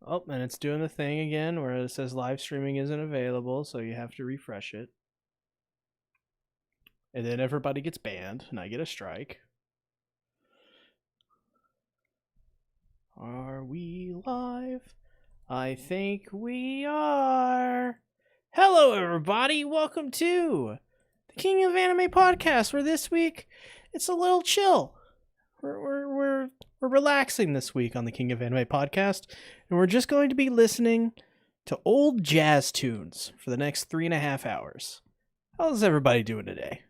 Oh, and it's doing the thing again where it says live streaming isn't available, so you have to refresh it. And then everybody gets banned, and I get a strike. Are we live? I think we are. Hello, everybody. Welcome to the King of Anime podcast, where this week it's a little chill. We're relaxing this week on the King of Anime podcast, and we're just going to be listening to old jazz tunes for the next 3.5 hours. How's everybody doing today?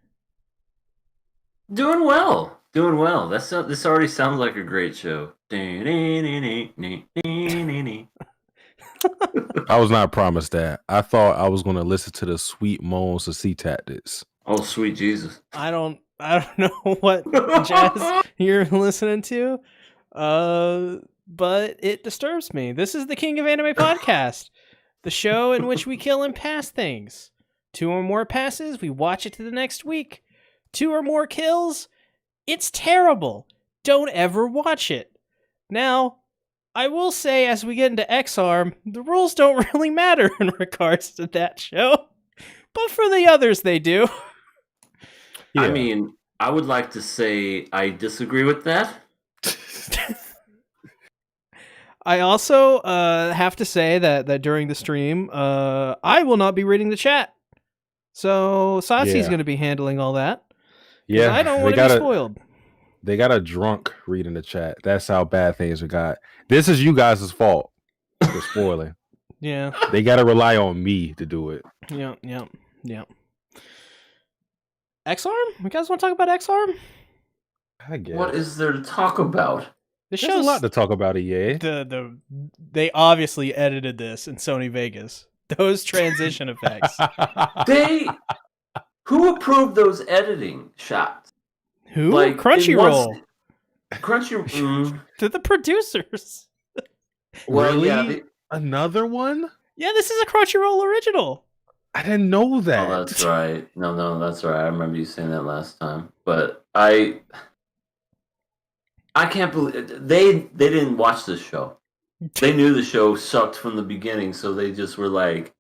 Doing well. This already sounds like a great show. I was not promised that. I thought I was going to listen to the sweet moans of SeaTactics. Oh, sweet Jesus! I don't know what jazz you're listening to, but it disturbs me. This is the King of Anime podcast, the show in which we kill and pass things. 2 or more passes, we watch it to the next week. 2 or more kills, it's terrible. Don't ever watch it. Now, I will say, as we get into X-Arm, the rules don't really matter in regards to that show, but for the others, they do. Yeah. I mean, I would like to say I disagree with that. I also have to say that during the stream, I will not be reading the chat. So Satsu's going to be handling all that. Yeah, I don't want to be spoiled. They got a drunk reading the chat. That's how bad things got. This is you guys' fault for spoiling. Yeah. They got to rely on me to do it. Yeah. X-Arm? You guys want to talk about X-Arm? I guess. What is there to talk about? There's a lot to talk about, EA. They obviously edited this in Sony Vegas. Those transition effects. Who approved those editing shots? Who? Like, Crunchyroll. To the producers. Well, really? Yeah, another one? Yeah, this is a Crunchyroll original. I didn't know that. Oh, that's right. No, that's right. I remember you saying that last time. But I can't believe they didn't watch this show. They knew the show sucked from the beginning, so they just were like,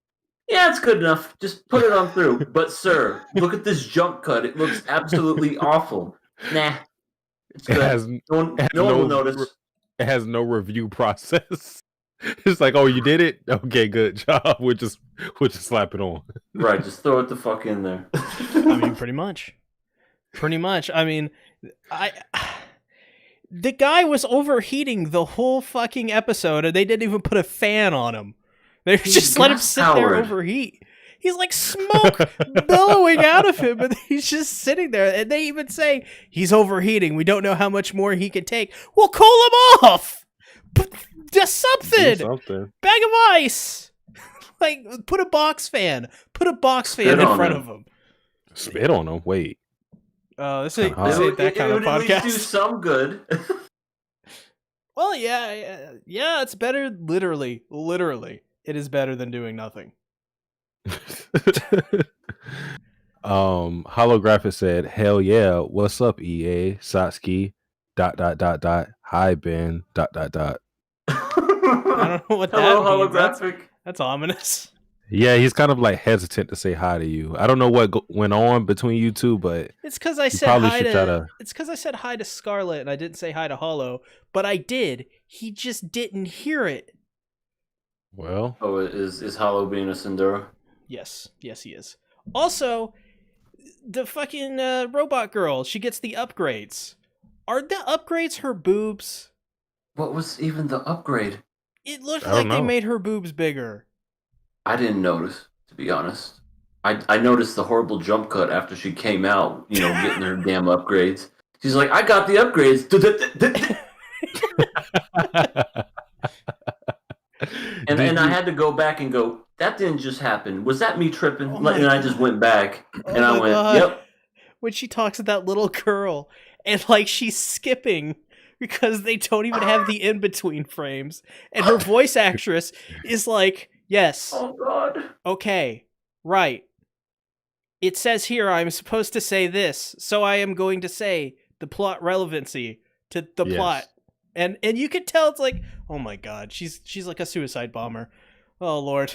yeah, it's good enough. Just put it on through. But sir, look at this jump cut. It looks absolutely awful. Nah. It's good. No one will notice. It has no review process. It's like, oh, you did it? Okay, good job. We'll just slap it on. Right, just throw it the fuck in there. I mean, pretty much. I mean, the guy was overheating the whole fucking episode, and they didn't even put a fan on him. They just let him sit there overheat. He's like smoke billowing out of him, and he's just sitting there. And they even say, he's overheating. We don't know how much more he can take. Well, cool him off! Just something! Bag of ice! Like, put a box fan. Put a box fan in front of him. Spit on him? Wait. This ain't that kind of podcast. At least do some good. Well, yeah, it's better. Literally, it is better than doing nothing. Holographic said, "Hell yeah, what's up, EA Satsuki? ... Hi Ben ... I don't know what that means. Holographic. That's ominous. Yeah, he's kind of like hesitant to say hi to you. I don't know what went on between you two, but it's because I said hi to. It's because I said hi to Scarlet and I didn't say hi to Hollow, but I did. He just didn't hear it. Well, is Hollow being a Sindura? Yes, he is. Also, the fucking robot girl. She gets the upgrades. Are the upgrades her boobs? What was even the upgrade? It looked like they made her boobs bigger. I didn't notice, to be honest. I noticed the horrible jump cut after she came out, getting her damn upgrades. She's like, I got the upgrades. and I had to go back and go, that didn't just happen. Was that me tripping? And I just went back and I went, yep. When she talks to that little girl and like she's skipping because they don't even have the in-between frames. And her voice actress is like, yes. Oh, God. Okay. Right. It says here I'm supposed to say this, so I am going to say the plot relevancy to the plot. And you could tell it's like, oh my god, she's like a suicide bomber. Oh lord.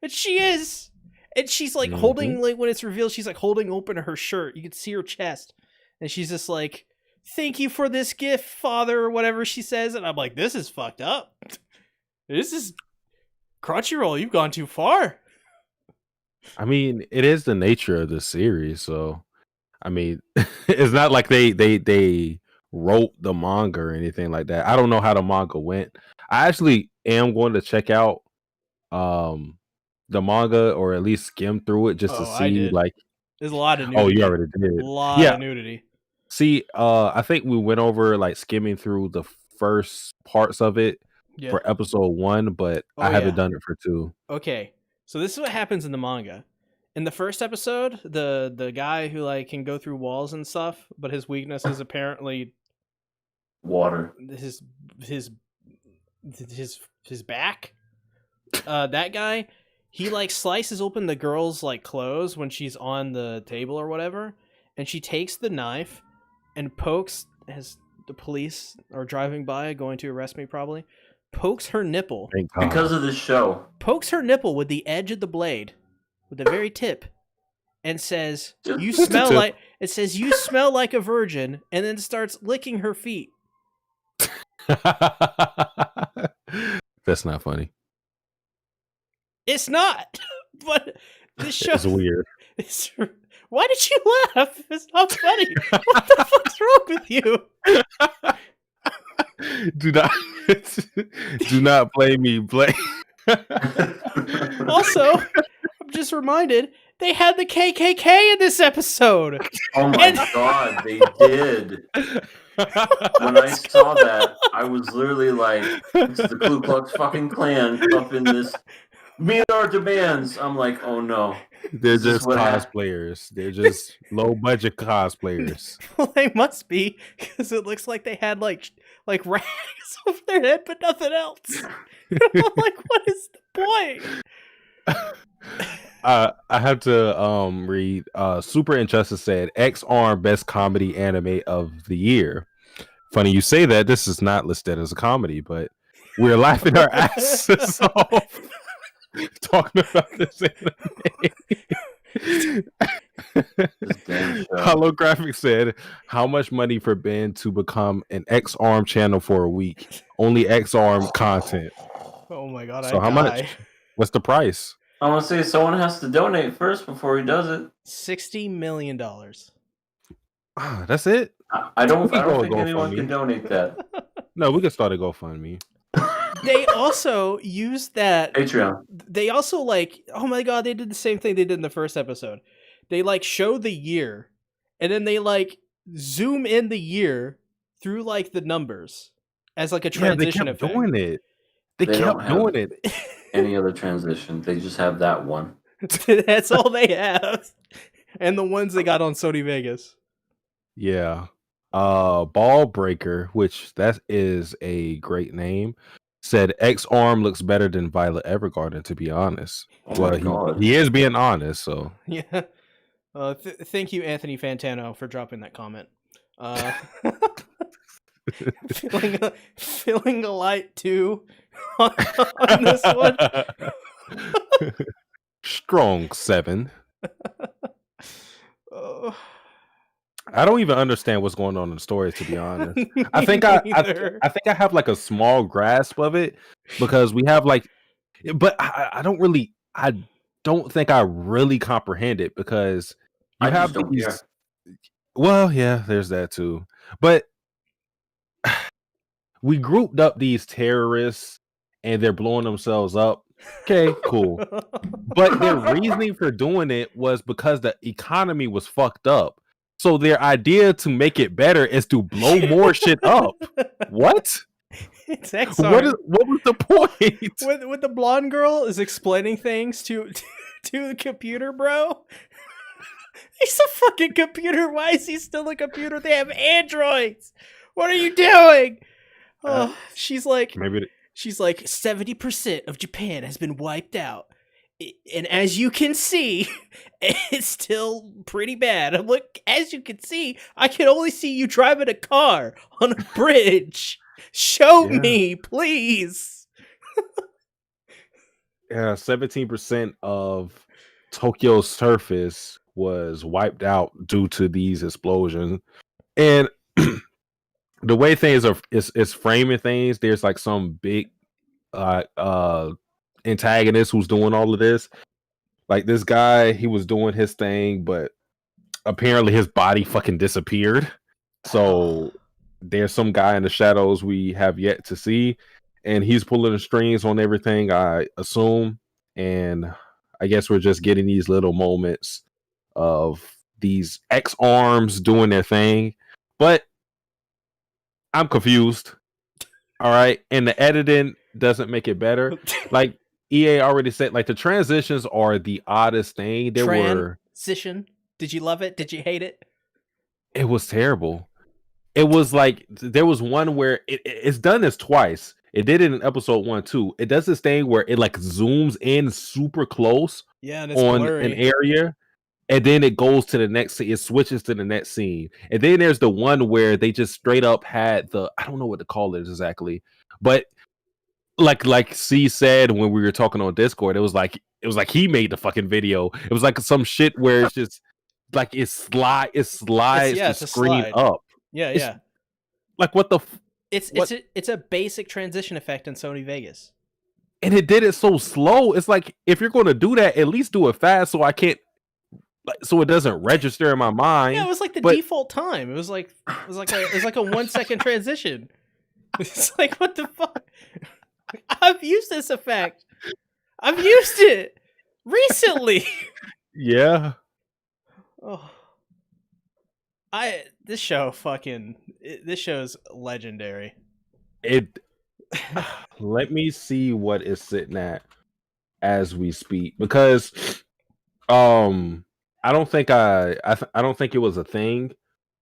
And she is. And she's like holding, like when it's revealed, she's like holding open her shirt. You can see her chest. And she's just like, thank you for this gift, father, or whatever she says. And I'm like, this is fucked up. This is Crunchyroll, you've gone too far. I mean, it is the nature of the series, so I mean, it's not like they wrote the manga or anything like that. I don't know how the manga went. I actually am going to check out the manga, or at least skim through it just to see. Like, there's a lot of nudity. Oh, you already did. A lot of nudity. See, I think we went over like skimming through the first parts of it for episode 1, but I haven't done it for 2. Okay, so this is what happens in the manga. In the first episode, the guy who like can go through walls and stuff, but his weakness is apparently water. His back. That guy, he like slices open the girl's like clothes when she's on the table or whatever, and she takes the knife and pokes, as the police are driving by, going to arrest me probably, pokes her nipple. Because of this show. Pokes her nipple with the edge of the blade, with the very tip, and says, "You smell like." It says, "You smell like a virgin," and then starts licking her feet. That's not funny. It's not, but this show is weird. Why did you laugh? It's not funny. What the fuck's wrong with you? Do not blame me. Also, I'm just reminded they had the KKK in this episode. Oh my god, they did. When I saw that, I was literally like, it's the Ku Klux fucking Klan up in this. Meet our demands. I'm like, oh no. They're just cosplayers. They're just low budget cosplayers. Well, they must be, because it looks like they had like rags over their head, but nothing else. I'm like, what is the point? I have to read. Super Injustice said X-Arm best comedy anime of the year. Funny you say that. This is not listed as a comedy, but we're laughing our asses off talking about this anime. Holographic said, how much money for Ben to become an X-Arm channel for a week? Only X-Arm content. Oh my god. So how much? What's the price? I want to say someone has to donate first before he does it. $60 million. That's it? I don't think anyone can donate that. No, we can start a GoFundMe. They also used that Patreon. They also like, oh my god, they did the same thing they did in the first episode. They like show the year, and then they like zoom in the year through like the numbers as like a transition effect. Doing it. They kept doing it. Any other transition? They just have that one. That's all they have, and the ones they got on Sony Vegas. Yeah. Ball Breaker, which that is a great name, said X-Arm looks better than Violet Evergarden, to be honest. Well, he is being honest, so. Yeah. Thank you, Anthony Fantano, for dropping that comment. Feeling a light too on this one. Strong 7. I don't even understand what's going on in the story, to be honest. I think I have like a small grasp of it, because we have like, but I don't think I really comprehend it, because you have these. Well, yeah, there's that too. But we grouped up these terrorists and they're blowing themselves up. Okay, cool. But their reasoning for doing it was because the economy was fucked up. So their idea to make it better is to blow more shit up. What? It's X-Arm. What was the point? When the blonde girl is explaining things to the computer, bro. He's a fucking computer. Why is he still a computer? They have androids. What are you doing? She's like 70% of Japan has been wiped out. And as you can see, it's still pretty bad. I'm like, as you can see, I can only see you driving a car on a bridge. Show Yeah. me, please. Yeah, 17% of Tokyo's surface was wiped out due to these explosions. And the way things are is framing things, there's like some big antagonist who's doing all of this. Like this guy, he was doing his thing, but apparently his body fucking disappeared. So there's some guy in the shadows we have yet to see, and he's pulling the strings on everything, I assume. And I guess we're just getting these little moments of these X arms doing their thing. But I'm confused. All right. And the editing doesn't make it better. Like EA already said, like the transitions are the oddest thing. Transition. Did you love it? Did you hate it? It was terrible. It was like there was one where it's done this twice. It did it in episode 1 too. It does this thing where it like zooms in super close and it's on blurry. an area, and then it goes to the next scene. It switches to the next scene, and then there's the one where they just straight up had I don't know what to call it exactly, but like C said when we were talking on Discord, it was like he made the fucking video. It was like some shit where it's just like it slides the screen up. Yeah. Like what the it's a basic transition effect in Sony Vegas. And it did it so slow. It's like if you're going to do that, at least do it fast so it doesn't register in my mind. Yeah, it was like the default time. It was like a 1 second transition. It's like, what the fuck? I've used this effect. I've used it recently. Yeah. Oh. This show's legendary. Let me see what it's sitting at as we speak, because I don't think I don't think it was a thing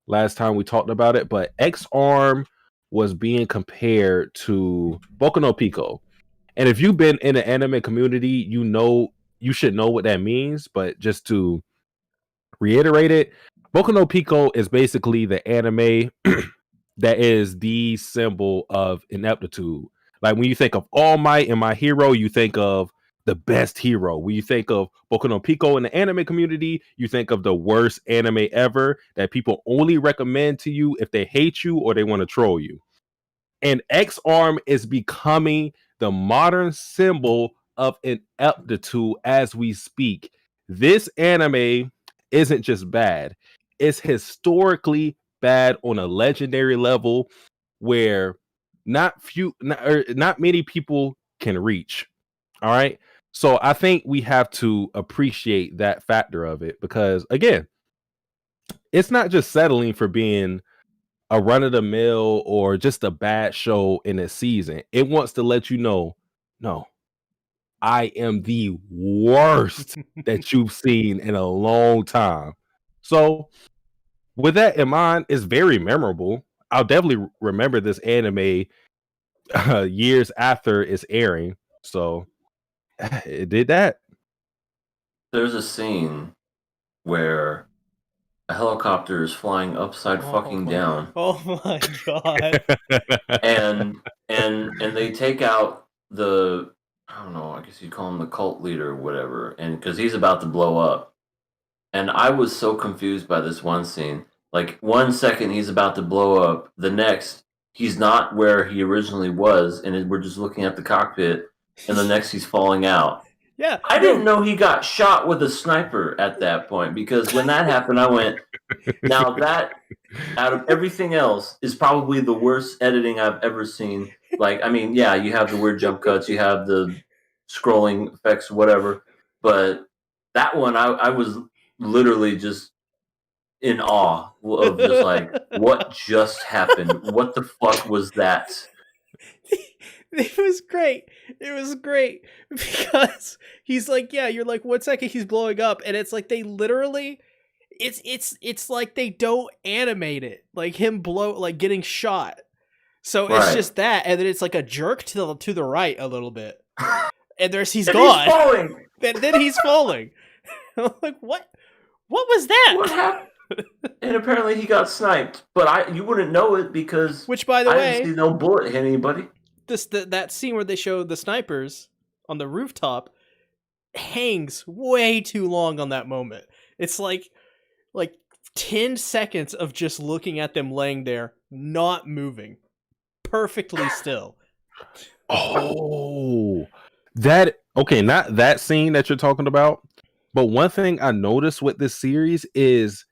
last time we talked about it, but X Arm was being compared to Boku no Pico. And if you've been in the anime community, you should know what that means, but just to reiterate it, Boku no Pico is basically the anime that is the symbol of ineptitude. Like when you think of All Might and My Hero, you think of the best hero. When you think of Boku no Pico in the anime community, you think of the worst anime ever that people only recommend to you if they hate you or they want to troll you. And X Arm is becoming the modern symbol of ineptitude as we speak. This anime isn't just bad, it's historically bad on a legendary level where not many people can reach. All right. So I think we have to appreciate that factor of it, because again, it's not just settling for being a run of the mill or just a bad show in a season. It wants to let you know, no, I am the worst that you've seen in a long time. So with that in mind, it's very memorable. I'll definitely remember this anime years after it's airing. So it did that. There's a scene where a helicopter is flying upside fucking down. Oh my god. and they take out the, I don't know, I guess you'd call him the cult leader or whatever, and because he's about to blow up. And I was so confused by this one scene. Like 1 second he's about to blow up, the next he's not where he originally was, and we're just looking at the cockpit, and the next he's falling out. Yeah, I didn't know he got shot with a sniper at that point, because when that happened, I went, now that, out of everything else, is probably the worst editing I've ever seen. Like, I mean, yeah, you have the weird jump cuts, you have the scrolling effects, whatever, but that one, I was literally just in awe of just like, what just happened? What the fuck was that? It was great. It was great because he's like, yeah, you're like 1 second he's blowing up, and it's like they literally, it's like they don't animate it, like him like getting shot. So it's just that, and then it's like a jerk to the right a little bit, and he's gone. He's falling. And then he's falling. I'm like, what was that? What happened? And apparently he got sniped, but you wouldn't know it because Which, by the I way, didn't see no bullet hit anybody. that scene where they show the snipers on the rooftop hangs way too long on that moment. It's like 10 seconds of just looking at them laying there, not moving, perfectly still. Oh, not that scene that you're talking about, but one thing I noticed with this series is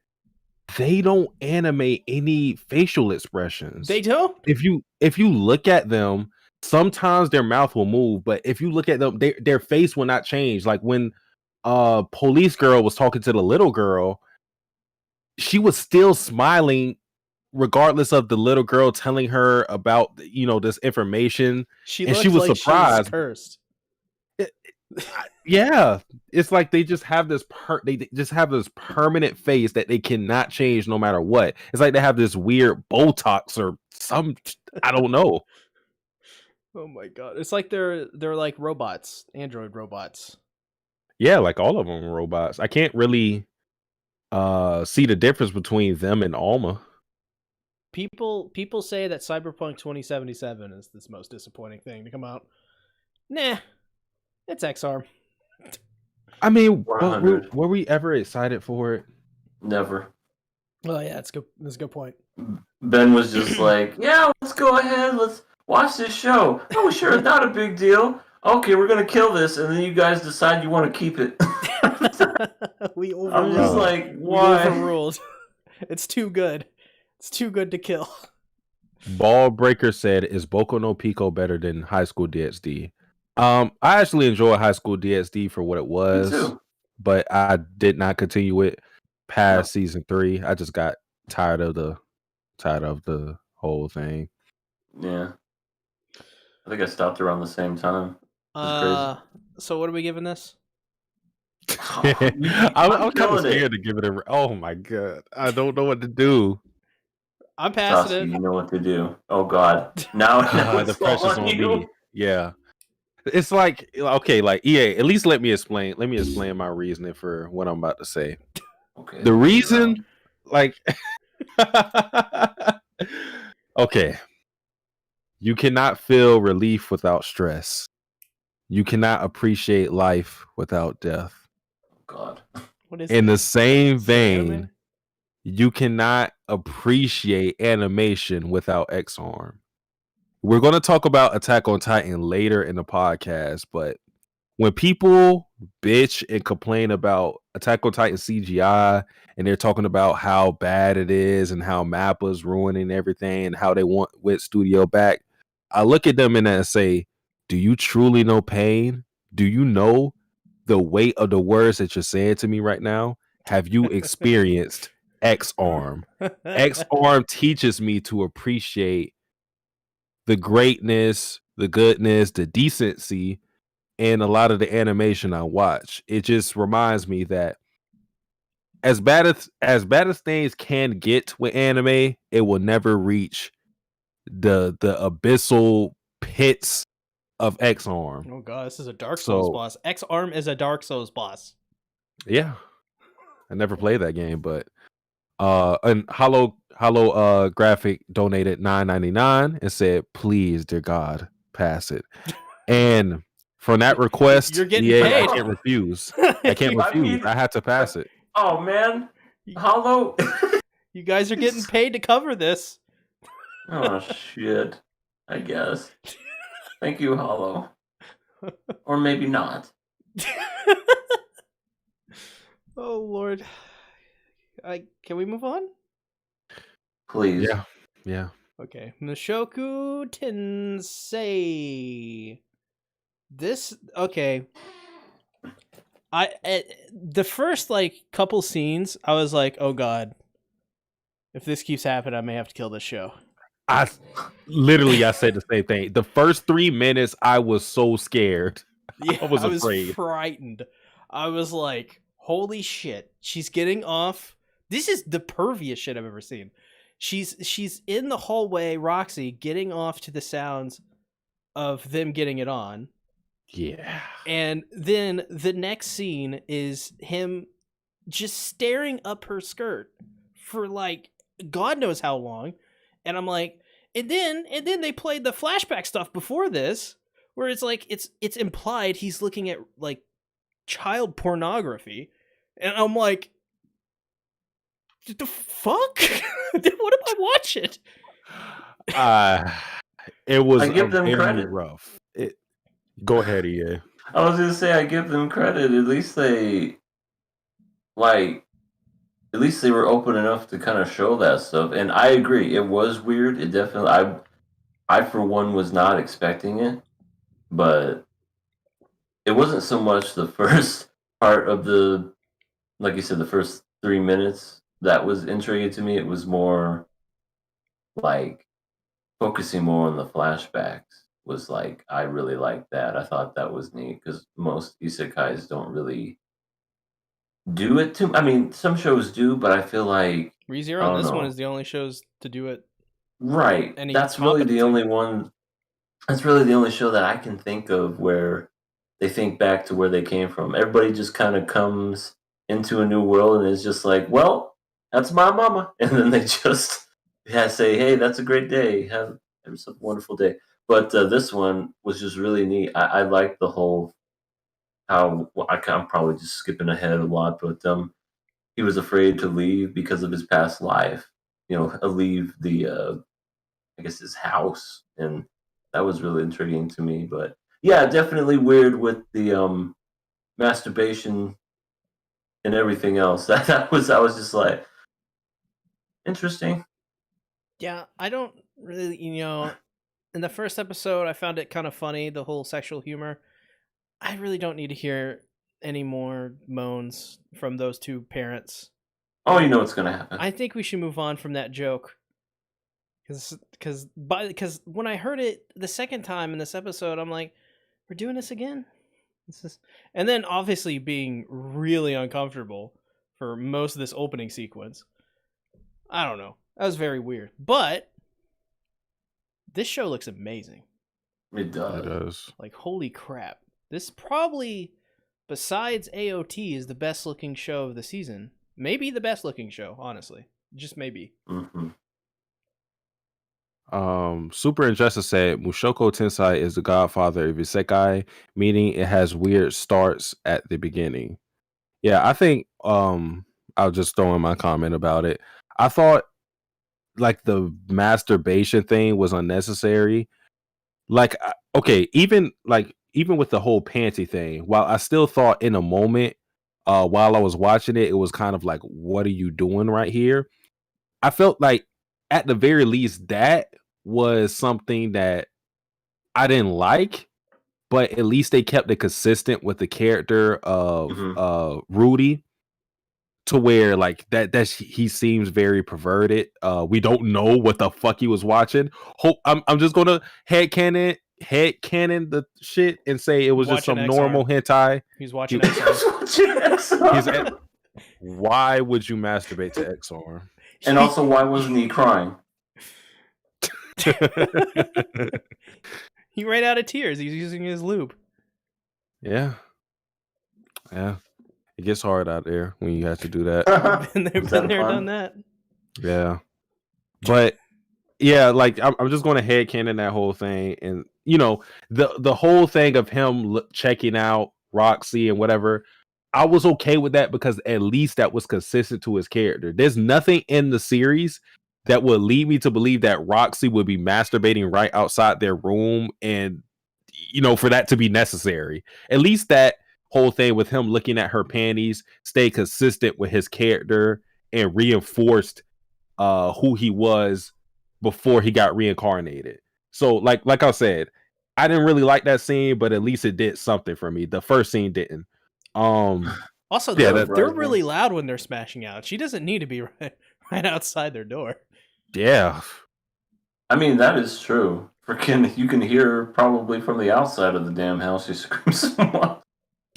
they don't animate any facial expressions. They don't? If you look at them, sometimes their mouth will move, but if you look at them, their face will not change. Like when police girl was talking to the little girl, she was still smiling regardless of the little girl telling her about this information. She and she was like surprised. She was cursed. Yeah, it's like they just have this permanent face that they cannot change no matter what. It's like they have this weird Botox or some, I don't know. Oh my god. It's like they're like robots, android robots. Yeah, like all of them are robots. I can't really see the difference between them and Alma. People say that Cyberpunk 2077 is this most disappointing thing to come out. Nah. It's X-Arm. I mean, were we ever excited for it? Never. Oh yeah, that's good. That's a good point. Ben was just like, "Yeah, let's go ahead. Let's watch this show." Oh, sure, not a big deal. Okay, we're gonna kill this, and then you guys decide you want to keep it. We overruled. I'm just like, why? We overruled. It's too good. It's too good to kill. Ball Breaker said, "Is Boku no Pico better than High School DxD?" I actually enjoy High School DxD for what it was, but I did not continue it past season 3. I just got tired of the whole thing. Yeah, I think I stopped around the same time. So what are we giving this? I'm kind of scared to give it a. Oh my god, I don't know what to do. I'm passing it. You know what to do. Oh god, now the pressure's on me. Yeah. It's like, okay, like EA, at least let me explain my reasoning for what I'm about to say. Okay. The reason, like, okay, you cannot feel relief without stress. You cannot appreciate life without death. Oh god. What is in the same vein, you cannot appreciate animation without X-Arm. We're going to talk about Attack on Titan later in the podcast, but when people bitch and complain about Attack on Titan CGI and they're talking about how bad it is and how Mappa's ruining everything and how they want Wit Studio back, I look at them and I say, do you truly know pain? Do you know the weight of the words that you're saying to me right now? Have you experienced X-Arm? X-Arm teaches me to appreciate the greatness, the goodness, the decency, and a lot of the animation I watch. It just reminds me that as bad as things can get with anime, it will never reach the abyssal pits of X-Arm. Oh god, this is a Dark Souls boss. X-Arm is a Dark Souls boss. Yeah. I never played that game, but and Hollow Graphic donated $9.99 and said, "Please, dear God, pass it." And from that request, you're getting paid. I can't refuse. I can't refuse. I had to pass it. Oh man, Hollow, you guys are getting paid to cover this. Oh shit! I guess. Thank you, Hollow. Or maybe not. Oh Lord. Can we move on? Please. Yeah. Okay. Mushoku Tensei. Okay. The first couple scenes, I was like, oh god, if this keeps happening, I may have to kill this show. I said the same thing. The first 3 minutes, I was so scared. Yeah, I was afraid. I was frightened. I was like, holy shit, she's getting off. This is the perviest shit I've ever seen. She's in the hallway, Roxy, getting off to the sounds of them getting it on. Yeah. And then the next scene is him just staring up her skirt for like God knows how long, and I'm like, and then they played the flashback stuff before this, where it's like it's implied he's looking at like child pornography, and I'm like, the fuck? What am I watching? It was I give them very credit. rough. Go ahead, EA. I was gonna say I give them credit. At least they were open enough to kind of show that stuff. And I agree, it was weird. It definitely I for one was not expecting it, but it wasn't so much the first part of the, like you said, the first 3 minutes that was intriguing to me. It was more like focusing more on the flashbacks was like, I really liked that. I thought that was neat because most isekais don't really do it too. I mean, some shows do, but I feel like ReZero and this one is the only shows to do it. Right. That's really the only one. That's really the only show that I can think of where they think back to where they came from. Everybody just kind of comes into a new world and is just like, well, that's my mama. And then they just say, hey, that's a great day. Have a wonderful day. But this one was just really neat. I liked the whole, I'm probably just skipping ahead a lot, but he was afraid to leave because of his past life. Leave the, I guess, his house. And that was really intriguing to me. But yeah, definitely weird with the masturbation and everything else. I was just like, interesting. Yeah, I don't really, in the first episode, I found it kind of funny, the whole sexual humor. I really don't need to hear any more moans from those two parents. Oh, you know what's going to happen. I think we should move on from that joke. Because when I heard it the second time in this episode, I'm like, we're doing this again? And then obviously being really uncomfortable for most of this opening sequence. I don't know. That was very weird. But this show looks amazing. It does. It does. Like, holy crap. This probably, besides AOT, is the best looking show of the season. Maybe the best looking show, honestly. Just maybe. Mm-hmm. Super Injustice said Mushoku Tensei is the godfather of isekai, meaning it has weird starts at the beginning. Yeah, I think I'll just throw in my comment about it. I thought like the masturbation thing was unnecessary. Like, okay, even with the whole panty thing, while I still thought in a moment, while I was watching it, it was kind of like, what are you doing right here? I felt like at the very least that was something that I didn't like, but at least they kept it consistent with the character of Rudy, to where like that he seems very perverted. We don't know what the fuck he was watching. I'm just gonna headcanon the shit and say it was just some normal hentai. He's watching XR. Why would you masturbate to XR? And also, why wasn't he crying? He ran out of tears. He's using his lube. Yeah. It gets hard out there when you have to do that. Been there, done that. Yeah. But yeah, like I'm just going to headcanon that whole thing, and the whole thing of him checking out Roxy and whatever. I was okay with that because at least that was consistent to his character. There's nothing in the series that would lead me to believe that Roxy would be masturbating right outside their room, and for that to be necessary. At least that whole thing with him looking at her panties stayed consistent with his character and reinforced who he was before he got reincarnated. So like I said, I didn't really like that scene, but at least it did something for me. The first scene didn't. Also, they're really loud when they're smashing out. She doesn't need to be right outside their door. Yeah. I mean, that is true. You can hear her probably from the outside of the damn house. She screams so much.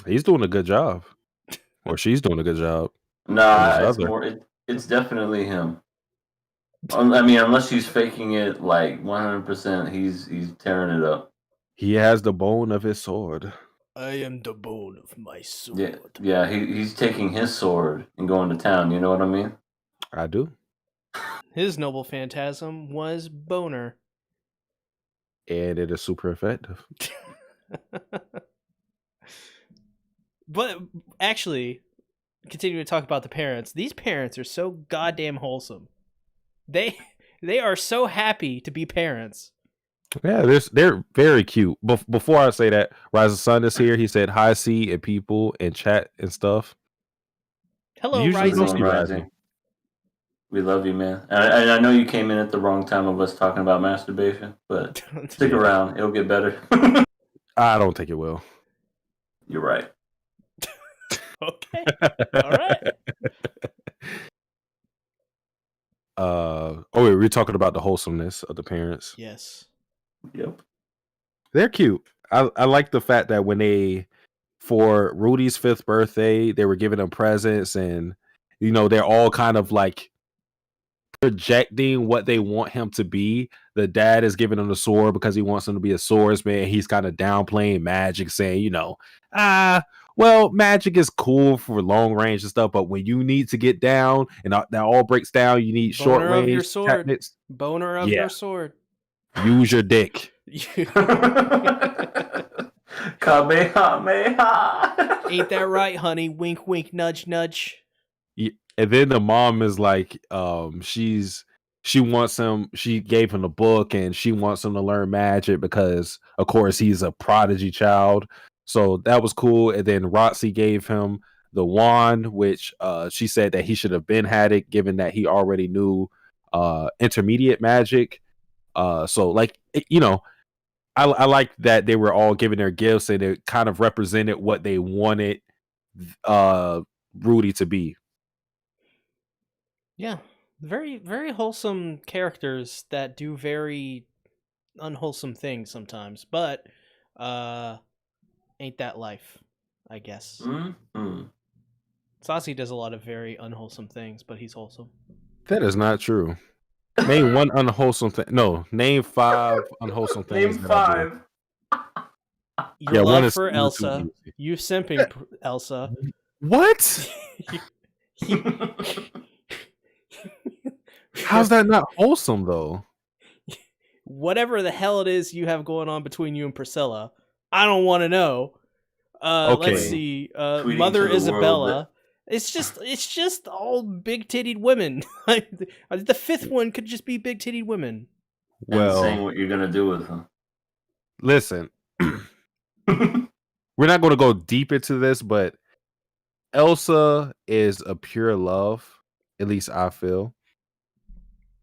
He's doing a good job. Or she's doing a good job. Nah, it's definitely him. I mean, unless she's faking it like 100%, he's tearing it up. He has the bone of his sword. I am the bone of my sword. Yeah, he's taking his sword and going to town. You know what I mean? I do. His noble phantasm was boner. And it is super effective. But actually, continuing to talk about the parents, these parents are so goddamn wholesome. They are so happy to be parents. Yeah, they're very cute. Before I say that, Rise's son is here. He said hi, C, and people and chat and stuff. Hello, Usually don't Rising. see Rising. We love you, man. And I know you came in at the wrong time of us talking about masturbation, but stick around. It'll get better. I don't think it will. You're right. Okay. All right. Wait, we're talking about the wholesomeness of the parents. Yes. Yep. They're cute. I like the fact that when for Rudy's 5th birthday, they were giving him presents, and they're all kind of like projecting what they want him to be. The dad is giving him the sword because he wants him to be a swordsman. He's kind of downplaying magic, saying, well, magic is cool for long range and stuff, but when you need to get down and that all breaks down, you need short Boner range of your sword. tactics. Boner of your sword. Use your dick. Kamehameha. Ain't that right, honey? Wink, wink, nudge, nudge. And then the mom is like, she wants him. She gave him the book, and she wants him to learn magic because, of course, he's a prodigy child. So that was cool. And then Roxy gave him the wand, which she said that he should have been had it, given that he already knew intermediate magic. So like, I like that they were all giving their gifts, and it kind of represented what they wanted Rudy to be. Yeah, very, very wholesome characters that do very unwholesome things sometimes, but ain't that life, I guess. Mm-hmm. Sasuke does a lot of very unwholesome things, but he's wholesome. That is not true. Name one unwholesome thing. No, name 5 unwholesome things. Name 5. Your love for Elsa. You simping Elsa. What? How's that not wholesome though? Whatever the hell it is you have going on between you and Priscilla, I don't want to know. Okay. Let's see. Mother Isabella. It's just all big tittied women. The 5th one could just be big tittied women. Well, saying what you're gonna do with them. Listen, we're not going to go deep into this, but Elsa is a pure love. At least I feel.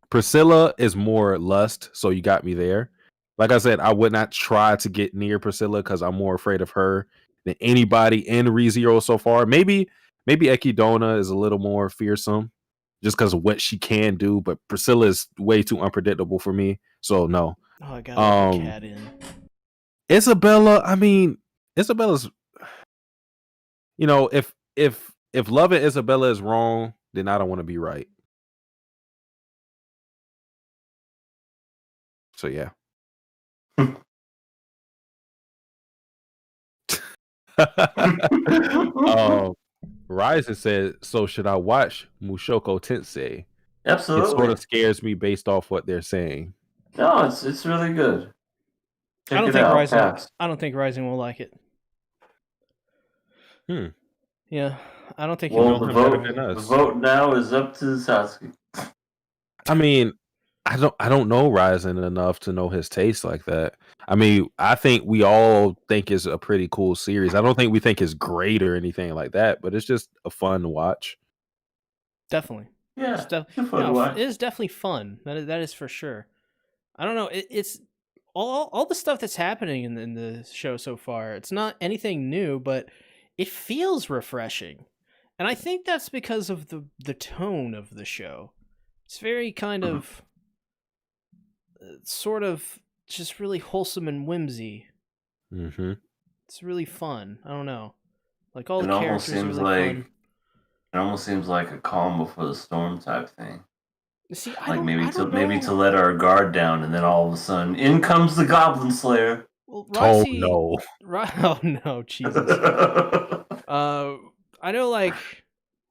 Priscilla is more lust, so you got me there. Like I said, I would not try to get near Priscilla because I'm more afraid of her than anybody in ReZero so far. Maybe Ekidona is a little more fearsome just because of what she can do, but Priscilla is way too unpredictable for me. So no. Oh, I gotta let the cat in. Isabella, I mean, Isabella's, if loving Isabella is wrong, then I don't want to be right. So yeah. Ryzen said, so should I watch Mushoku Tensei? Absolutely. It sort of scares me based off what they're saying. No, it's really good. I don't think Rising will like it. Yeah, I don't think. Well, the vote now is up to Sasuke. I mean, I don't know Ryzen enough to know his taste like that. I mean, I think we all think it's a pretty cool series. I don't think we think it's great or anything like that, but it's just a fun watch. Definitely. Yeah, it is definitely fun. That is for sure. I don't know. It's all the stuff that's happening in the show so far. It's not anything new, but it feels refreshing, and I think that's because of the tone of the show. It's very kind of sort of just really wholesome and whimsy. Mm-hmm. It's really fun. I don't know. Like all the characters are really fun. It almost seems like a calm before the storm type thing. See, maybe to let our guard down, and then all of a sudden, in comes the Goblin Slayer. Well, Roxy, oh no, Jesus. I know, like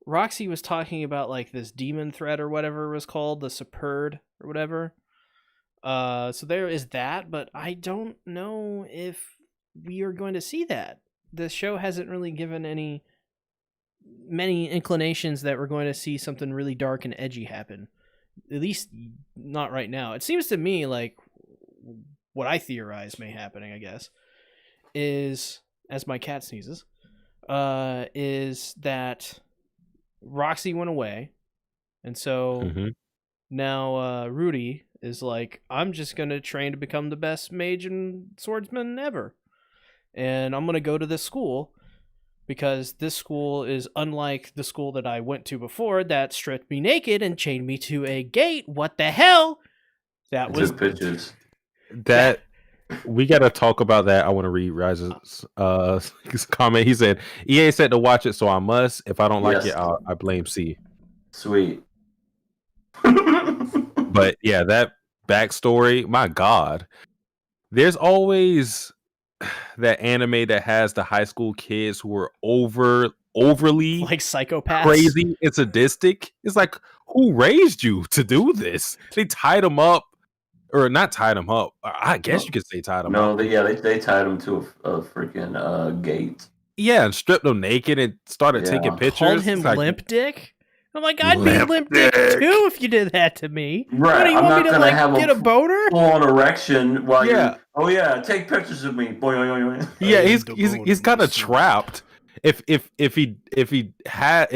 Roxy was talking about like this demon threat or whatever it was called, the Superd or whatever. So there is that, but I don't know if we are going to see that. The show hasn't really given many inclinations that we're going to see something really dark and edgy happen. At least not right now. It seems to me like what I theorize may happening, I guess, is, as my cat sneezes, is that Roxy went away, and so now Rudy is like, I'm just gonna train to become the best mage and swordsman ever, and I'm gonna go to this school because this school is unlike the school that I went to before that stripped me naked and chained me to a gate. What the hell? That was pictures. That we gotta talk about that. I want to read Rise's comment. He said, EA said to watch it, so I must. If I don't like it, I blame C. Sweet. But yeah, that backstory, my God. There's always that anime that has the high school kids who are overly like psychopaths, crazy and sadistic. It's like, who raised you to do this? They tied them up. Or not tied him up. I guess you could say tied him up. They tied him to a freaking gate. Yeah, and stripped him naked and started taking pictures. Called him limp dick. I'm like, I'd be limp dick too if you did that to me. Right. What, do you I'm want me to like get a boner? Full-on erection while you take pictures of me. Boy. Yeah, he's kind of trapped. If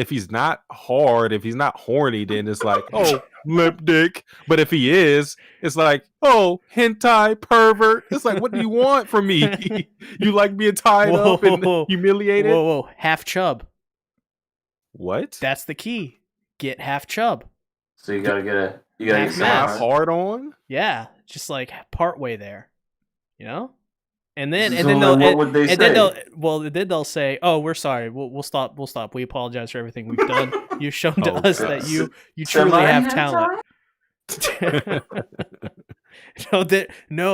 he's not hard, if he's not horny, then it's like, oh, limp dick. But if he is, it's like, oh, hentai pervert. It's like, what do you want from me? You like being tied up and humiliated? Whoa, half chub. What? That's the key. Get half chub. So you gotta get half hard on. Yeah, just like part way there. You know. And then they'll say, "Oh, we're sorry. We'll stop. We apologize for everything we've done. You've shown to us that you truly have talent."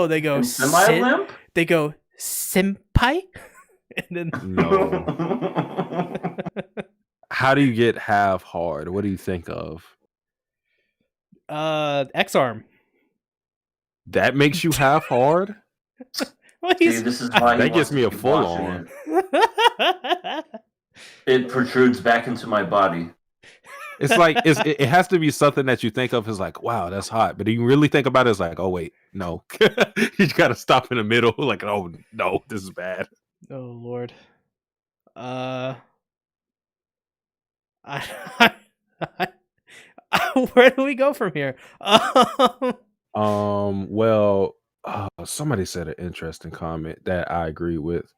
They go semi-limp? They go senpai, and then no. How do you get half hard? What do you think of? X-arm. That makes you half hard. Well, this is why that gets me a full on. It protrudes back into my body. It's like it has to be something that you think of as like, wow, that's hot. But you really think about it, it's like, oh wait, no. You got to stop in the middle. Like, oh no, this is bad. Oh Lord. Where do we go from here? Well, somebody said an interesting comment that I agree with.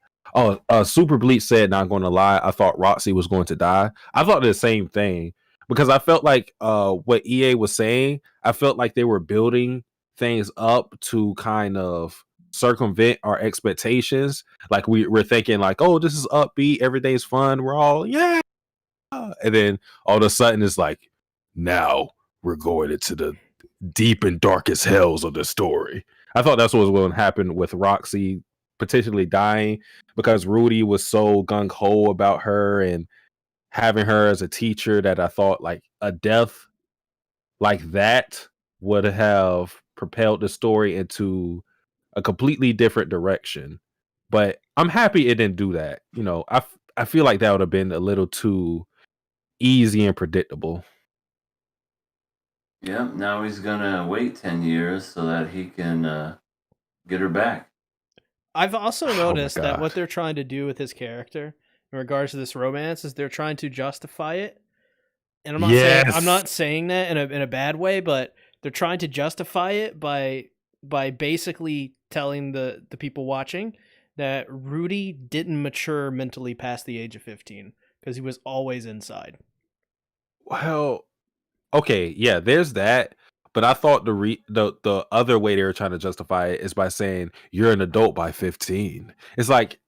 Super Bleach said, not going to lie, I thought Roxy was going to die. I thought the same thing because I felt like what EA was saying, I felt like they were building things up to kind of circumvent our expectations. Like we're thinking like, oh, this is upbeat, everything's fun, we're all yeah, and then all of a sudden it's like, now we're going into the deep and darkest hells of the story. I thought that's what was going to happen with Roxy potentially dying because Rudy was so gung-ho about her and having her as a teacher that I thought like a death like that would have propelled the story into a completely different direction. But I'm happy it didn't do that. You know, I feel like that would have been a little too easy and predictable. Yeah, now he's gonna wait 10 years so that he can get her back. I've also noticed that what they're trying to do with his character in regards to this romance is they're trying to justify it. And I'm not saying that in a bad way, but they're trying to justify it by basically telling the people watching that Rudy didn't mature mentally past the age of 15 because he was always inside. Well, okay, yeah, there's that. But I thought the other way they were trying to justify it is by saying you're an adult by 15. It's like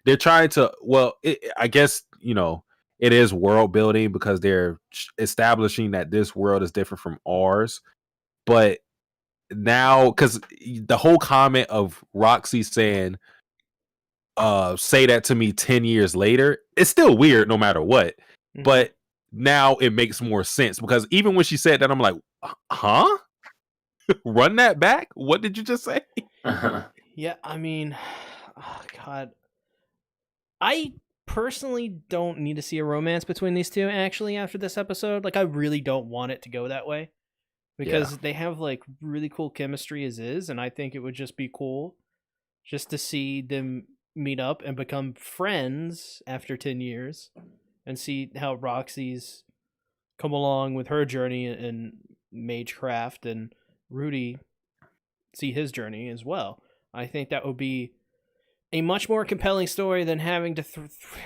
they're trying to. Well, I guess you know it is world building because they're establishing that this world is different from ours. But now, because the whole comment of Roxy saying, "Say that to me 10 years later," it's still weird no matter what. Mm-hmm. But now it makes more sense because even when she said that, I'm like, huh? Run that back? What did you just say? Yeah, I mean, oh God, I personally don't need to see a romance between these two. Actually, after this episode, like I really don't want it to go that way because they have like really cool chemistry as is, and I think it would just be cool just to see them meet up and become friends after 10 years and see how Roxy's come along with her journey in magecraft and Rudy see his journey as well. I think that would be a much more compelling story than having to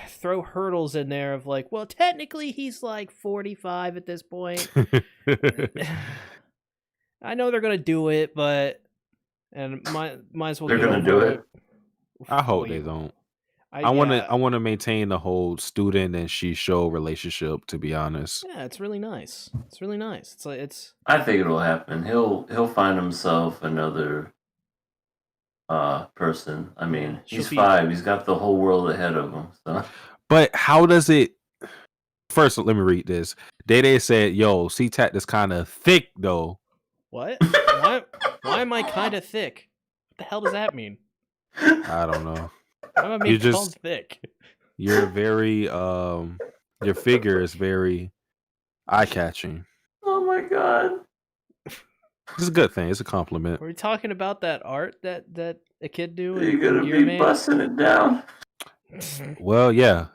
throw hurdles in there of like, well, technically he's like 45 at this point. I know they're gonna do it, but might as well. They're get gonna over do it. I hope they don't. I want to maintain the whole student and Shisho relationship. To be honest, yeah, it's really nice. It's really nice. It's like I think it'll happen. He'll find himself another person. I mean, he's 5. He's got the whole world ahead of him. So. But how does it? First, let me read this. Day said, "Yo, SeaTactics is kind of thick, though." What? Why am I kind of thick? What the hell does that mean? I don't know. Why am I being called thick? You're very your figure is very eye-catching. Oh my God. It's a good thing. It's a compliment. Are we talking about that art that a kid do? You're gonna be busting it down. Well, yeah.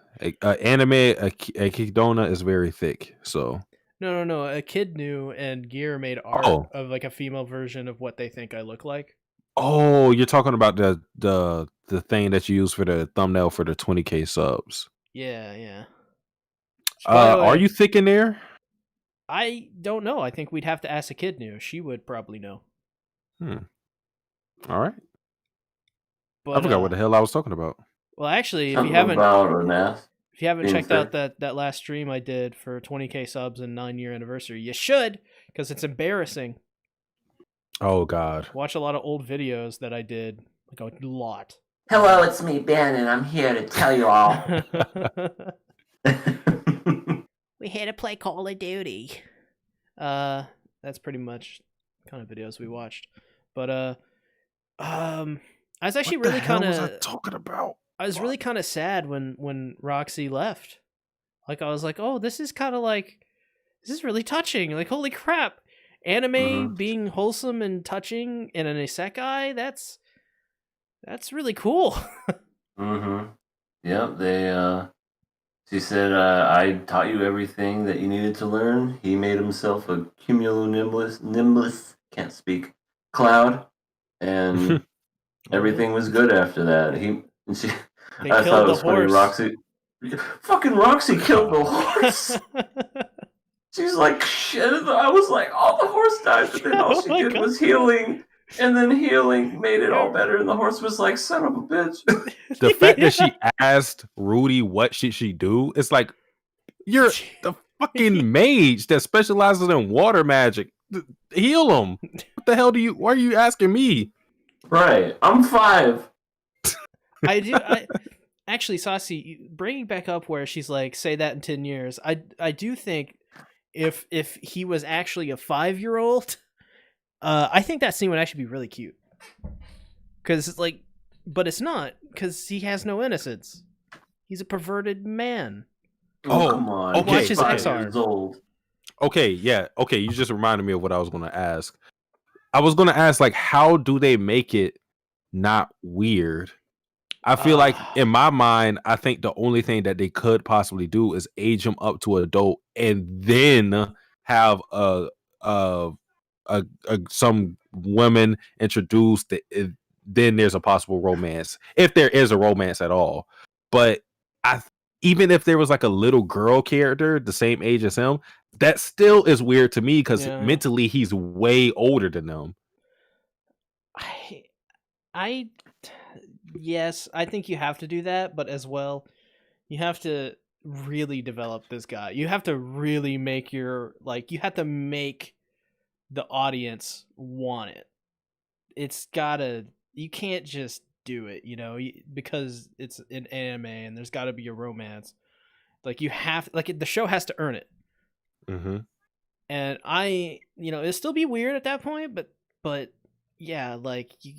Anime a Kidona is very thick, so. No. A kid knew, and Gear made art of like a female version of what they think I look like. Oh, you're talking about the thing that you use for the thumbnail for the 20K subs. Yeah. Are you thick in there? I don't know. I think we'd have to ask a kid new. She would probably know. All right. But, I forgot what the hell I was talking about. Well, actually, if you haven't checked out that last stream I did for 20K subs and 9-year anniversary, you should, because it's embarrassing. Oh God. Watch a lot of old videos that I did, like a lot. Hello, it's me, Ben, and I'm here to tell you all. We here to play Call of Duty. That's pretty much kind of videos we watched. But I was actually really kind of. What was I talking about? I was really kind of sad when Roxy left. Like I was like, oh, this is kind of like, this is really touching. Like holy crap, anime being wholesome and touching in an isekai. That's really cool. Yep. She said, I taught you everything that you needed to learn. He made himself a cumulonimbus, can't speak, cloud, and everything was good after that. I thought it was funny, Roxy. Fucking Roxy killed the horse! She's like, shit. I was like, oh, the horse died, but then all she did was healing. And then healing made it all better, and the horse was like, son of a bitch. The fact that she asked Rudy what should she do, it's like, you're the fucking mage that specializes in water magic. Heal him. What the hell why are you asking me? Right. I'm 5. Actually, Saucy, bringing back up where she's like, say that in 10 years, I do think if he was actually a 5-year-old, I think that scene would actually be really cute. Because it's like, but it's not, because he has no innocence. He's a perverted man. Oh, come on. Okay. Watch his XR. Okay, yeah. Okay, you just reminded me of what I was going to ask. I was going to ask, like, how do they make it not weird? I feel like, in my mind, I think the only thing that they could possibly do is age him up to adult and then have some women introduced. Then there's a possible romance, if there is a romance at all. But even if there was like a little girl character the same age as him, that still is weird to me because mentally he's way older than them. Yes, I think you have to do that, but as well, you have to really develop this guy. You have to really make you have to make the audience want it. You can't just do it, because it's an anime and there's got to be a romance. Like the show has to earn it. Mm-hmm. And I, it'd still be weird at that point, but yeah, like you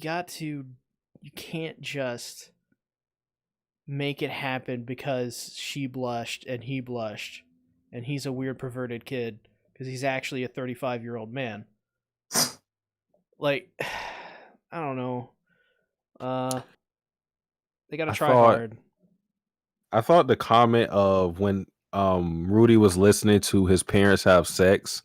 can't just make it happen because she blushed and he blushed and he's a weird perverted kid because he's actually a 35-year-old man. Like, I don't know. They gotta try hard. I thought the comment of when Rudy was listening to his parents have sex,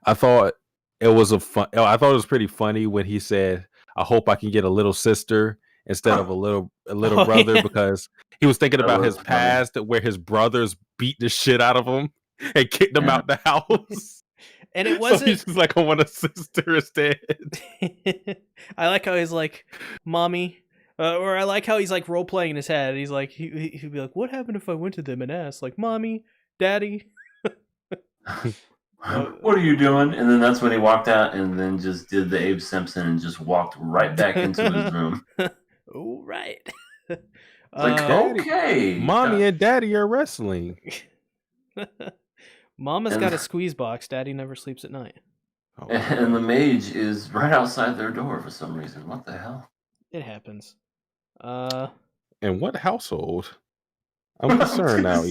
I thought it was I thought it was pretty funny when he said, "I hope I can get a little sister instead of a little brother," because he was thinking about his past where his brothers beat the shit out of him and kicked him out the house. And it wasn't. So he's just like, "I want a sister instead." I like how he's like, "Mommy." Or I like how he's like role playing in his head. He's like, he'd be like, "What happened if I went to them and asked, like, Mommy, Daddy?" What are you doing? And then that's when he walked out and then just did the Abe Simpson and just walked right back into his room. Oh, right. Like, okay. Mommy and Daddy are wrestling. Mama's got a squeeze box. Daddy never sleeps at night. Oh, and the mage is right outside their door for some reason. What the hell? It happens. In what household? I'm concerned now,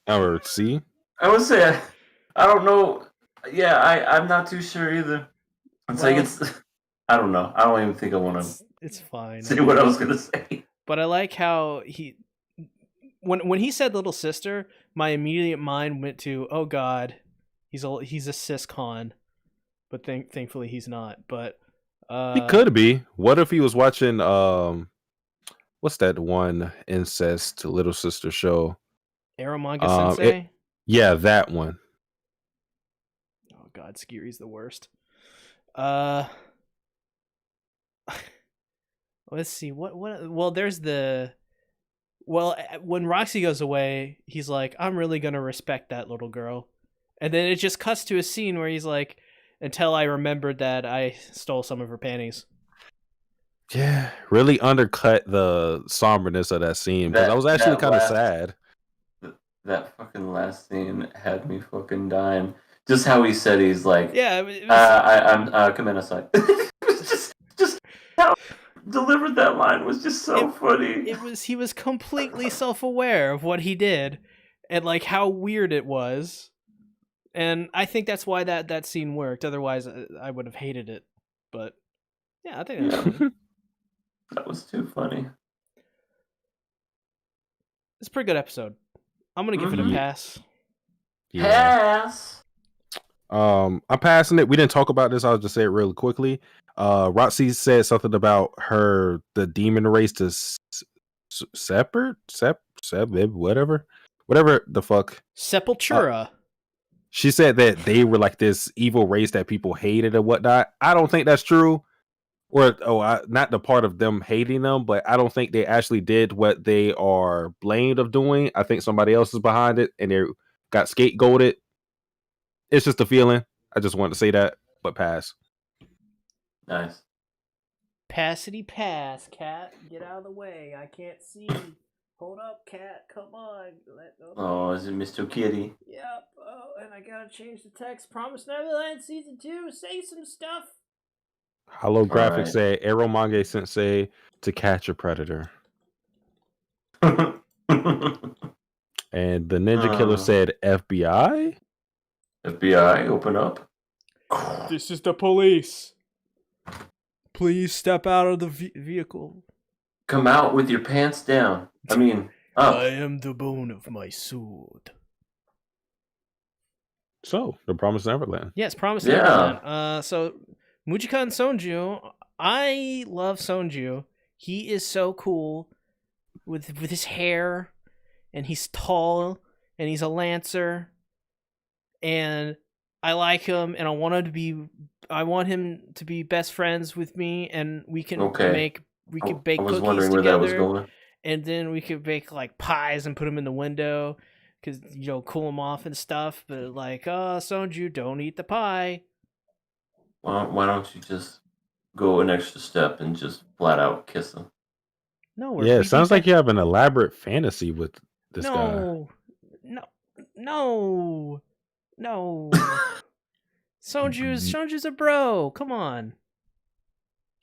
or see? I would say I don't know. Yeah, I'm not too sure either. It's I don't know. I don't even think I want to. It's fine. Say what I was gonna say. But I like how when he said little sister, my immediate mind went to, oh god, he's a cis-con, but thankfully he's not. But he could be. What if he was watching what's that one incest little sister show? Eromanga Sensei? Yeah, that one. Oh god, Skiry's the worst. Let's see. Well, there's when Roxy goes away, he's like, I'm really gonna respect that little girl. And then it just cuts to a scene where he's like, until I remembered that I stole some of her panties. Yeah, really undercut the somberness of that scene because I was actually kind of sad. That fucking last scene had me fucking dying. Just how he said he's like, yeah, I'm come in aside. just how delivered that line was just so funny. He was completely self-aware of what he did and like how weird it was. And I think that's why that scene worked. Otherwise, I would have hated it. But yeah, I think that's funny. That was too funny. It's a pretty good episode. I'm gonna give it a pass. Yeah. Pass. I'm passing it. We didn't talk about this. I'll just say it really quickly. Roxy said something about the demon race to whatever the fuck. Sepultura. She said that they were like this evil race that people hated and whatnot. I don't think that's true. Or not the part of them hating them, but I don't think they actually did what they are blamed of doing. I think somebody else is behind it and they got scapegoated. It's just a feeling. I just wanted to say that, but pass. Nice. Passity pass, cat. Get out of the way. I can't see. Hold up, cat. Come on. Oh, is it Mr. Kitty? Yep. Oh, and I gotta change the text. Promise Neverland Season 2. Say some stuff. Holographic say Eromanga Sensei to catch a predator. And the Ninja Killer said FBI? FBI, open up. This is the police. Please step out of the vehicle. Come out with your pants down. I mean, up. I am the bone of my sword. So, the Promised Neverland. Yes, Promised Neverland. So, Mujika and Sonju. I love Sonju. He is so cool with his hair, and he's tall, and he's a lancer, and I like him, and I want him to be best friends with me, and we can bake cookies together, and then we could bake like pies and put them in the window, because cool him off and stuff. But like, Sonju, don't eat the pie. Why don't you just go an extra step and just flat out kiss him? No. It sounds like you have an elaborate fantasy with this guy. No. No. Sonju's a bro. Come on.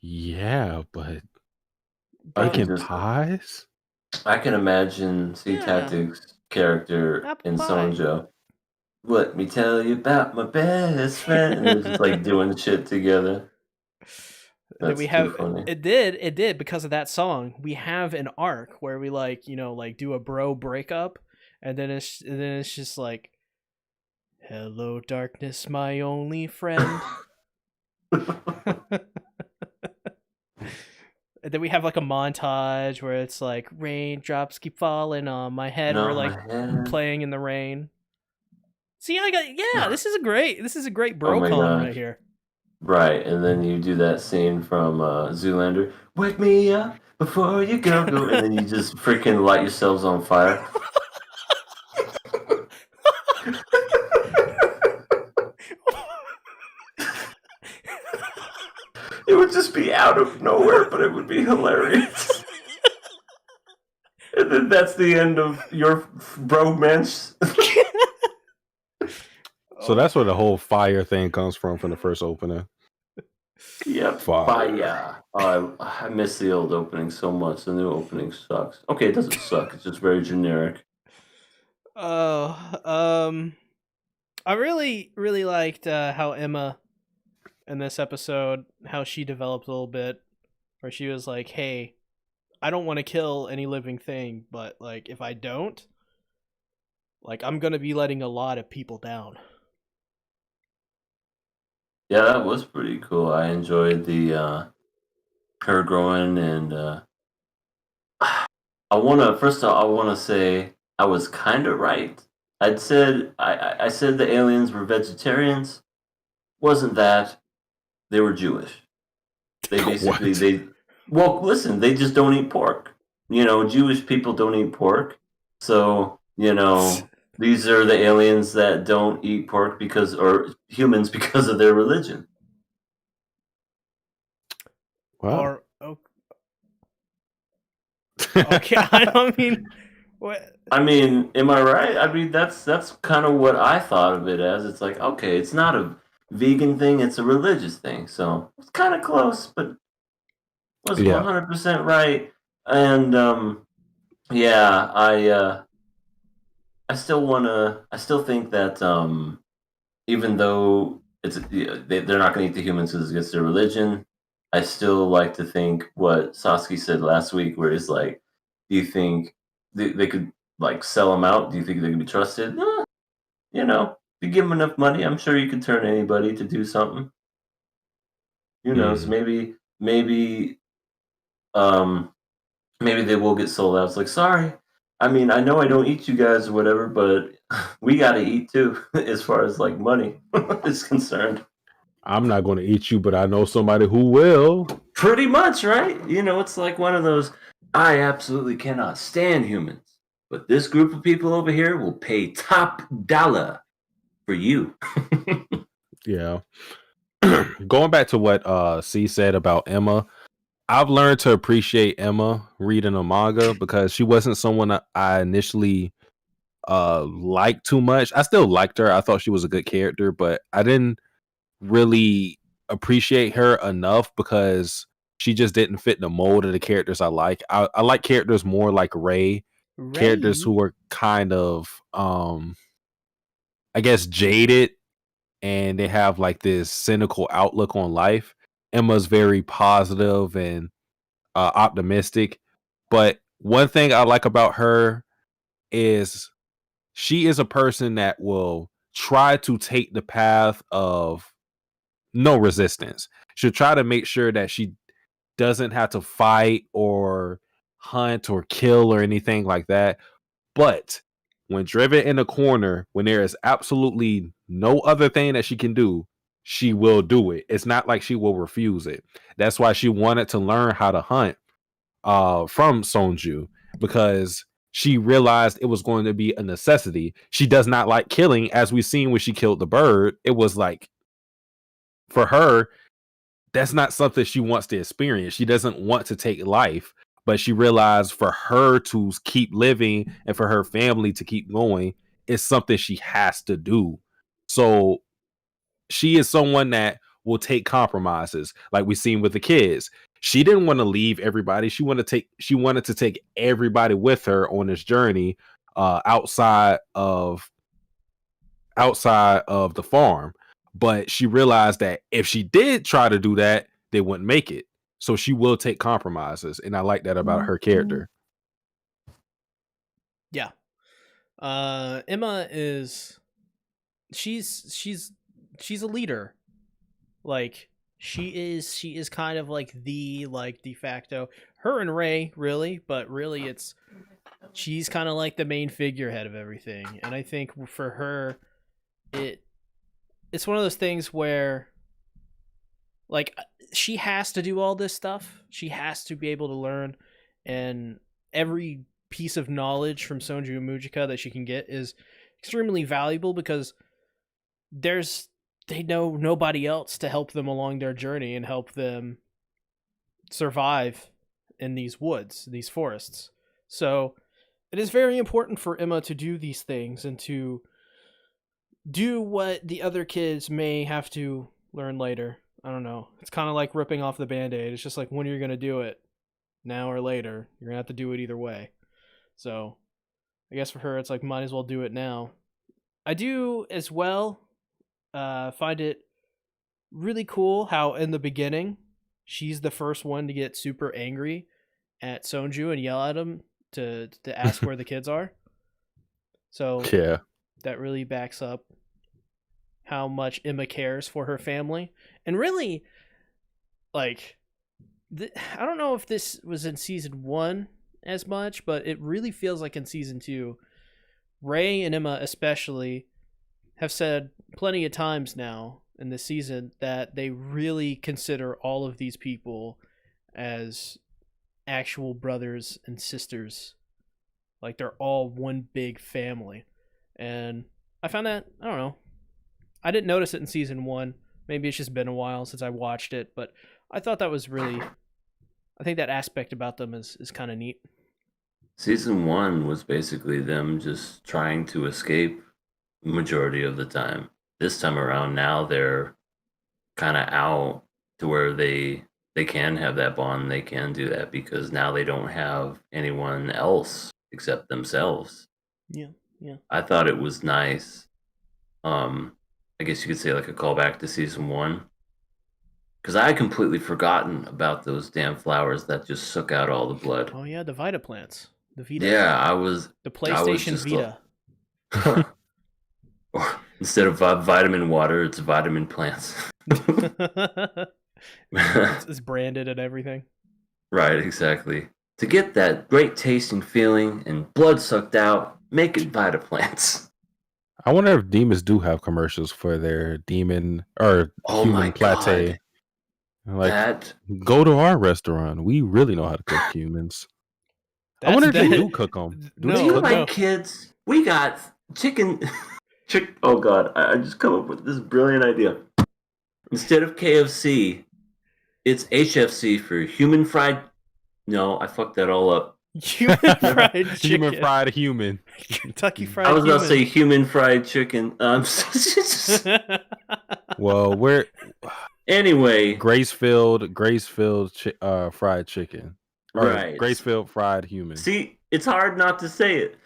Yeah, but I making can just pies? I can imagine SeaTactics' character Apple in pie. Sonjo. Let me tell you about my best friend, and they're just like doing shit together. Then we That's too have funny. it did because of that song. We have an arc where we like, like do a bro breakup, and then it's just like, hello darkness, my only friend. And then we have like a montage where it's like raindrops keep falling on my head. No, We're my like head. playing in the rain. See, this is a great Oh my brocom right gosh. here. Right, and then you do that scene from Zoolander. Wake me up before you go, and then you just freaking light yourselves on fire. It would just be out of nowhere, but it would be hilarious. And then that's the end of your bromance. So that's where the whole fire thing comes from the first opening. Yep, fire. I miss the old opening so much. The new opening sucks. Okay, it doesn't suck. It's just very generic. I really really liked how Emma in this episode, how she developed a little bit, where she was like, "Hey, I don't want to kill any living thing, but like if I don't, like I'm gonna be letting a lot of people down." Yeah, that was pretty cool. I enjoyed the her growing, and I wanna say I was kind of right. I said the aliens were vegetarians. Wasn't that? They were Jewish. They basically What? well, listen, they just don't eat pork. Jewish people don't eat pork. So, these are the aliens that don't eat pork or humans because of their religion. Wow. Or okay, I mean, what? I mean, am I right? I mean, that's kind of what I thought of it as. It's like, okay, it's not a vegan thing; it's a religious thing. So it's kind of close, but was Yeah. 100% right. And yeah, I still think that even though they're not going to eat the humans because it's their religion, I still like to think what Sasuke said last week, where he's like, "Do you think they could like sell them out? Do you think they can be trusted? If you give them enough money, I'm sure you could turn anybody to do something. Who knows? Mm. Um, maybe they will get sold out. It's like, sorry, I mean, I know I don't eat you guys or whatever, but we got to eat too, as far as like money is concerned." I'm not going to eat you, but I know somebody who will. Pretty much, right? It's like one of those, I absolutely cannot stand humans, but this group of people over here will pay top dollar for you. Yeah. Going back to what C said about Emma, I've learned to appreciate Emma reading a manga because she wasn't someone I initially liked too much. I still liked her. I thought she was a good character, but I didn't really appreciate her enough because she just didn't fit the mold of the characters I like. I like characters more like Ray, characters who were kind of I guess jaded, and they have like this cynical outlook on life. Emma's very positive and optimistic, but one thing I like about her is she is a person that will try to take the path of no resistance. She'll try to make sure that she doesn't have to fight or hunt or kill or anything like that. But when driven in a corner, when there is absolutely no other thing that she can do, she will do it. It's not like she will refuse it. That's why she wanted to learn how to hunt from Sonju, because she realized it was going to be a necessity. She does not like killing, as we've seen when she killed the bird. It was like, for her, that's not something she wants to experience. She doesn't want to take life, but she realized for her to keep living and for her family to keep going, it's something she has to do. So she is someone that will take compromises, like we've seen with the kids. She didn't want to leave everybody. She wanted to take everybody with her on this journey outside of the farm. But she realized that if she did try to do that, they wouldn't make it. So she will take compromises, and I like that about her character. Yeah. Emma is she's a leader. Like she is kind of like the de facto, her and Ray, really, but really she's kind of like the main figurehead of everything. And I think for her it's one of those things where like she has to do all this stuff. She has to be able to learn, and every piece of knowledge from Sonju and Mujika that she can get is extremely valuable because they know nobody else to help them along their journey and help them survive in these woods, these forests. So it is very important for Emma to do these things and to do what the other kids may have to learn later. I don't know. It's kind of like ripping off the Band-Aid. It's just like, when are you going to do it? Now or later. You're going to have to do it either way. So I guess for her, it's like, might as well do it now. I do as well find it really cool how in the beginning, she's the first one to get super angry at Sonju and yell at him to ask where the kids are. So yeah, that really backs up how much Emma cares for her family. And really, like, I don't know if this was in season 1 as much, but it really feels like in season 2, Ray and Emma especially have said plenty of times now in this season that they really consider all of these people as actual brothers and sisters. Like, they're all one big family. And I found that, I don't know, I didn't notice it in season 1. Maybe it's just been a while since I watched it, but I thought that was really, I think that aspect about them is kind of neat. Season 1 was basically them just trying to escape majority of the time. This time around, now they're kind of out to where they can have that bond. They can do that because now they don't have anyone else except themselves. Yeah. I thought it was nice. I guess you could say like a callback to season 1. Because I had completely forgotten about those damn flowers that just suck out all the blood. Oh yeah, the Vita plants. The Vita. Yeah, the PlayStation Vita. Instead of vitamin water, it's vitamin plants. It's branded and everything. Right, exactly. To get that great tasting feeling and blood sucked out, make it Vita plants. I wonder if demons do have commercials for their demon or human platte. Like, go to our restaurant. We really know how to cook humans. I wonder if they do cook them. Do you like kids? We got chicken. Oh God! I just come up with this brilliant idea. Instead of KFC, it's HFC for human fried. No, I fucked that all up. Human fried chicken. Human fried human. Kentucky fried. I was about to say human fried chicken. Well, we're anyway. Gracefield fried chicken. Right. Gracefield fried human. See, it's hard not to say it,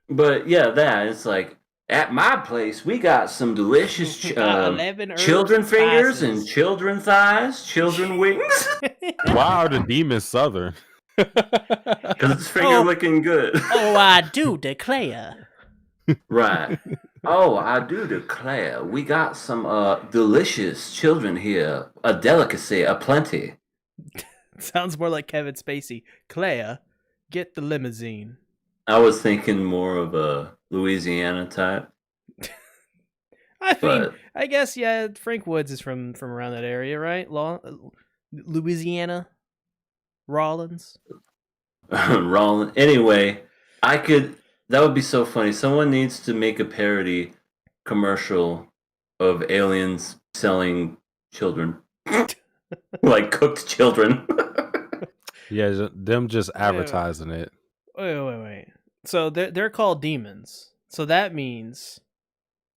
but yeah, it's like at my place we got some delicious children fingers and children thighs, children wings. Why are the demons southern? Because it's finger looking good. Oh, I do declare. Right. Oh, I do declare. We got some delicious children here. A delicacy, a plenty. Sounds more like Kevin Spacey. Claire, get the limousine. I was thinking more of a Louisiana type. I guess, yeah, Frank Woods is from around that area, right? Louisiana? Rollins? Rollins. Anyway, that would be so funny. Someone needs to make a parody commercial of aliens selling children. Like cooked children. Yeah, them just advertising it. Wait. So they're called demons. So that means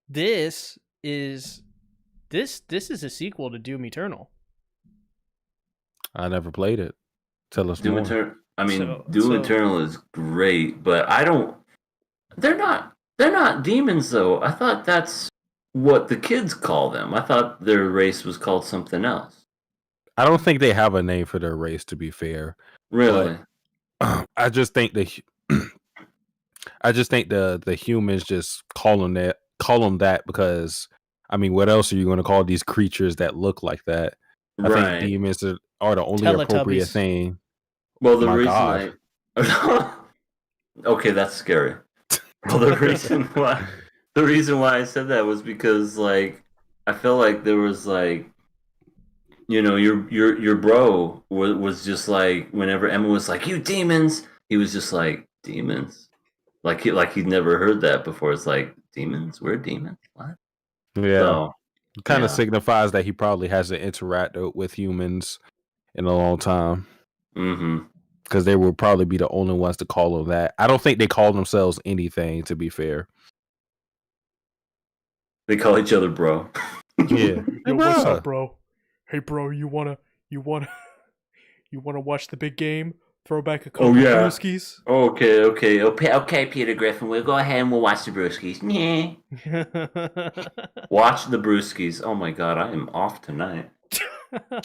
this is this is a sequel to Doom Eternal. I never played it. Tell us Doom more. Eternal. I mean, Doom Eternal is great, but I don't. They're not demons though. I thought that's what the kids call them. I thought their race was called something else. I don't think they have a name for their race, to be fair. Really? But I just think the humans just call them that because I mean, what else are you going to call these creatures that look like that? I think demons are the only appropriate thing. Well, the reason okay, that's scary. Well, the reason why I said that was because like I felt like there was like, you know, your bro was just like, whenever Emma was like, "You demons," he was just like, "Demons," like he'd never heard that before. It's like, demons? We're demons? What? Yeah, so, kind of signifies that he probably hasn't interacted with humans in a long time. Mm-hmm. Because they will probably be the only ones to call them that. I don't think they call themselves anything, to be fair. They call each other bro. Yeah. Yo, what's up, bro? Hey, bro, you wanna watch the big game? Throw back a couple brewskis? Okay, Peter Griffin. We'll go ahead and we'll watch the brewskis. Watch the brewskis. Oh my god, I am off tonight. Don't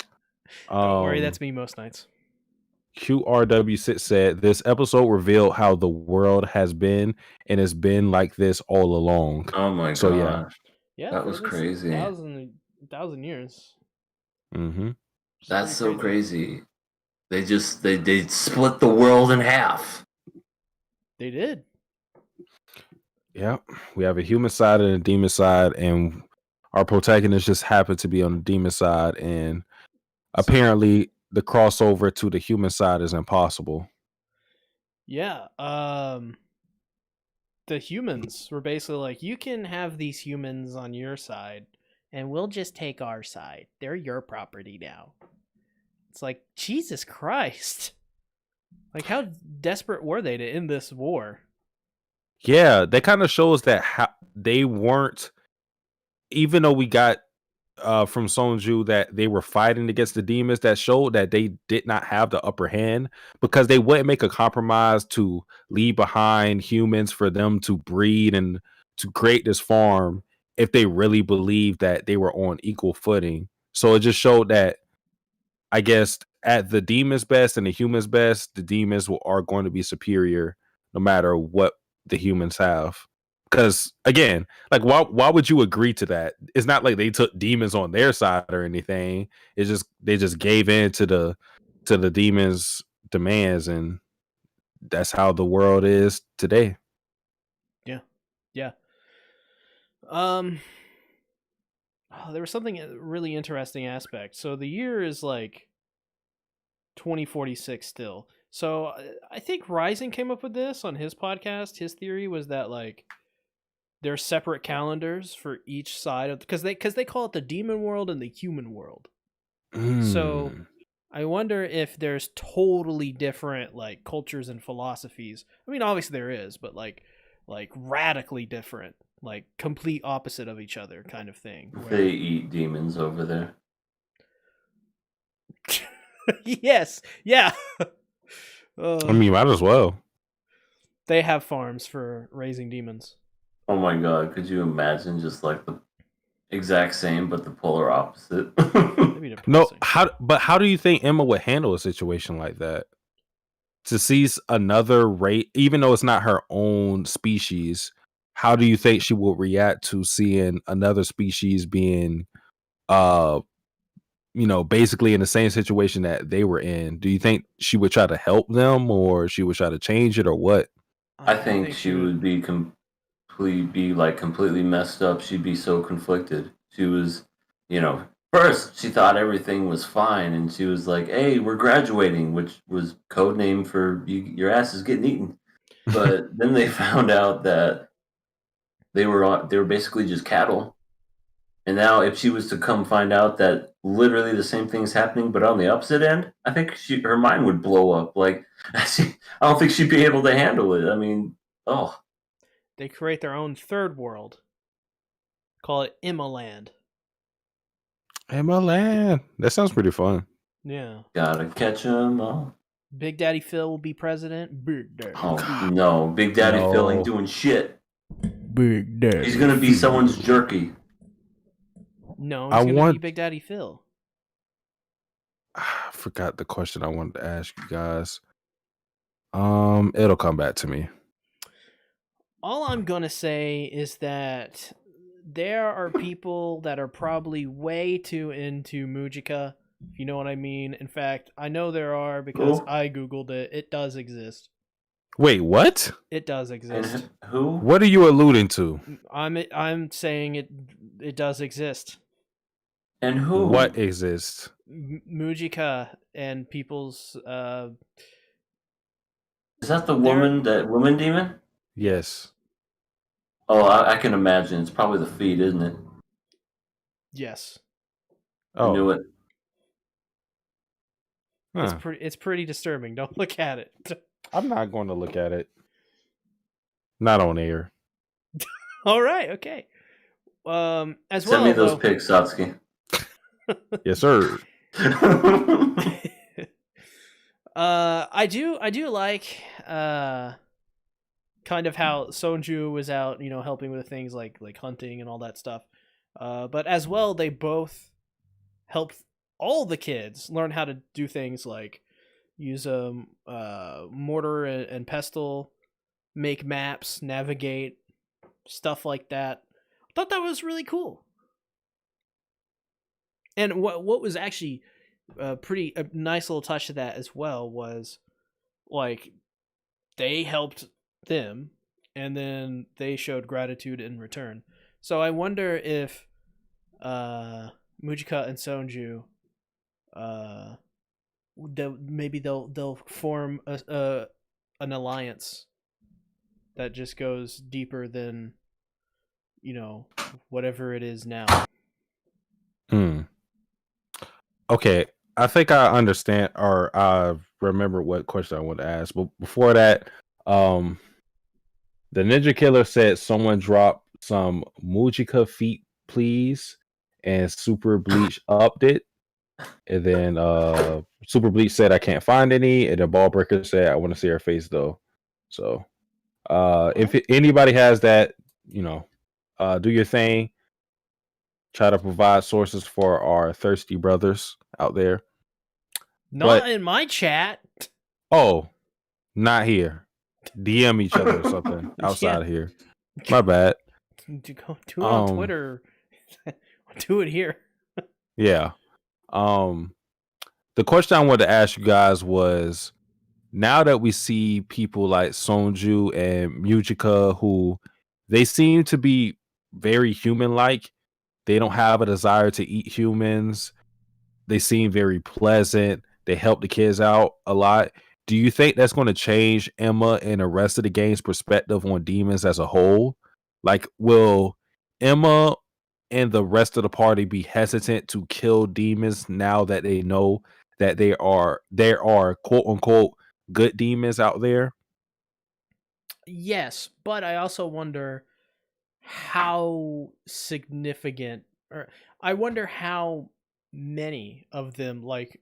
worry, that's me most nights. QRW6 said, this episode revealed how the world has been and has been like this all along. Oh my god. Yeah, that was crazy. 1,000 years. Mm-hmm. That's so crazy. They split the world in half. They did. Yeah, we have a human side and a demon side, and our protagonist just happened to be on the demon side, and apparently the crossover to the human side is impossible. Yeah, the humans were basically like, you can have these humans on your side, and we'll just take our side. They're your property now. It's like, Jesus Christ. Like, how desperate were they to end this war? Yeah, that kind of shows that they weren't, even though we got from Sonju that they were fighting against the demons, that showed that they did not have the upper hand, because they wouldn't make a compromise to leave behind humans for them to breed and to create this farm if they really believed that they were on equal footing. So it just showed that, I guess, at the demons' best and the humans' best, the demons are going to be superior no matter what the humans have. Because again, like, why would you agree to that? It's not like they took demons on their side or anything. It's just they just gave in to the demons' demands, and that's how the world is today. Yeah. There was something really interesting aspect. So the year is like 2046 still. So I think Rising came up with this on his podcast. His theory was that like there's separate calendars for each side of, because they call it the demon world and the human world. So I wonder if there's totally different like cultures and philosophies. I mean, obviously there is, but like radically different, like complete opposite of each other kind of thing. They eat demons over there. Yes. Yeah. I mean, might as well. They have farms for raising demons. Oh my god, could you imagine just like the exact same but the polar opposite? No, how do you think Emma would handle a situation like that? To see another race, even though it's not her own species, how do you think she will react to seeing another species being basically in the same situation that they were in? Do you think she would try to help them, or she would try to change it, or what? I think she would be completely messed up. She'd be so conflicted. She was, first she thought everything was fine, and she was like, "Hey, we're graduating," which was code name for your ass is getting eaten. But then they found out that they were basically just cattle. And now, if she was to come find out that literally the same thing is happening, but on the opposite end, I think her mind would blow up. Like, I don't think she'd be able to handle it. I mean, they create their own third world. Call it Emmaland. Neverland. That sounds pretty fun. Yeah. Gotta catch 'em all. Big Daddy Phil will be president. Big Daddy. Oh no, Big Daddy Phil ain't doing shit. Big Daddy. He's gonna be someone's jerky. No, he's gonna be Big Daddy Phil. I forgot the question I wanted to ask you guys. It'll come back to me. All I'm gonna say is that there are people that are probably way too into Mujika, if you know what I mean. In fact, I know there are because I googled it. It does exist. Wait, what? It does exist. And who? What are you alluding to? I'm saying it does exist. And who? What exists? Mujika and people's Is that the woman demon? Yes. Oh, I can imagine. It's probably the feet, isn't it? Yes. I knew it. Huh. It's pretty disturbing. Don't look at it. I'm not going to look at it. Not on air. All right, okay. As Send well, me those pics, Satsuki. Yes, sir. I do like kind of how Sonju was out, helping with things like hunting and all that stuff. But as well, they both helped all the kids learn how to do things like use a mortar and pestle, make maps, navigate, stuff like that. I thought that was really cool. And what was actually a nice little touch to that as well was like they helped them and then they showed gratitude in return. So I wonder if Mujika and Sonju maybe they'll form an alliance that just goes deeper than whatever it is now. Okay, I think I understand or I remember what question I wanted to ask. But before that, the Ninja Killer said someone drop some Mujika feet, please, and Super Bleach upped it. And then Super Bleach said I can't find any, and the Ballbreaker said I want to see her face though. So if anybody has that, do your thing. Try to provide sources for our thirsty brothers out there. Not in my chat. Oh, not here. DM each other or something outside of here. My bad. Do it on Twitter. Do it here. Yeah. The question I wanted to ask you guys was, now that we see people like Sonju and Mujika who they seem to be very human-like, they don't have a desire to eat humans. They seem very pleasant. They help the kids out a lot. Do you think that's going to change Emma and the rest of the game's perspective on demons as a whole? Like, will Emma and the rest of the party be hesitant to kill demons now that they know that there are quote unquote good demons out there? Yes, but I also wonder how significant, or I wonder how many of them, like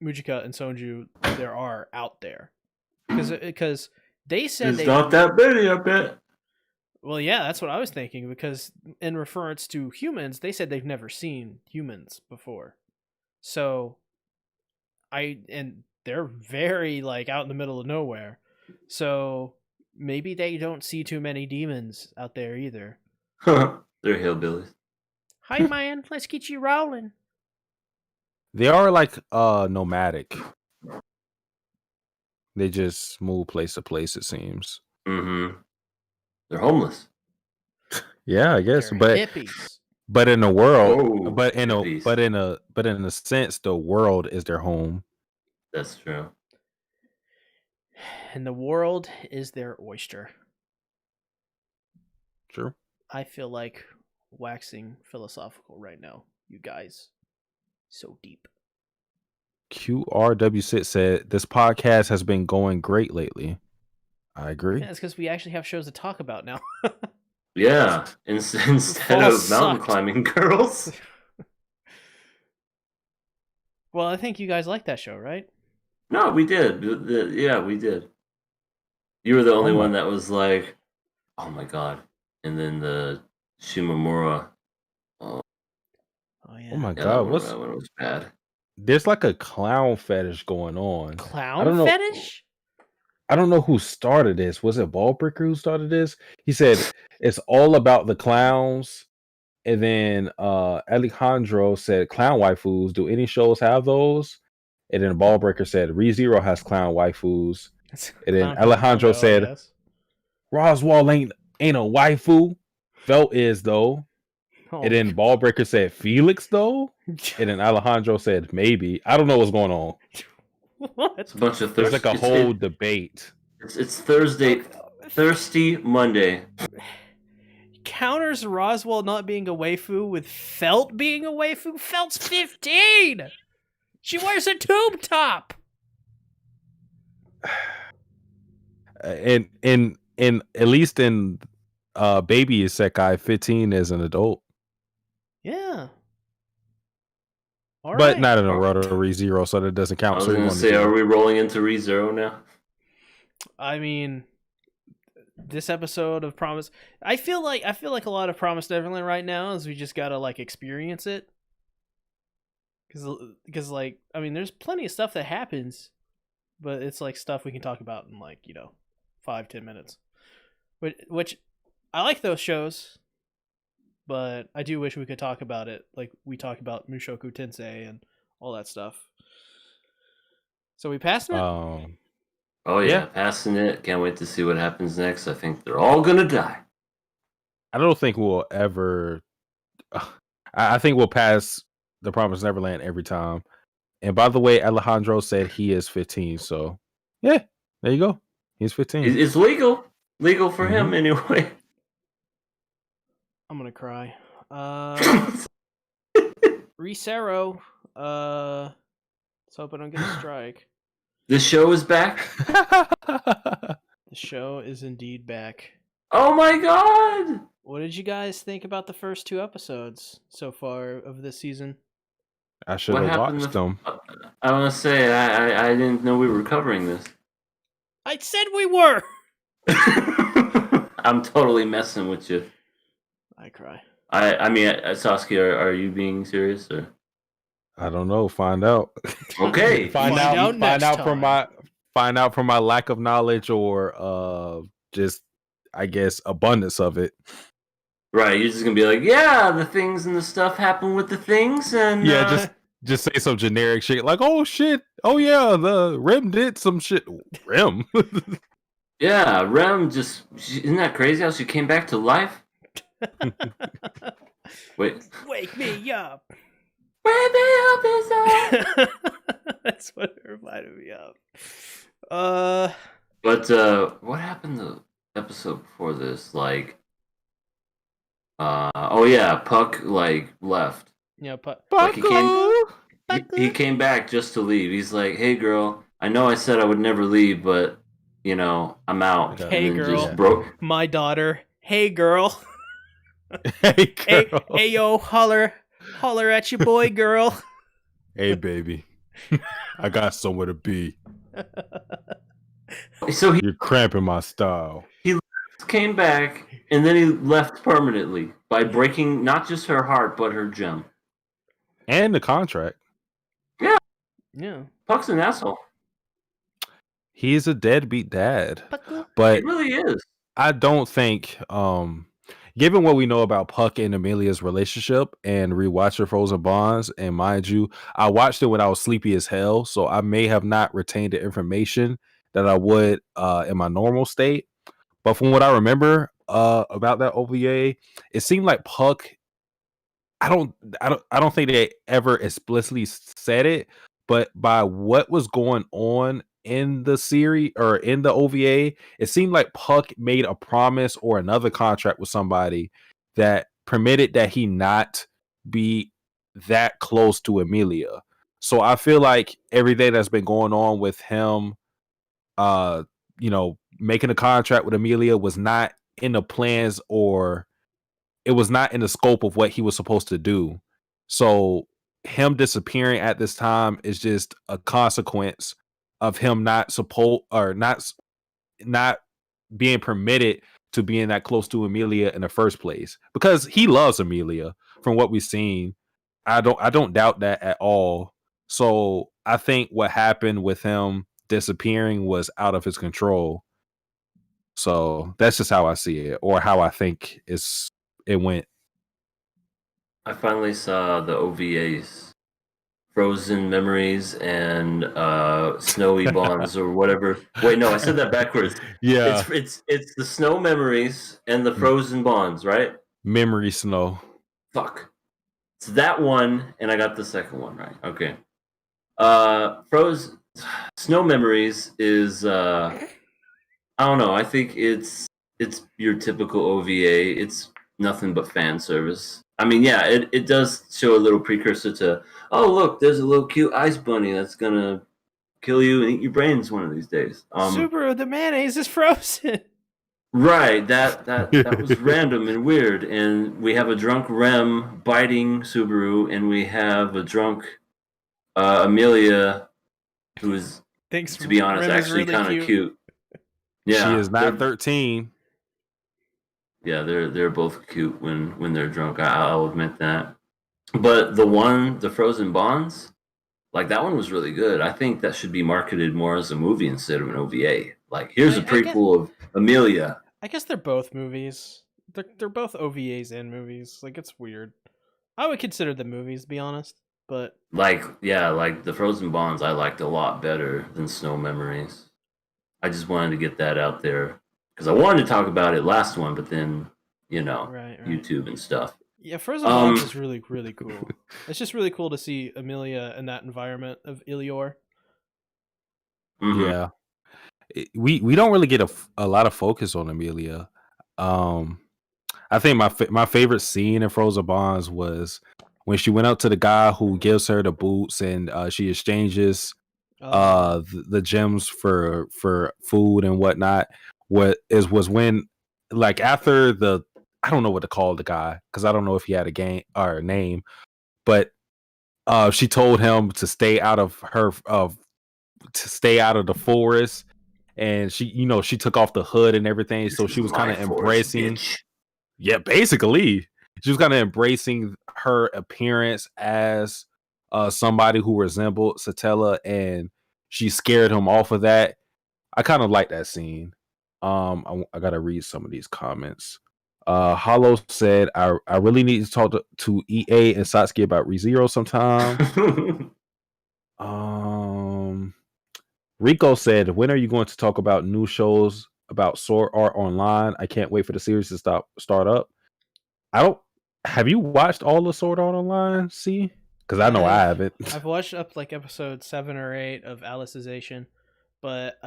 Mujika and Sonju, there are out there, because they said there's not that many, I bet. Well, yeah, that's what I was thinking, because in reference to humans, they said they've never seen humans before. So and they're very out in the middle of nowhere. So maybe they don't see too many demons out there either. They're hillbillies. Hi, man. Let's get you rolling. They are nomadic. They just move place to place, it seems. Mm-hmm. They're homeless. Yeah, I guess. They're but hippies. But in the world, hippies. but in a sense, the world is their home. That's true. And the world is their oyster. True. I feel like waxing philosophical right now, you guys. So deep. QRW6 said this podcast has been going great lately. I agree. Yeah, it's because we actually have shows to talk about now. Yeah, instead Fall of mountain sucked. climbing girls. Well, I think you guys like that show, right? No, we did. Yeah, we did. You were the only my- one that was like, "Oh my god!" And then the Shimamura. Oh, Oh yeah. Oh my yeah, god, that one was bad. there's like a clown fetish going on. I Clown don't know. fetish? I don't know who started this. Was it Ballbreaker who started this? He said it's all about the clowns. And then Alejandro said clown waifus. Do any shows have those? And then Ballbreaker said ReZero has clown waifus. And then Clown Alejandro Husbando, I said guess. Roswell ain't a waifu. Felt is though. Oh, And then Ballbreaker said Felix though. And then Alejandro said maybe. I don't know what's going on. what? It's a bunch of There's thirsty. like a whole debate. It's Thursday, Thirsty Monday. Counters Roswell not being a waifu with Felt being a waifu. Felt's 15. She wears a tube top. And at least in Baby Isekai, 15 is an adult. Yeah. All But right. not in a Rotary Zero, so that doesn't count. I was So you gonna want say, to are we rolling into ReZero now? I mean, this episode of Promise, I feel like a lot of Promised Neverland right now is we just gotta like experience it. Because like, I mean, there's plenty of stuff that happens, but it's like stuff we can talk about in like 5-10 minutes. Which I like those shows, but I do wish we could talk about it like we talk about Mushoku Tensei and all that stuff. So we passed it. Oh yeah, passing it. Can't wait to see what happens next. I think they're all gonna die. I don't think we'll ever. I think we'll pass the Promised Neverland every time. And by the way, Alejandro said he is 15. So yeah, there you go. He's 15. It's legal for him anyway. I'm gonna cry. ReZero. Let's hope I don't get a strike. The show is back. The show is indeed back. Oh my god! What did you guys think about the first 2 episodes so far of this season? I should have watched them. I want to say I didn't know we were covering this. I said we were. I'm totally messing with you. I cry. I mean, Saskia, are you being serious or? I don't know. Find out. Okay. Find out from my lack of knowledge or just I guess abundance of it. Right, you're just gonna be like, yeah, the things and the stuff happen with the things, and just say some generic shit like, oh shit, oh yeah, the Rem did some shit. Rem, yeah, Rem isn't that crazy how she came back to life? Wait, wake me up. Wake me up, is That's what it reminded me of. But what happened the episode before this? Like, oh yeah, Puck like left. Yeah, Puck. Like, he came back just to leave. He's like, hey girl, I know I said I would never leave, but I'm out. Hey girl, my daughter. Hey girl. Hey girl. Hey yo, holler at your boy, girl. Hey baby, I got somewhere to be. So you're cramping my style. He came back and then he left permanently by breaking not just her heart but her gem and the contract. Yeah. Puck's an asshole. He's a deadbeat dad, but he really is. I don't think, given what we know about Puck and Amelia's relationship and rewatch your Frozen Bonds, and mind you, I watched it when I was sleepy as hell, so I may have not retained the information that I would in my normal state. But from what I remember about that OVA, it seemed like Puck. I don't think they ever explicitly said it, but by what was going on in the series or in the OVA, it seemed like Puck made a promise or another contract with somebody that permitted that he not be that close to Amelia. So I feel like everything that's been going on with him, making a contract with Amelia was not in the plans, or it was not in the scope of what he was supposed to do. So him disappearing at this time is just a consequence of him not being permitted to being that close to Amelia in the first place, because he loves Amelia from what we've seen. I don't doubt that at all. So I think what happened with him disappearing was out of his control. So that's just how I see it, or how I think it went. I finally saw the OVAs, Frozen Memories and Snowy Bonds or whatever. Wait, no, I said that backwards. Yeah, It's the Snow Memories and the Frozen Bonds, right? Memory Snow. Fuck. It's that one, and I got the second one right. Okay. Frozen Snow Memories is I don't know. I think it's your typical OVA. It's nothing but fan service. I mean, yeah, it does show a little precursor to, oh look, there's a little cute ice bunny that's gonna kill you and eat your brains one of these days. Subaru, the mayonnaise is frozen. Right, that was random and weird. And we have a drunk Rem biting Subaru, and we have a drunk Amelia, who is, to be honest, Rem actually really kind of cute. Yeah, she is not 13. Yeah, they're both cute when they're drunk. I'll admit that. But the Frozen Bonds, like that one was really good. I think that should be marketed more as a movie instead of an OVA. Like, here's a prequel of Amelia. I guess they're both movies. They're both OVAs and movies. Like, it's weird. I would consider them movies, to be honest. But like the Frozen Bonds, I liked a lot better than Snow Memories. I just wanted to get that out there because I wanted to talk about it last one, but then right. YouTube and stuff. Yeah, Frozen Bonds is really, really cool. It's just really cool to see Amelia in that environment of Ilior. Mm-hmm. Yeah, we don't really get a lot of focus on Amelia. I think my favorite scene in Frozen Bonds was when she went out to the guy who gives her the boots, and she exchanges the gems for food and whatnot. Was when, like, after I don't know what to call the guy, because I don't know if he had a game or a name, but she told him to stay out of the forest, and she took off the hood and everything, so she was kind of embracing. Yeah, basically, she was kind of embracing her appearance as somebody who resembled Satella, and she scared him off of that. I kind of like that scene. I gotta read some of these comments. Hollow said, I really need to talk to EA and Satsuki about ReZero sometime. Rico said, when are you going to talk about new shows about Sword Art Online? I can't wait for the series to start up. Have you watched all the Sword Art Online? See? Because I know I haven't. I've watched up like episode 7 or 8 of Alicization, but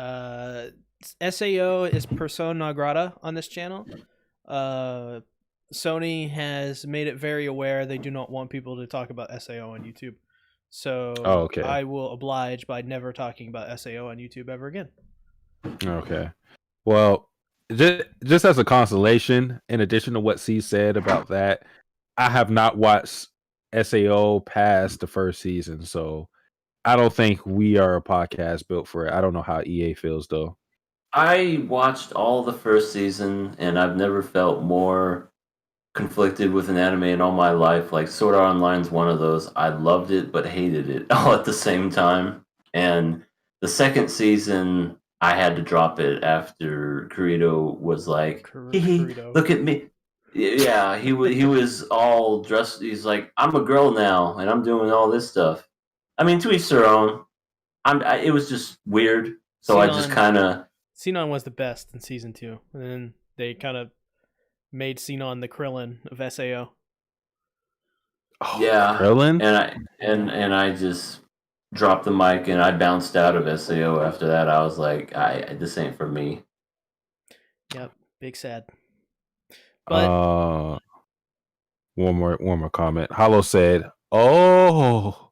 SAO is persona non grata on this channel. Sony has made it very aware they do not want people to talk about SAO on YouTube. So okay. I will oblige by never talking about SAO on YouTube ever again. Okay. Well, just as a consolation, in addition to what C said about that, I have not watched SAO past the first season, so I don't think we are a podcast built for it. I don't know how EA feels, though. I watched all the first season, and I've never felt more conflicted with an anime in all my life. Like, Sword Art Online's one of those. I loved it but hated it all at the same time. And the second season, I had to drop it after Kirito was like, look at me. Yeah, he was all dressed. He's like, I'm a girl now, and I'm doing all this stuff. I mean, to each their own. It was just weird. So I just kind of... Sinon was the best in season 2. And then they kind of made Sinon the Krillin of SAO. Oh, yeah, Krillin? And I just dropped the mic and I bounced out of SAO after that. I was like, this ain't for me. Yep, big sad. But one more comment. Hollow said, "Oh,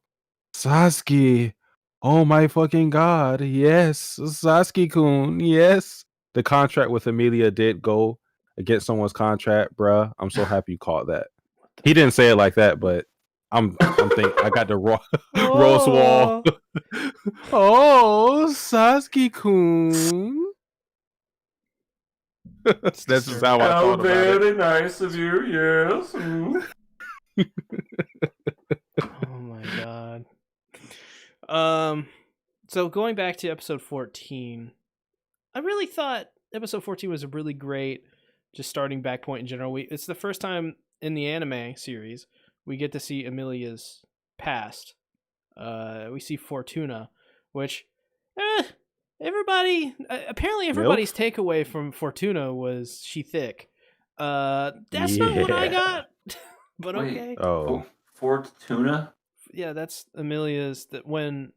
Sasuke. Oh my fucking god. Yes, Sasuke-kun. Yes." The contract with Amelia did go against someone's contract, bruh. I'm so happy you caught that. He didn't say it like that, but I'm thinking I got the Rose Wall. Oh, Sasuke-kun. That's just how I thought about it. Very nice of you, yes. Oh my god. So going back to episode 14, I really thought episode 14 was a really great, just starting back point in general. It's the first time in the anime series we get to see Emilia's past. We see Fortuna, which apparently everybody's takeaway from Fortuna was she thick. That's not what I got. But Wait, okay. Oh, Fortuna? Yeah, that's Emilia's. That when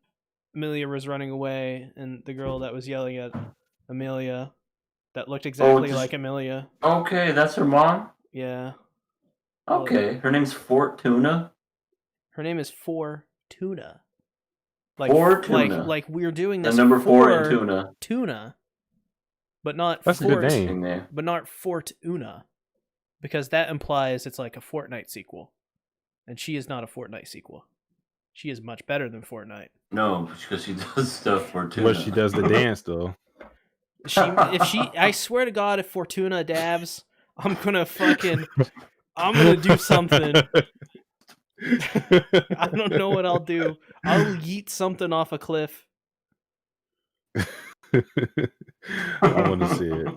Emilia was running away, and the girl that was yelling at Emilia, that looked exactly like Emilia. Okay, that's her mom? Yeah. Okay, her name's Fortuna? Her name is Fortuna. Fortuna. Like we're doing this. The number 4 in tuna. Tuna. But not that's Fort, a good name. But not Fortuna. Because that implies it's like a Fortnite sequel. And she is not a Fortnite sequel. She is much better than Fortnite. No, because she does stuff for Fortuna. But she does the dance though. I swear to God, if Fortuna dabs, I'm gonna do something. I don't know what I'll do. I'll yeet something off a cliff. I want to see it.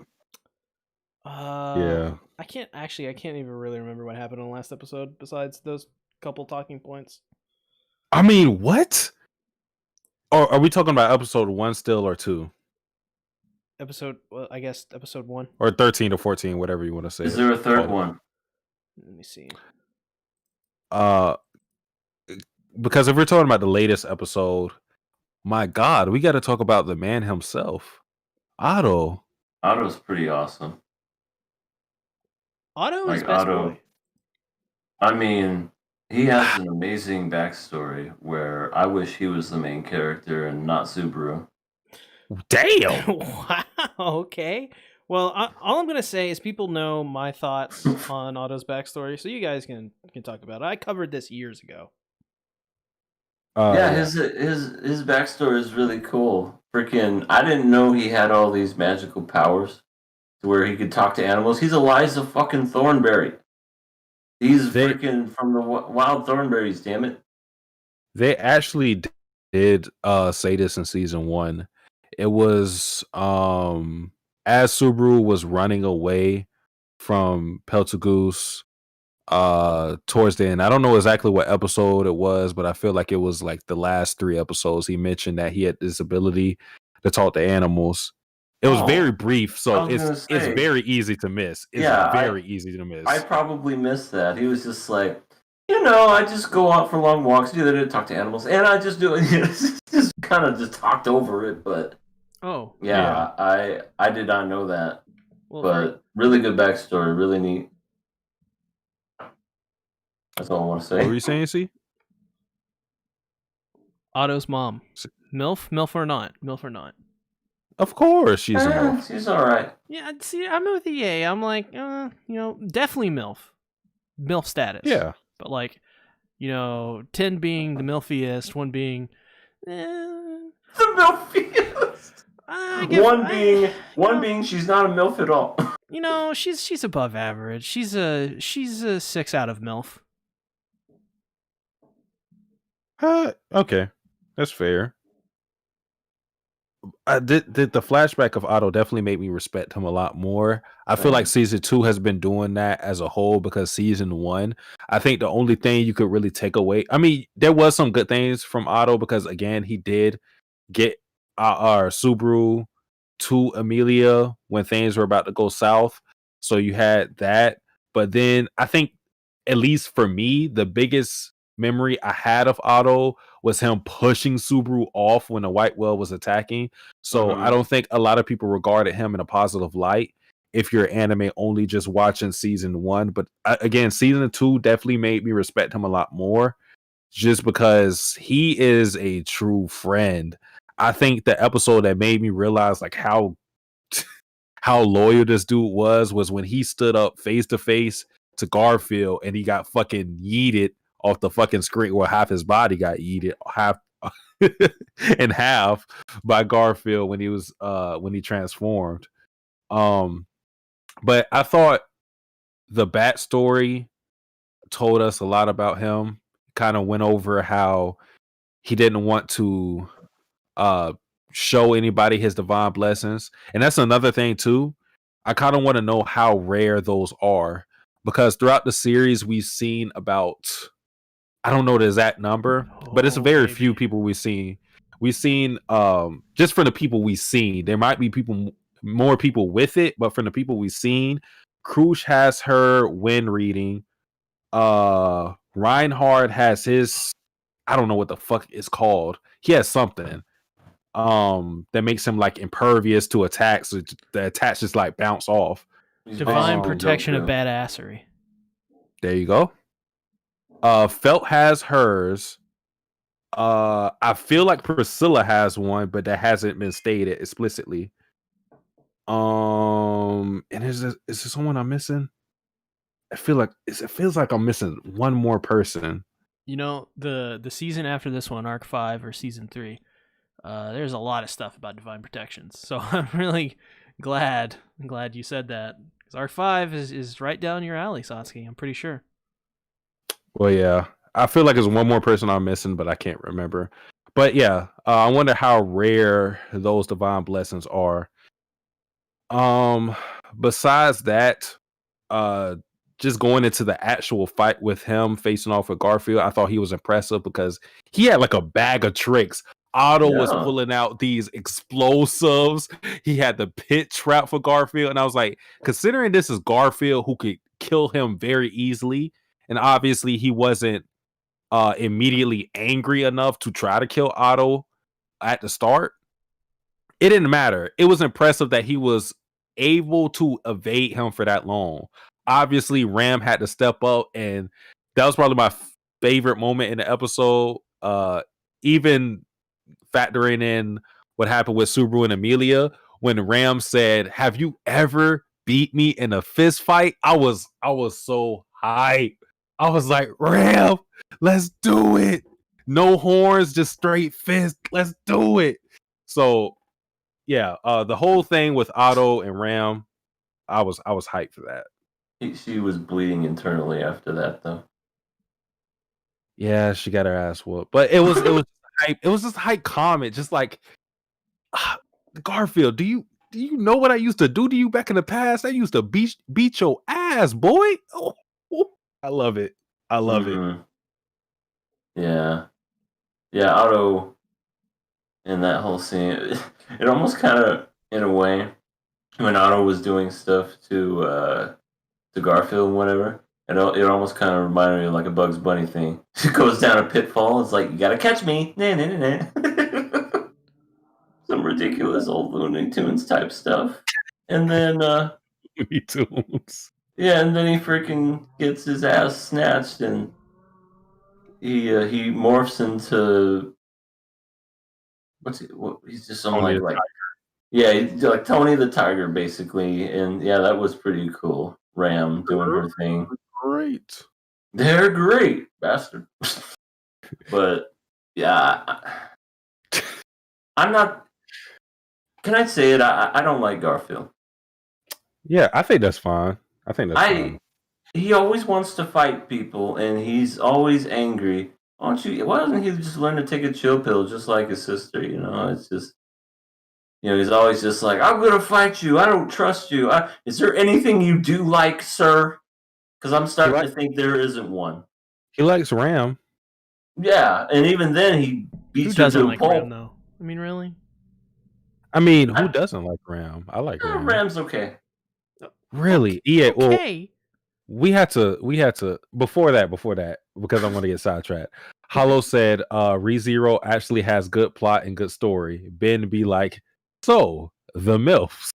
Yeah. I can't even really remember what happened in the last episode besides those couple talking points. I mean, what? Or are we talking about episode 1 still or 2? I guess episode 1. Or 13 to 14, whatever you want to say. Is there a third one? Let me see. Because if we're talking about the latest episode, my God, we got to talk about the man himself, Otto. Otto's pretty awesome. Otto is best boy. I mean, he has an amazing backstory where I wish he was the main character and not Subaru. Damn. Wow. Okay. Well, all I'm gonna say is people know my thoughts on Otto's backstory, so you guys can talk about it. I covered this years ago. His backstory is really cool. Freaking, I didn't know he had all these magical powers to where he could talk to animals. He's Eliza fucking Thornberry. He's freaking from the Wild Thornberries. Damn it! They actually did say this in season 1. It was as Subaru was running away from Peltagoose towards the end. I don't know exactly what episode it was, but I feel like it was like the last 3 episodes. He mentioned that he had this ability to talk to animals. It was very brief, so it's very easy to miss. It's very easy to miss. I probably missed that. He was just like, I just go out for long walks, do that, talk to animals, and I just do it. Just kind of just talked over it, but I did not know that. Well, but really good backstory, really neat. That's all I want to say. What were you saying, C? Otto's mom, MILF or not? MILF or not? Of course, she's a MILF. She's all right. Yeah, see, I'm with EA. I'm like, definitely MILF status. Yeah, but like, 10 being the MILFiest, 1 being the MILFiest. One being she's not a MILF at all. She's above average. She's a 6 out of MILF. Okay, that's fair. Did the flashback of Otto definitely made me respect him a lot more. I feel like season 2 has been doing that as a whole, because season 1, I think the only thing you could really take away, I mean, there was some good things from Otto, because again, he did get our Subaru to Emilia when things were about to go south. So you had that. But then I think, at least for me, the biggest memory I had of Otto was him pushing Subaru off when the white whale was attacking. So I don't think a lot of people regarded him in a positive light if you're anime only just watching season 1. But again, season 2 definitely made me respect him a lot more, just because he is a true friend. I think the episode that made me realize like how how loyal this dude was when he stood up face to face to Garfield and he got fucking yeeted off the fucking screen, where half his body got yeeted half in half by Garfield when he transformed. But I thought the backstory told us a lot about him. Kind of went over how he didn't want to show anybody his divine blessings, and that's another thing too. I kind of want to know how rare those are, because throughout the series we've seen about, I don't know the exact number, but it's very few people we've seen. We've seen just for the people we've seen, there might be more people with it, but from the people we've seen, Krush has her wind reading. Reinhard has his, I don't know what the fuck it's called. He has something that makes him like impervious to attacks. So the attacks just like bounce off. Divine protection of badassery. There you go. Felt has hers. I feel like Priscilla has one, but that hasn't been stated explicitly. And is there someone I'm missing? I feel like it feels like I'm missing one more person. You know, the season after this one, Arc 5 or Season 3, there's a lot of stuff about divine protections. So I'm really glad you said that, because Arc 5 is right down your alley, Satsuki. I'm pretty sure. Well, yeah, I feel like there's one more person I'm missing, but I can't remember. But yeah, I wonder how rare those divine blessings are. Besides that, just going into the actual fight with him facing off with Garfield, I thought he was impressive because he had like a bag of tricks. Otto was pulling out these explosives. He had the pit trap for Garfield, and I was like, considering this is Garfield who could kill him very easily, and obviously he wasn't immediately angry enough to try to kill Otto at the start. It didn't matter. It was impressive that he was able to evade him for that long. Obviously, Ram had to step up, and that was probably my favorite moment in the episode. Even factoring in what happened with Subaru and Amelia, when Ram said, "Have you ever beat me in a fist fight?" I was so hyped. I was like, "Ram, let's do it. No horns, just straight fist. Let's do it." So yeah, the whole thing with Otto and Ram, I was hyped for that. She was bleeding internally after that, though. Yeah, she got her ass whooped, but it was hype. It was just hype comment, just like, Garfield, do you know what I used to do to you back in the past? I used to beat your ass, boy. Oh, I love it. I love it. Yeah, Otto in that whole scene, it almost kind of, in a way, when Otto was doing stuff to Garfield and whatever, it almost kind of reminded me of like a Bugs Bunny thing. It goes down a pitfall. It's like, you gotta catch me. Nah, nah, nah, nah. Some ridiculous old Looney Tunes type stuff. And then Looney Tunes. Yeah, and then he freaking gets his ass snatched, and he morphs into he's just some like yeah, he's like Tony the Tiger basically, and yeah, that was pretty cool. Ram doing her thing. Great. They're great, bastard. But yeah, I'm not. Can I say it? I don't like Garfield. Yeah, I think that's fine. Fine. He always wants to fight people, and he's always angry. Why doesn't he just learn to take a chill pill just like his sister? You know, it's just, he's always just like, I'm gonna fight you. I don't trust you. Is there anything you do like, sir? Because I'm starting to think there isn't one. He likes Ram. Yeah, and even then he beats you to a pulp. Ram, though? I mean, really? I mean, who doesn't like Ram? I like Ram. Ram's okay. Really? Yeah. Okay. Well, we had to before that because I'm going to get sidetracked. Hollow said ReZero actually has good plot and good story. Ben be like, so the MILFs.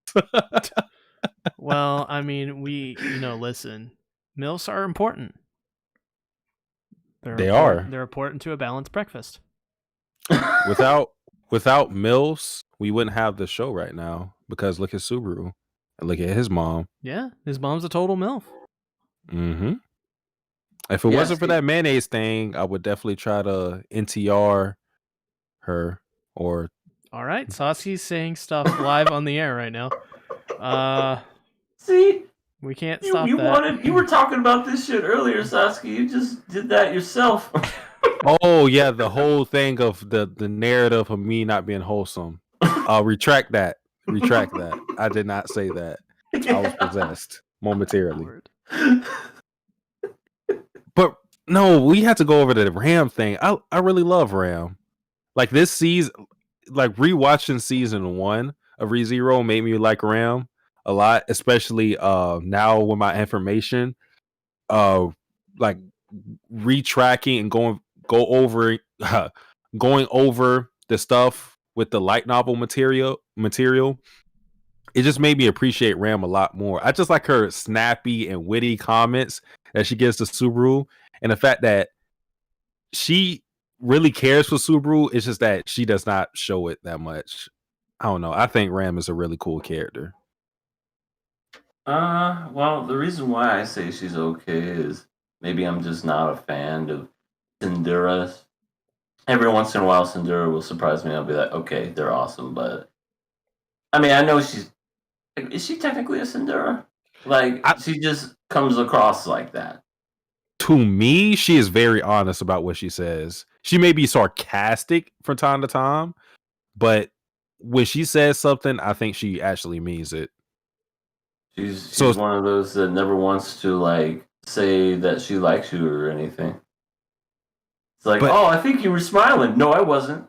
Well, I mean, listen, MILFs are important. They are. They're important to a balanced breakfast. Without MILFs, we wouldn't have the show right now, because look at Subaru. Look at his mom. Yeah, his mom's a total MILF. Mm-hmm. If it wasn't for that mayonnaise thing, I would definitely try to NTR her or. All right, Sasuke's saying stuff live on the air right now. See, we can't stop you that. You were talking about this shit earlier, Sasuke. You just did that yourself. Oh yeah, the whole thing of the narrative of me not being wholesome. I'll retract that. Retract that. I did not say that. I was possessed momentarily. But no, we had to go over the Ram thing. I really love Ram. Like this season, like rewatching season 1 of ReZero made me like Ram a lot, especially now with my information. Like retracking and going over the stuff with the light novel material. It just made me appreciate Ram a lot more. I just like her snappy and witty comments that she gives to Subaru, and the fact that she really cares for Subaru. It's just that she does not show it that much. I don't know. I think Ram is a really cool character. Well, the reason why I say she's okay is maybe I'm just not a fan of Synduras. Every once in a while, Syndura will surprise me. I'll be like, okay, they're awesome, but I mean, I know is she technically a Syndura? Like, she just comes across like that. To me, she is very honest about what she says. She may be sarcastic from time to time, but when she says something, I think she actually means it. She's one of those that never wants to like say that she likes you or anything. It's like, oh, I think you were smiling. No, I wasn't.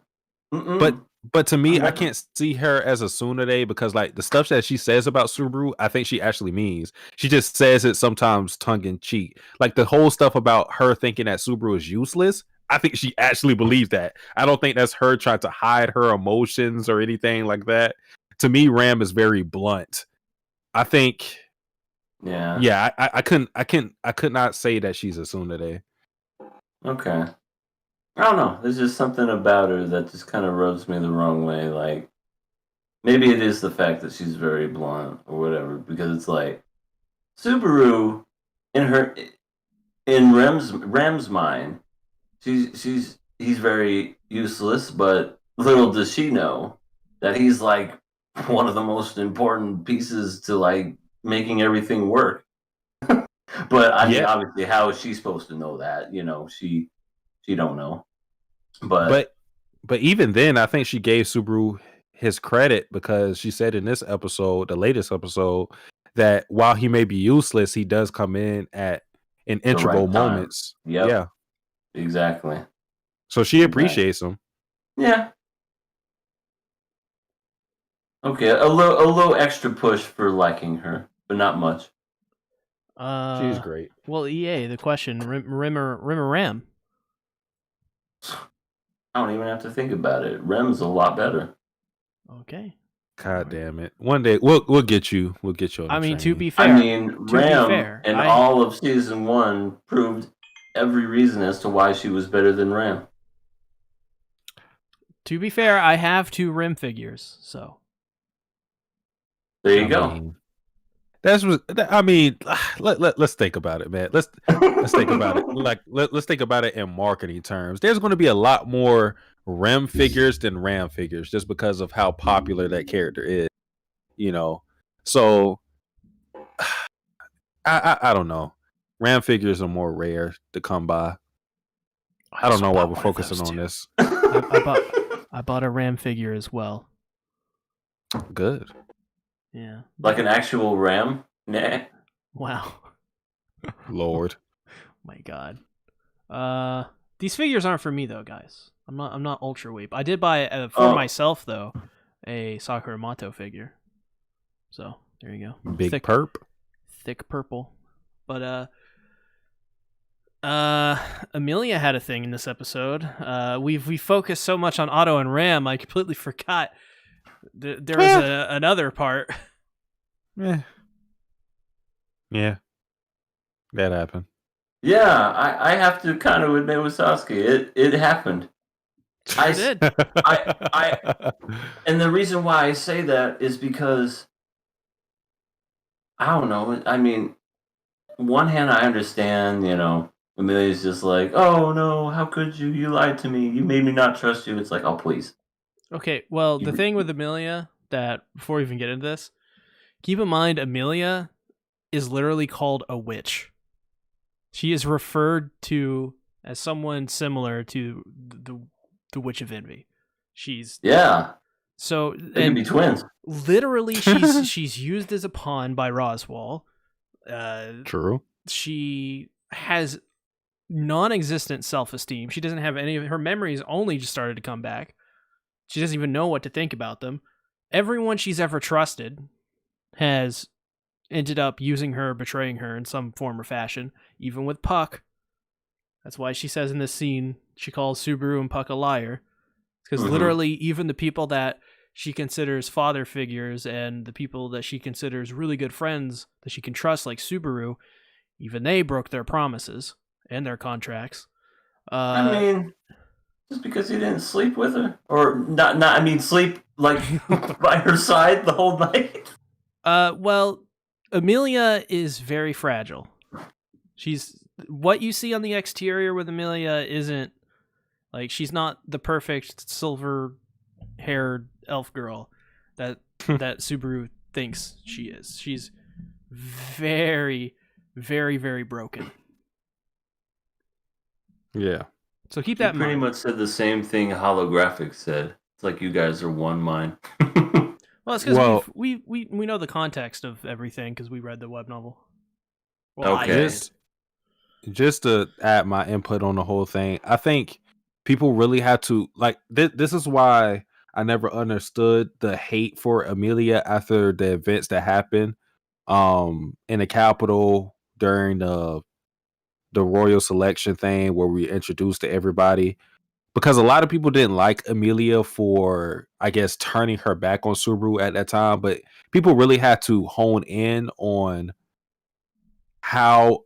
But to me, I can't see her as a tsundere because like the stuff that she says about Subaru, I think she actually means. She just says it sometimes tongue in cheek. Like the whole stuff about her thinking that Subaru is useless, I think she actually believes that. I don't think that's her trying to hide her emotions or anything like that. To me, Ram is very blunt. I think. Yeah. I could not say that she's a tsundere. Okay. I don't know. There's just something about her that just kind of rubs me the wrong way. Like, maybe it is the fact that she's very blunt or whatever. Because it's like Subaru, in Ram's mind, he's very useless. But little does she know that he's like one of the most important pieces to like making everything work. But I mean, obviously, how is she supposed to know that? You know, she don't know. But even then, I think she gave Subaru his credit because she said in this episode, the latest episode, that while he may be useless, he does come in at in integral moments. Yep. Yeah, exactly. So she appreciates him. Yeah. Okay, a little extra push for liking her, but not much. She's great. Well, EA, the question, Rim or Ram? I don't even have to think about it. Rem's a lot better. Okay. God damn it! One day we'll get you. We'll get you on. I mean, train. to be fair, Ram in all of season 1 proved every reason as to why she was better than Ram. To be fair, I have 2 Rim figures, so there you go. That's what I mean. Let's think about it, man. Let's think about it. Like let's think about it in marketing terms. There's going to be a lot more Rem figures than Ram figures, just because of how popular that character is. You know, so I don't know. Ram figures are more rare to come by. I don't know why we're focusing on this. I bought a Ram figure as well. Good. Yeah. Like an actual Ram? Nah. Wow. Lord. My God. These figures aren't for me though, guys. I'm not ultra weep. I did buy for myself though a Sakura Mato figure. So there you go. Big thick purple. But Amelia had a thing in this episode. We focused so much on Otto and Ram, I completely forgot there was another part. Yeah, that happened. Yeah, I have to kind of admit with Sasuke, it happened. I did. And the reason why I say that is because I don't know. I mean, one hand, I understand. Amelia's just like, "Oh no, how could you? You lied to me. You made me not trust you." It's like, "Oh please." Okay, well, the You, thing with Amelia, that before we even get into this, keep in mind Amelia is literally called a witch. She is referred to as someone similar to the Witch of Envy. She's yeah, so, they could be and twins. literally she's used as a pawn by Roswell. True. She has non-existent self-esteem. She doesn't have any of her memories. Only just started to come back. She doesn't even know what to think about them. Everyone she's ever trusted has ended up using her, betraying her in some form or fashion, even with Puck. That's why she says in this scene, she calls Subaru and Puck a liar. Because literally, even the people that she considers father figures and the people that she considers really good friends that she can trust, like Subaru, even they broke their promises and their contracts. I mean, just because he didn't sleep with her, or not. I mean, sleep like by her side the whole night. Well, Amelia is very fragile. She's what you see on the exterior with Amelia isn't like she's not the perfect silver-haired elf girl that Subaru thinks she is. She's very, very, very broken. Yeah. So keep He that in pretty mind. much said the same thing Holographic said. It's like you guys are one mind. Well, it's because Well, we know the context of everything because we read the web novel. Well, I Okay. did. just to add my input on the whole thing, I think people really have to like this is why I never understood the hate for Amelia after the events that happened in the Capitol during the royal selection thing where we introduced to everybody, because a lot of people didn't like Amelia for, I guess, turning her back on Subaru at that time, but people really had to hone in on how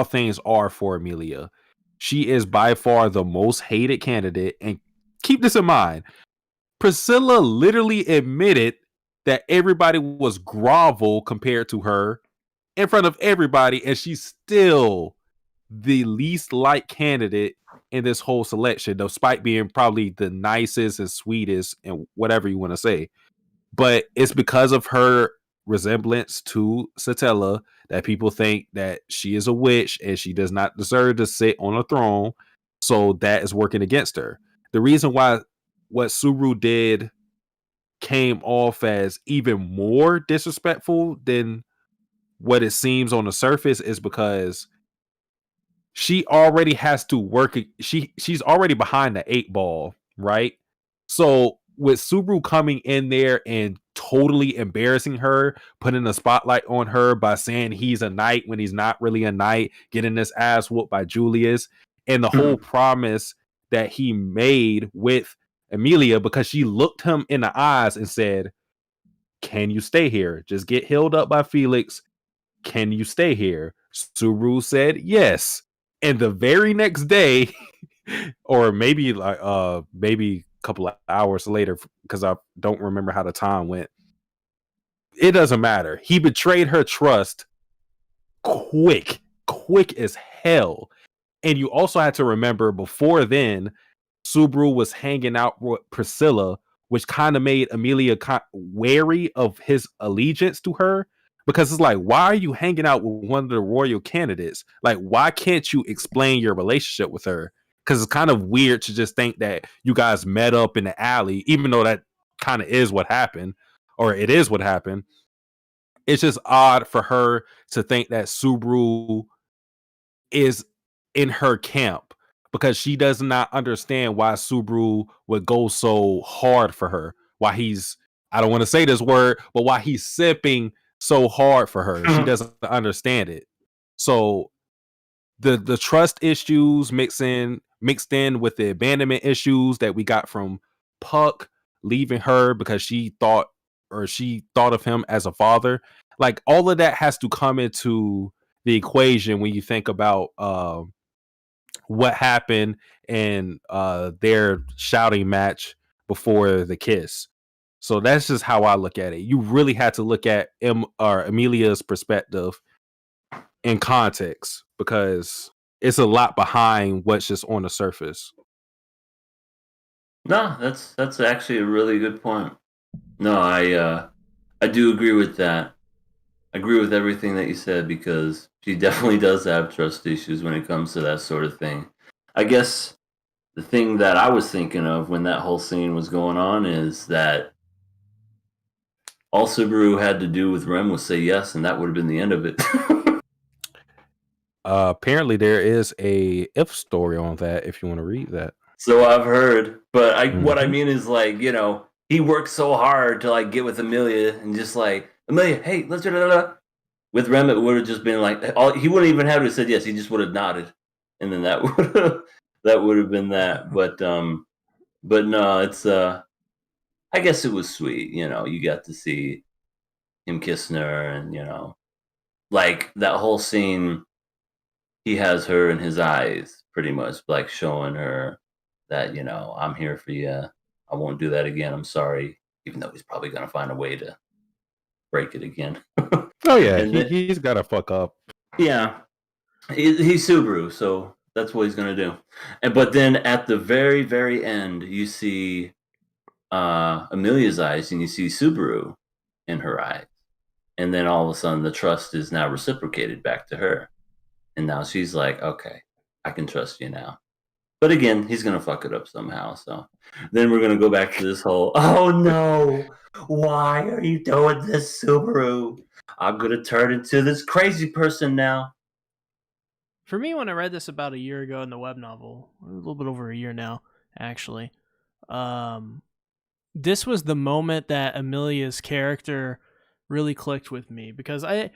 things are for Amelia. She is by far the most hated candidate, and keep this in mind. Priscilla literally admitted that everybody was grovel compared to her in front of everybody, and she's still the least liked candidate in this whole selection, despite being probably the nicest and sweetest and whatever you want to say. But it's because of her resemblance to Satella that people think that she is a witch and she does not deserve to sit on a throne. So that is working against her. The reason why what Subaru did came off as even more disrespectful than what it seems on the surface is because she already has to work. She's already behind the 8 ball, right? So with Subaru coming in there and totally embarrassing her, putting a spotlight on her by saying he's a knight when he's not really a knight, getting this ass whooped by Julius, and the whole promise that he made with Amelia, because she looked him in the eyes and said, "Can you stay here? Just get healed up by Felix. Can you stay here?" Subaru said yes. And the very next day, or maybe a couple of hours later, because I don't remember how the time went. It doesn't matter. He betrayed her trust quick as hell. And you also had to remember before then, Subaru was hanging out with Priscilla, which kind of made Amelia wary of his allegiance to her. Because it's like, why are you hanging out with one of the royal candidates? Like, why can't you explain your relationship with her? Because it's kind of weird to just think that you guys met up in the alley, even though that kind of is what happened, or it is what happened. It's just odd for her to think that Subaru is in her camp because she does not understand why Subaru would go so hard for her. Why he's, I don't want to say this word, but why he's sipping so hard for her. She doesn't understand it. So the trust issues mixed in with the abandonment issues that we got from Puck leaving her because she thought of him as a father. Like all of that has to come into the equation when you think about what happened in their shouting match before the kiss. So that's just how I look at it. You really had to look at Amelia's perspective in context because it's a lot behind what's just on the surface. No, that's actually a really good point. No, I do agree with that. I agree with everything that you said because she definitely does have trust issues when it comes to that sort of thing. I guess the thing that I was thinking of when that whole scene was going on is that all Subaru had to do with Rem was say yes, and that would have been the end of it. Apparently, there is a if story on that. If you want to read that, So I've heard, but what I Mhm. mean is like he worked so hard to like get with Amelia and just like Amelia, hey, let's do da. With Rem, it would have just been like he wouldn't even have to have said yes. He just would have nodded, and then that would have been that. But no, it's I guess it was sweet. You got to see him kissing her, and like that whole scene. He has her in his eyes, pretty much, like showing her that I'm here for you. I won't do that again. I'm sorry, even though he's probably gonna find a way to break it again. oh yeah, And then, he's got to fuck up. yeah, he's Subaru, so that's what he's gonna do. But then at the very, very end, you see Amelia's eyes, and you see Subaru in her eyes, and then all of a sudden, the trust is now reciprocated back to her, and now she's like, "Okay, I can trust you now." But again, he's gonna fuck it up somehow. So then we're gonna go back to this whole, "Oh no, why are you doing this, Subaru? I'm gonna turn into this crazy person now." For me, when I read this about a year ago in the web novel, a little bit over a year now, actually, this was the moment that Amelia's character really clicked with me because I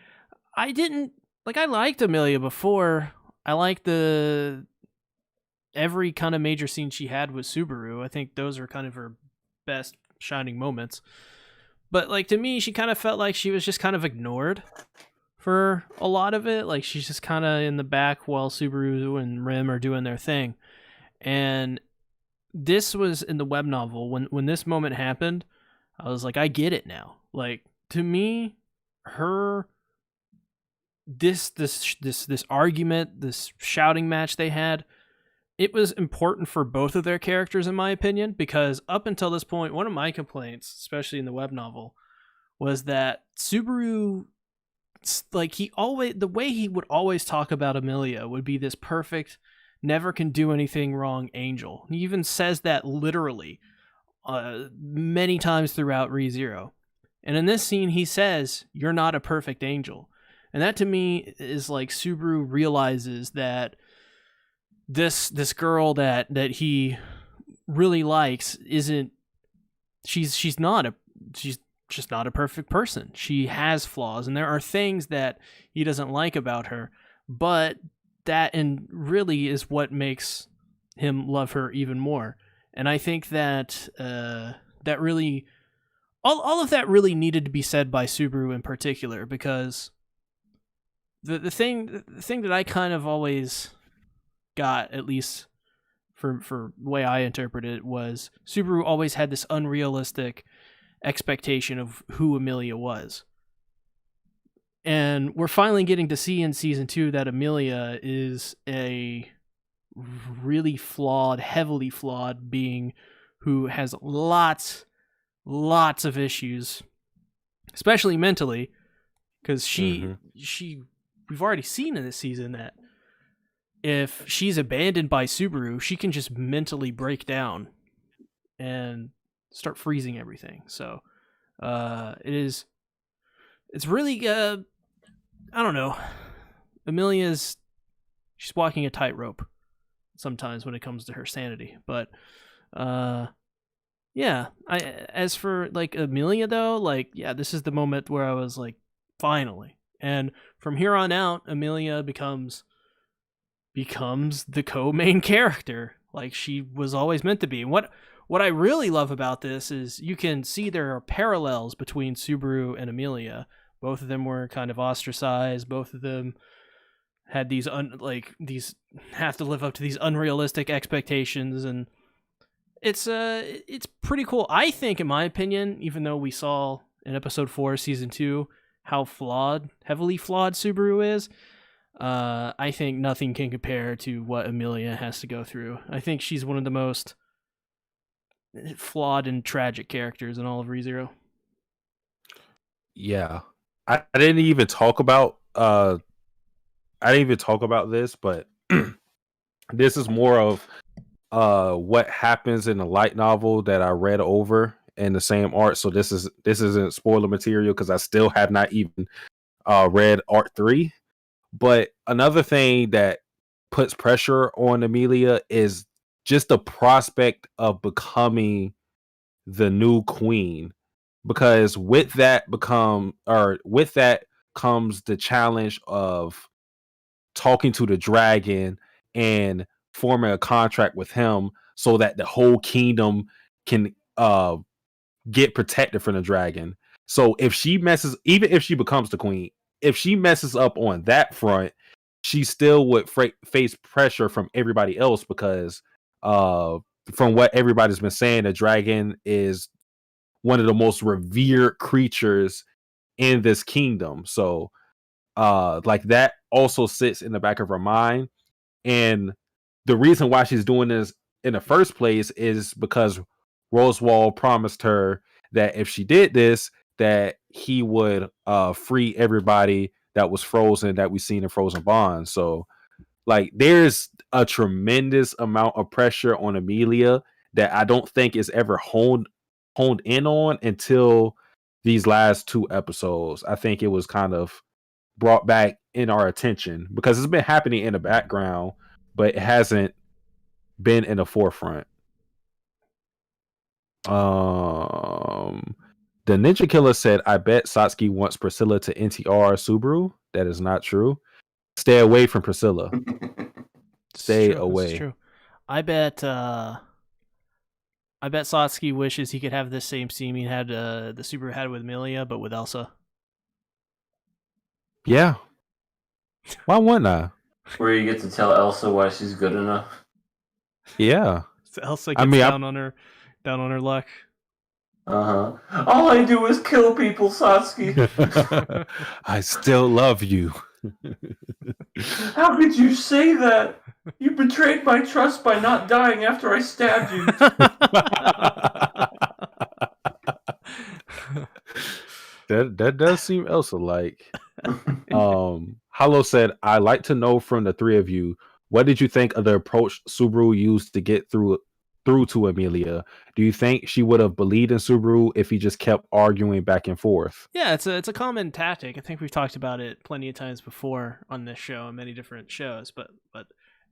didn't I liked Amelia before. I liked every kind of major scene she had with Subaru. I think those are kind of her best shining moments. But like to me, she kind of felt like she was just kind of ignored for a lot of it. Like she's just kind of in the back while Subaru and Rim are doing their thing. And this was in the web novel when this moment happened. I was like, I get it now. Like to me, her this argument, this shouting match they had, it was important for both of their characters, in my opinion, because up until this point, one of my complaints, especially in the web novel, was that Subaru, like the way he would always talk about Amelia would be this perfect, never can do anything wrong angel. He even says that literally many times throughout ReZero. And in this scene, he says, "You're not a perfect angel." And that to me is like Subaru realizes that this girl that he really likes isn't she's just not a perfect person. She has flaws, and there are things that he doesn't like about her, but that and really is what makes him love her even more. And I think that that really all of that really needed to be said by Subaru in particular, because the thing that I kind of always got, at least for the way I interpreted it, was Subaru always had this unrealistic expectation of who Amelia was. And we're finally getting to see in season 2 that Amelia is a really flawed, heavily flawed being who has lots of issues, especially mentally, because we've already seen in this season that if she's abandoned by Subaru, she can just mentally break down and start freezing everything. So it's really I don't know. She's walking a tightrope sometimes when it comes to her sanity. But yeah, as for like Amelia though, like yeah, this is the moment where I was like, finally. And from here on out, Amelia becomes the co-main character, like she was always meant to be. And what I really love about this is you can see there are parallels between Subaru and Amelia. Both of them were kind of ostracized. Both of them had these have to live up to these unrealistic expectations, and It's pretty cool. I think, in my opinion, even though we saw in episode 4, season 2, how heavily flawed Subaru is, I think nothing can compare to what Amelia has to go through. I think she's one of the most flawed and tragic characters in all of ReZero. Yeah, I didn't even talk about this, but this is more of what happens in the light novel that I read over in the same art. So this isn't spoiler material because I still have not even read art 3. But another thing that puts pressure on Amelia is just the prospect of becoming the new queen, because with that comes the challenge of talking to the dragon and forming a contract with him so that the whole kingdom can get protected from the dragon. So if she even if she becomes the queen, if she messes up on that front, she still would face pressure from everybody else because from what everybody's been saying, the dragon is one of the most revered creatures in this kingdom. So like that also sits in the back of her mind. And the reason why she's doing this in the first place is because Roswell promised her that if she did this, that he would free everybody that was frozen that we seen in Frozen Bond. So like there's a tremendous amount of pressure on Amelia that I don't think is ever honed in on until these last 2 episodes. I think it was kind of brought back in our attention because it's been happening in the background, but it hasn't been in the forefront. The Ninja Killer said, I bet Satsuki wants Priscilla to NTR Subaru. That is not true. Stay away from Priscilla. Stay away. This is true. I bet Satsuki wishes he could have this same scene he had the Subaru had with Amelia, but with Elsa. Yeah. Why wouldn't I? Where you get to tell Elsa why she's good enough. Yeah. So Elsa gets down on her luck. All I do is kill people, Satsuki. I still love you. How could you say that? You betrayed my trust by not dying after I stabbed you. That does seem Elsa-like. Hollow said, I'd like to know from the 3 of you, what did you think of the approach Subaru used to get through to Amelia? Do you think she would have believed in Subaru if he just kept arguing back and forth? Yeah, it's a common tactic. I think we've talked about it plenty of times before on this show and many different shows, but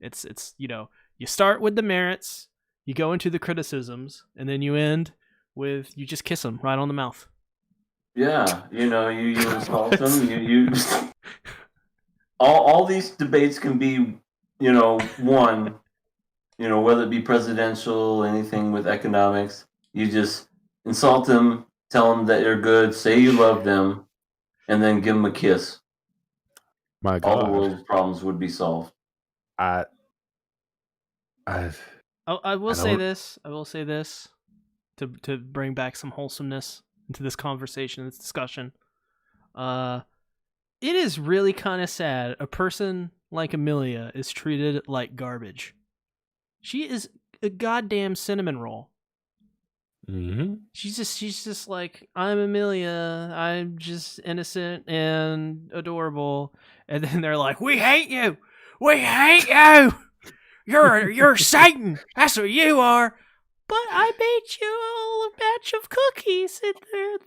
it's you start with the merits, you go into the criticisms, and then you end with you just kiss them right on the mouth. Yeah, you insult them. You all these debates can be, one, whether it be presidential, anything with economics. You just insult them, tell them that you're good, say you love them, and then give them a kiss. My God, all the world's problems would be solved. I will say this to bring back some wholesomeness into this conversation, this discussion. It is really kind of sad a person like Amelia is treated like garbage. She is a goddamn cinnamon roll. Mm-hmm. She's just like, I'm Amelia, I'm just innocent and adorable, and then they're like, we hate you, you're Satan, that's what you are. But I made you a batch of cookies, and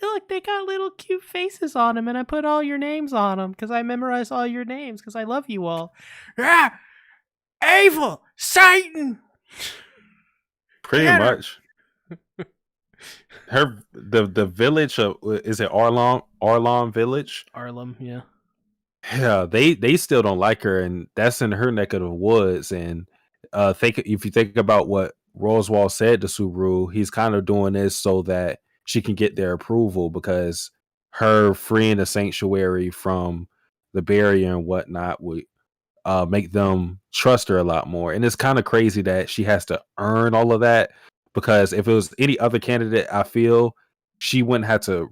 look, they got little cute faces on them, and I put all your names on them because I memorized all your names because I love you all. Yeah, evil Satan. Pretty much. The village of, is it Arlon village? Arlem, yeah. Yeah, they still don't like her, and that's in her neck of the woods. And if you think about what Roswell said to Subaru, he's kind of doing this so that she can get their approval, because her freeing the sanctuary from the barrier and whatnot would make them trust her a lot more. And it's kind of crazy that she has to earn all of that, because if it was any other candidate, I feel she wouldn't have to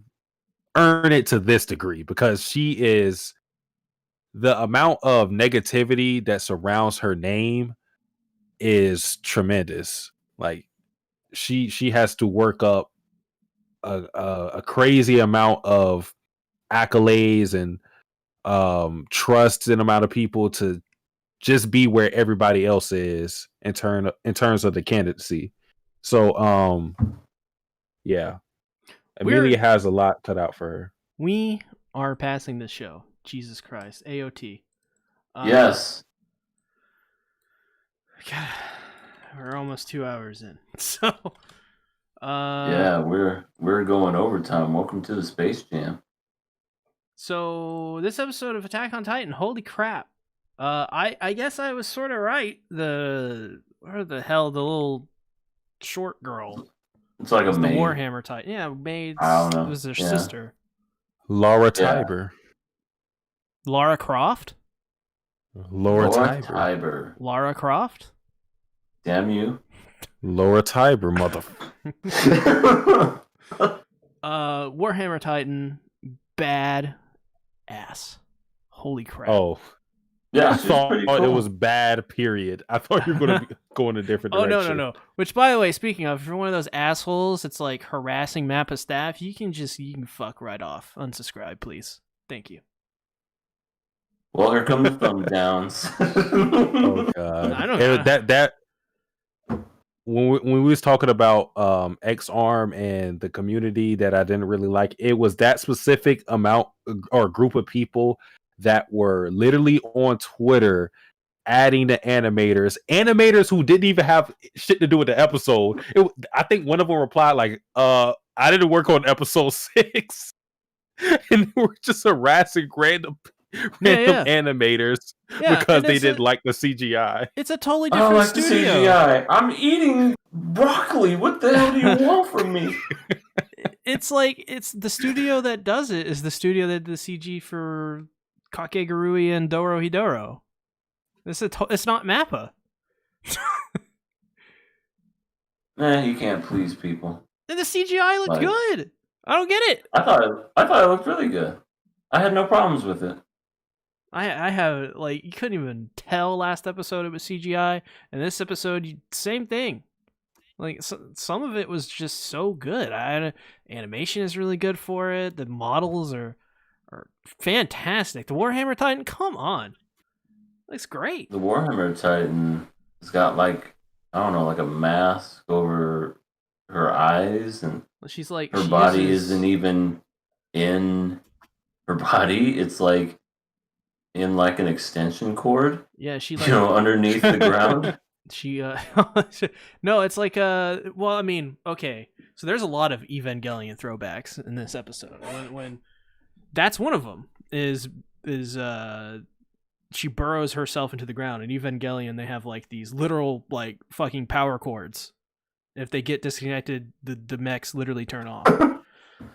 earn it to this degree, because she is the amount of negativity that surrounds her name is tremendous. Like she has to work up a crazy amount of accolades and trust in amount of people to just be where everybody else is in terms of the candidacy. So yeah, Amelia has a lot cut out for her. We are passing this show. Jesus Christ. AOT. Yes. God, we're almost 2 hours in. So yeah, we're going overtime. Welcome to the Space Jam. So this episode of Attack on Titan, holy crap. I guess I was sort of right. Where the hell, the little short girl. It's like a maid. The Warhammer Titan. Yeah, maid. I don't know. It was their sister. Laura Tiber. Lara Croft? Laura Tiber. Lara Croft? Damn you. Laura Tiber, mother. Warhammer Titan, bad ass. Holy crap. Oh. Yeah, I thought it was bad, period. I thought you were going to go in a different direction. No. Which, by the way, speaking of, if you're one of those assholes that's like harassing Mappa staff, you can fuck right off. Unsubscribe, please. Thank you. Well, here come the thumb downs. Oh God! I don't know. That when we was talking about X-Arm and the community that I didn't really like, it was that specific amount or group of people that were literally on Twitter adding the animators who didn't even have shit to do with the episode. I think one of them replied like, I didn't work on episode 6. And they were just harassing random animators because they didn't like the CGI. It's a totally different studio. The CGI. I'm eating broccoli. What the hell do you want from me? It's like, it's the studio that does it is the studio that did the CG for Kakegurui and Dorohedoro. It's not Mappa. You can't please people. And the CGI looked good. I don't get it. I thought it looked really good. I had no problems with it. I have, like, you couldn't even tell last episode it was CGI, and this episode, same thing. Like, some of it was just so good. Animation is really good for it. The models are fantastic. The Warhammer Titan, come on. Looks great. The Warhammer Titan has got, like, I don't know, like a mask over her eyes, and she's like, her body isn't even in her body. It's like in like an extension cord. Yeah, she like, underneath the ground. She no, it's like well, I mean, okay. So there's a lot of Evangelion throwbacks in this episode. When that's one of them is she burrows herself into the ground. In Evangelion, they have like these literal like fucking power cords. If they get disconnected, the mechs literally turn off.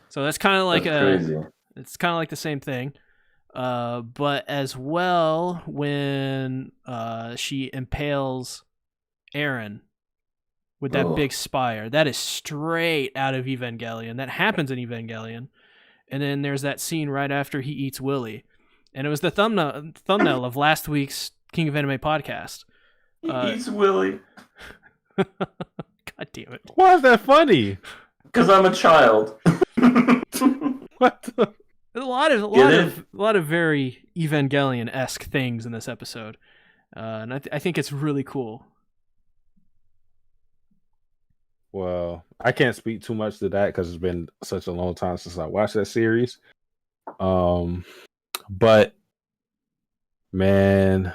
So that's kind of like crazy. It's kind of like the same thing. But as well, when she impales Eren with that big spire, that is straight out of Evangelion. That happens in Evangelion. And then there's that scene right after he eats Willy. And it was the thumbnail of last week's King of Anime podcast. He eats Willy. God damn it. Why is that funny? Because I'm a child. What the? There's a lot of very Evangelion-esque things in this episode. And I think it's really cool. Well, I can't speak too much to that because it's been such a long time since I watched that series. But man,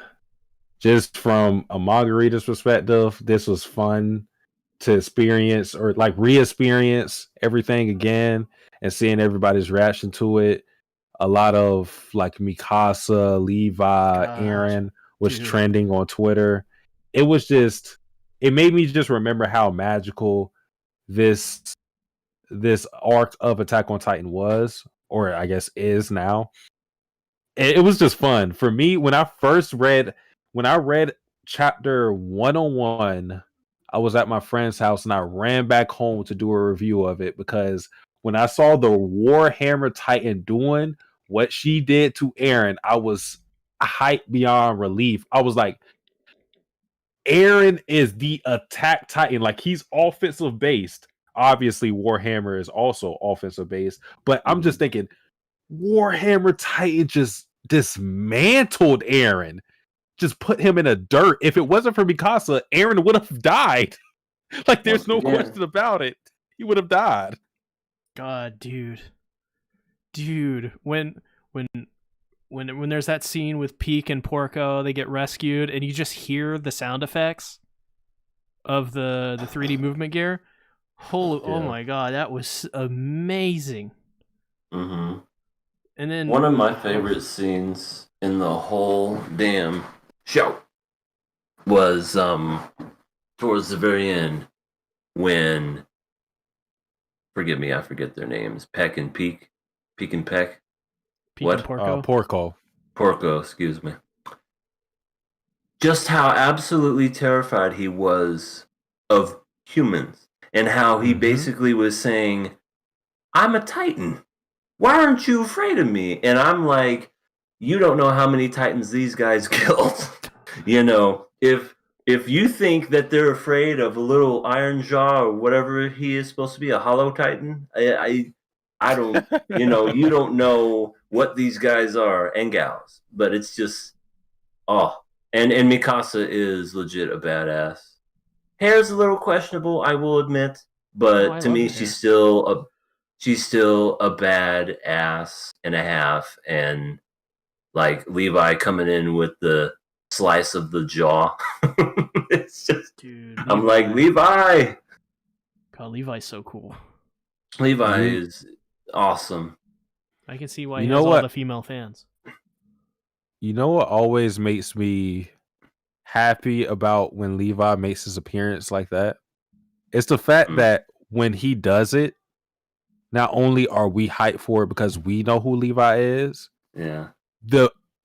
just from a Margarita's perspective, this was fun to experience or like re-experience everything again and seeing everybody's reaction to it. A lot of like Mikasa, Levi, Eren was trending on Twitter. It made me just remember how magical this arc of Attack on Titan was, or I guess is now. It was just fun for me when I read chapter 101 I was at my friend's house and I ran back home to do a review of it because when I saw the Warhammer Titan doing what she did to Eren, I was hyped beyond relief. I was like, Eren is the attack Titan. Like, he's offensive based. Obviously, Warhammer is also offensive based, but I'm just thinking Warhammer Titan just dismantled Eren. Just put him in the dirt. If it wasn't for Mikasa, Eren would have died. Like, there's no question about it. He would have died. God, dude, when there's that scene with Peak and Porco, they get rescued, and you just hear the sound effects of the 3D movement gear. Oh my god, that was amazing. Mm-hmm. And then one of my favorite scenes in the whole damn show was towards the very end when, forgive me, I forget their names, Peck and Peak and Peck. Peak and Porco. Porco, excuse me. Just how absolutely terrified he was of humans, and how he basically was saying, I'm a Titan. Why aren't you afraid of me? And I'm like, you don't know how many Titans these guys killed. You know, if you think that they're afraid of a little Iron Jaw or whatever he is supposed to be, a Hollow Titan, I don't, you don't know what these guys are and gals. But it's just, and Mikasa is legit a badass. Hair's a little questionable, I will admit, but to me, she's still a badass and a half. And like Levi coming in with the slice of the jaw, it's just, dude, I'm like, Levi. God, Levi's so cool. Levi is awesome. I can see why he has all the female fans. You know what always makes me happy about when Levi makes his appearance like that? It's the fact that when he does it, not only are we hyped for it because we know who Levi is,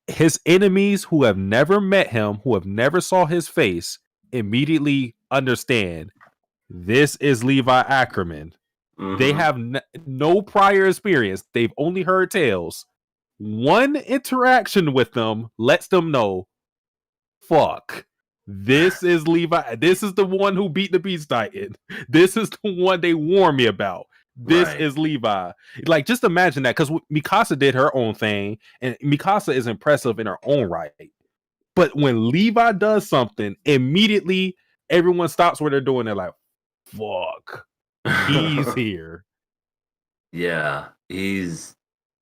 his enemies who have never met him, who have never saw his face, immediately understand this is Levi Ackerman. They have no prior experience. They've only heard tales. One interaction with them lets them know, fuck, this is Levi. This is the one who beat the Beast Titan. This is the one they warned me about. This is Levi. Like, just imagine that, because Mikasa did her own thing, and Mikasa is impressive in her own right. But when Levi does something, immediately everyone stops what they're doing. They're like, fuck, he's here. Yeah, he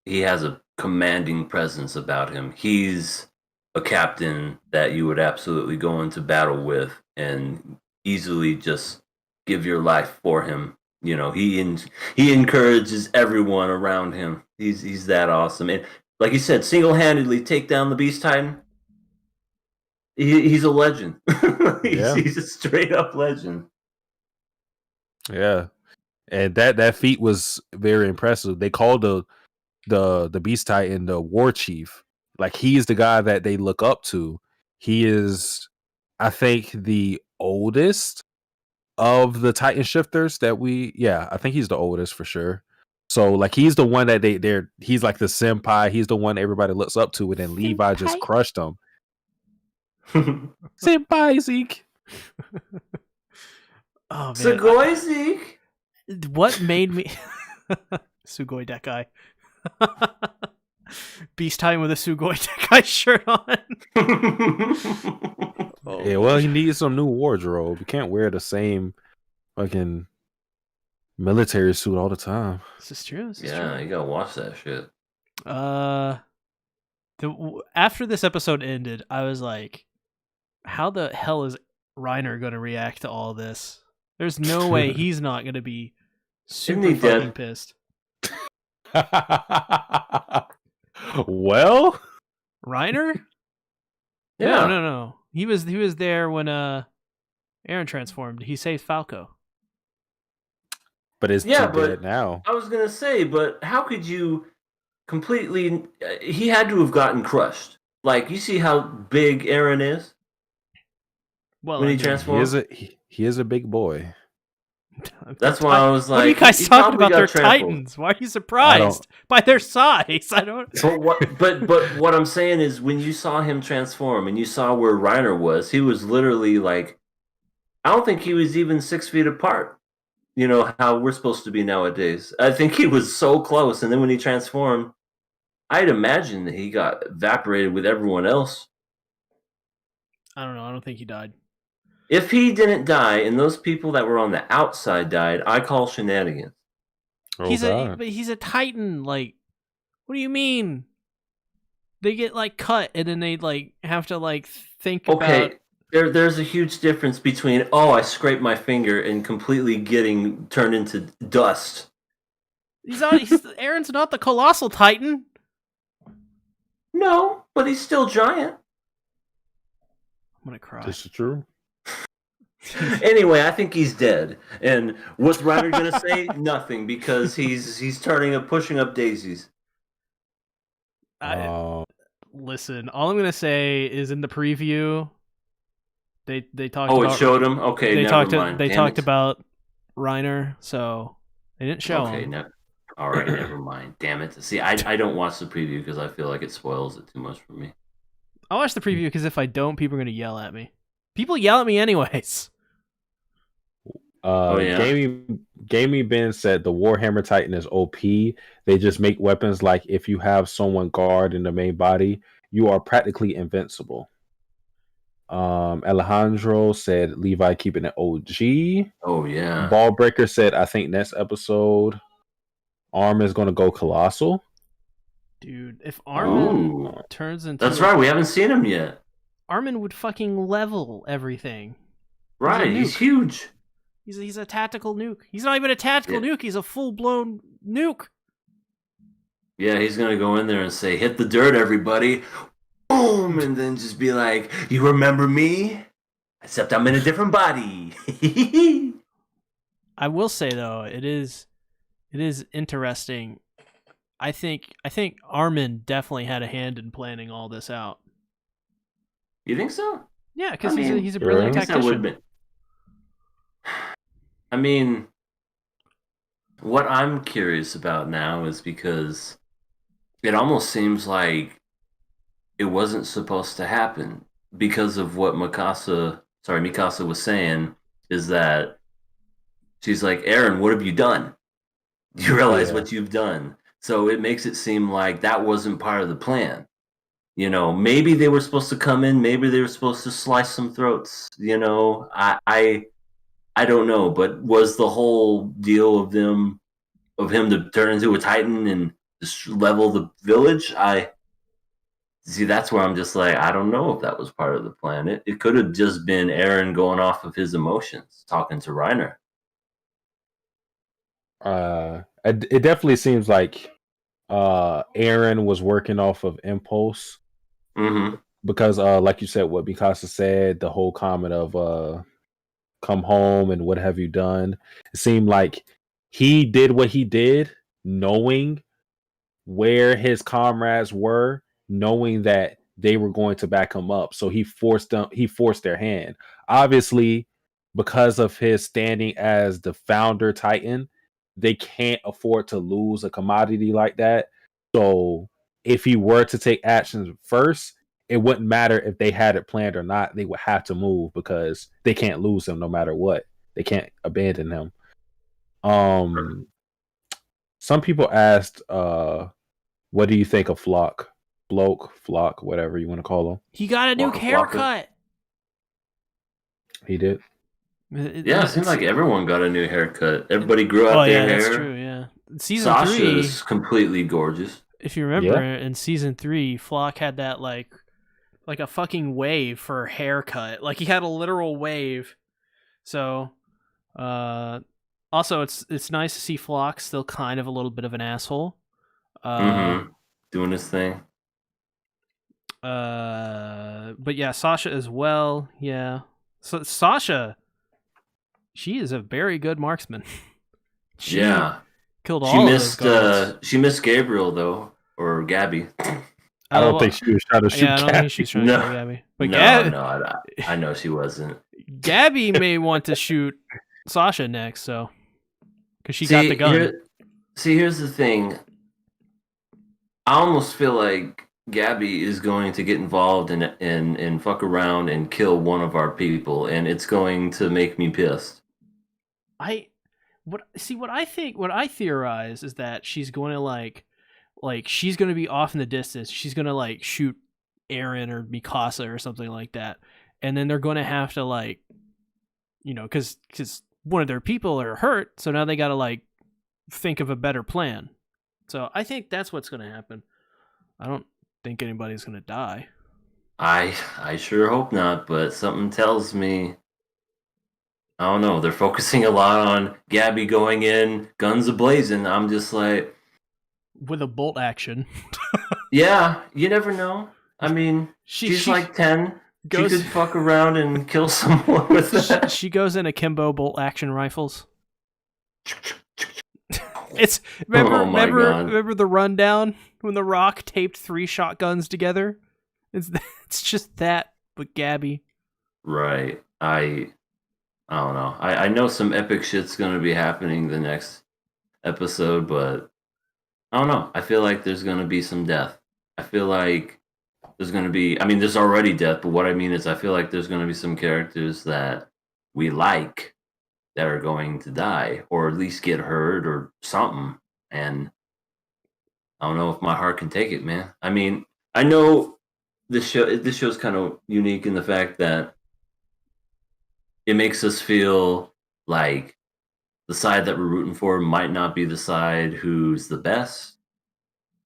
has a commanding presence about him. He's a captain that you would absolutely go into battle with and easily just give your life for him. You know, he encourages everyone around him. He's that awesome. And like you said, single-handedly take down the Beast Titan. He's a legend. He's a straight up legend. Yeah. And that feat was very impressive. They called the Beast Titan the War Chief. Like, he's the guy that they look up to. He is, I think, the oldest of the Titan shifters that I think he's the oldest for sure. So like, he's the one that he's like the senpai. He's the one everybody looks up to, and then Levi just crushed him. Senpai Zeke. Oh man, Sugoi Zeke. What made me Sugoi Dekai. Beast Titan with a Sugoi Dekai shirt on. Yeah, well, he needs some new wardrobe. You can't wear the same fucking military suit all the time. This is true. You gotta watch that shit. After this episode ended, I was like, how the hell is Reiner going to react to all this? There's no way he's not going to be super fucking pissed. Well, Reiner? Yeah. No. He was there when Eren transformed. He saved Falco. But it's too dead now. I was gonna say, but how could you completely? He had to have gotten crushed. Like, you see how big Eren is. Well, when he transforms, He is a big boy. That's why I was like, what are you guys he talking probably about? got Their trampled. Titans. Why are you surprised by their size? I don't. But what I'm saying is, when you saw him transform and you saw where Reiner was, he was literally like, I don't think he was even 6 feet apart. You know how we're supposed to be nowadays. I think he was so close, and then when he transformed, I'd imagine that he got evaporated with everyone else. I don't know. I don't think he died. If he didn't die and those people that were on the outside died, I call shenanigans. Oh, he's God. he's a Titan. Like, what do you mean? They get like cut and then they like have to like think about. There's a huge difference between I scraped my finger and completely getting turned into dust. Aaron's not the colossal Titan. No, but he's still giant. I'm gonna cry. This is true. Anyway, I think he's dead. And what's Ryder gonna say? Nothing, because he's pushing up daisies. Listen, all I'm gonna say is in the preview, they talked. It showed him. Okay, they never talked. mind. They talked about Reiner, so they didn't show him. All right, never mind. Damn it. See, I don't watch the preview because I feel like it spoils it too much for me. I'll watch the preview because if I don't, people are gonna yell at me. People yell at me anyways. Gaming Ben said the Warhammer Titan is OP. They just make weapons like if you have someone guard in the main body, you are practically invincible. Alejandro said Levi keeping it OG. Oh yeah. Ballbreaker said I think next episode Arm is gonna go colossal. Dude, if Armin turns into That's right, we haven't seen him yet. Armin would fucking level everything. Right, he's huge. He's a tactical nuke. He's not even a tactical nuke. He's a full-blown nuke. Yeah, he's going to go in there and say, hit the dirt, everybody. Boom! And then just be like, you remember me? Except I'm in a different body. I will say, though, it is interesting. I think Armin definitely had a hand in planning all this out. You think so? Yeah, because he's a brilliant tactician. I mean, what I'm curious about now is because it almost seems like it wasn't supposed to happen because of what Mikasa was saying, is that she's like, Eren, what have you done? Do you realize what you've done? So it makes it seem like that wasn't part of the plan. You know, maybe they were supposed to come in, maybe they were supposed to slice some throats. You know, I don't know, but was the whole deal of him to turn into a Titan and just level the village? That's where I'm just like, I don't know if that was part of the plan. It could have just been Eren going off of his emotions, talking to Reiner. It definitely seems like Eren was working off of impulse. Mm-hmm. Because like you said, what Mikasa said, the whole comment of come home and what have you done, it seemed like he did what he did knowing where his comrades were, knowing that they were going to back him up, so he forced their hand. Obviously, because of his standing as the founder Titan, they can't afford to lose a commodity like that. So if he were to take actions first, it wouldn't matter if they had it planned or not. They would have to move because they can't lose him no matter what. They can't abandon him. Some people asked, what do you think of Flock, whatever you want to call him? He got a new haircut. He did. It seems like everyone got a new haircut. Everybody grew out their hair. That's true. Yeah, season Sasha 3 is completely gorgeous. If you remember, in season 3, Flock had that like a fucking wave for a haircut. Like he had a literal wave. So, also it's nice to see Flock still kind of a little bit of an asshole. Doing his thing. But yeah, Sasha as well. Yeah. So Sasha, she is a very good marksman. She killed all of those guards. She missed Gabriel though, or Gabby. I don't think she was trying to shoot Gabby. I don't think she was trying to kill Gabby. But no, I know she wasn't. Gabby may want to shoot Sasha next, so because she got the gun. Here's the thing. I almost feel like Gabby is going to get involved and fuck around and kill one of our people, and it's going to make me pissed. What I theorize is that she's going to like she's going to be off in the distance. She's going to like shoot Eren or Mikasa or something like that, and then they're going to have to like, because one of their people are hurt, so now they got to like think of a better plan. So I think that's what's going to happen. I don't think anybody's going to die. I sure hope not, but something tells me, I don't know, they're focusing a lot on Gabby going in, guns a-blazing. I'm just like... With a bolt action. Yeah, you never know. I mean, she's like 10. She could fuck around and kill someone with that. She goes in akimbo bolt action rifles. It's remember the rundown when The Rock taped 3 shotguns together? It's just that, but Gabby. Right. I don't know. I know some epic shit's gonna be happening the next episode, but I don't know. I feel like there's gonna be some death. I feel like there's gonna be, I mean, there's already death, but what I mean is I feel like there's gonna be some characters that we like that are going to die, or at least get hurt or something. And I don't know if my heart can take it, man. I mean, I know this show's kind of unique in the fact that it makes us feel like the side that we're rooting for might not be the side who's the best,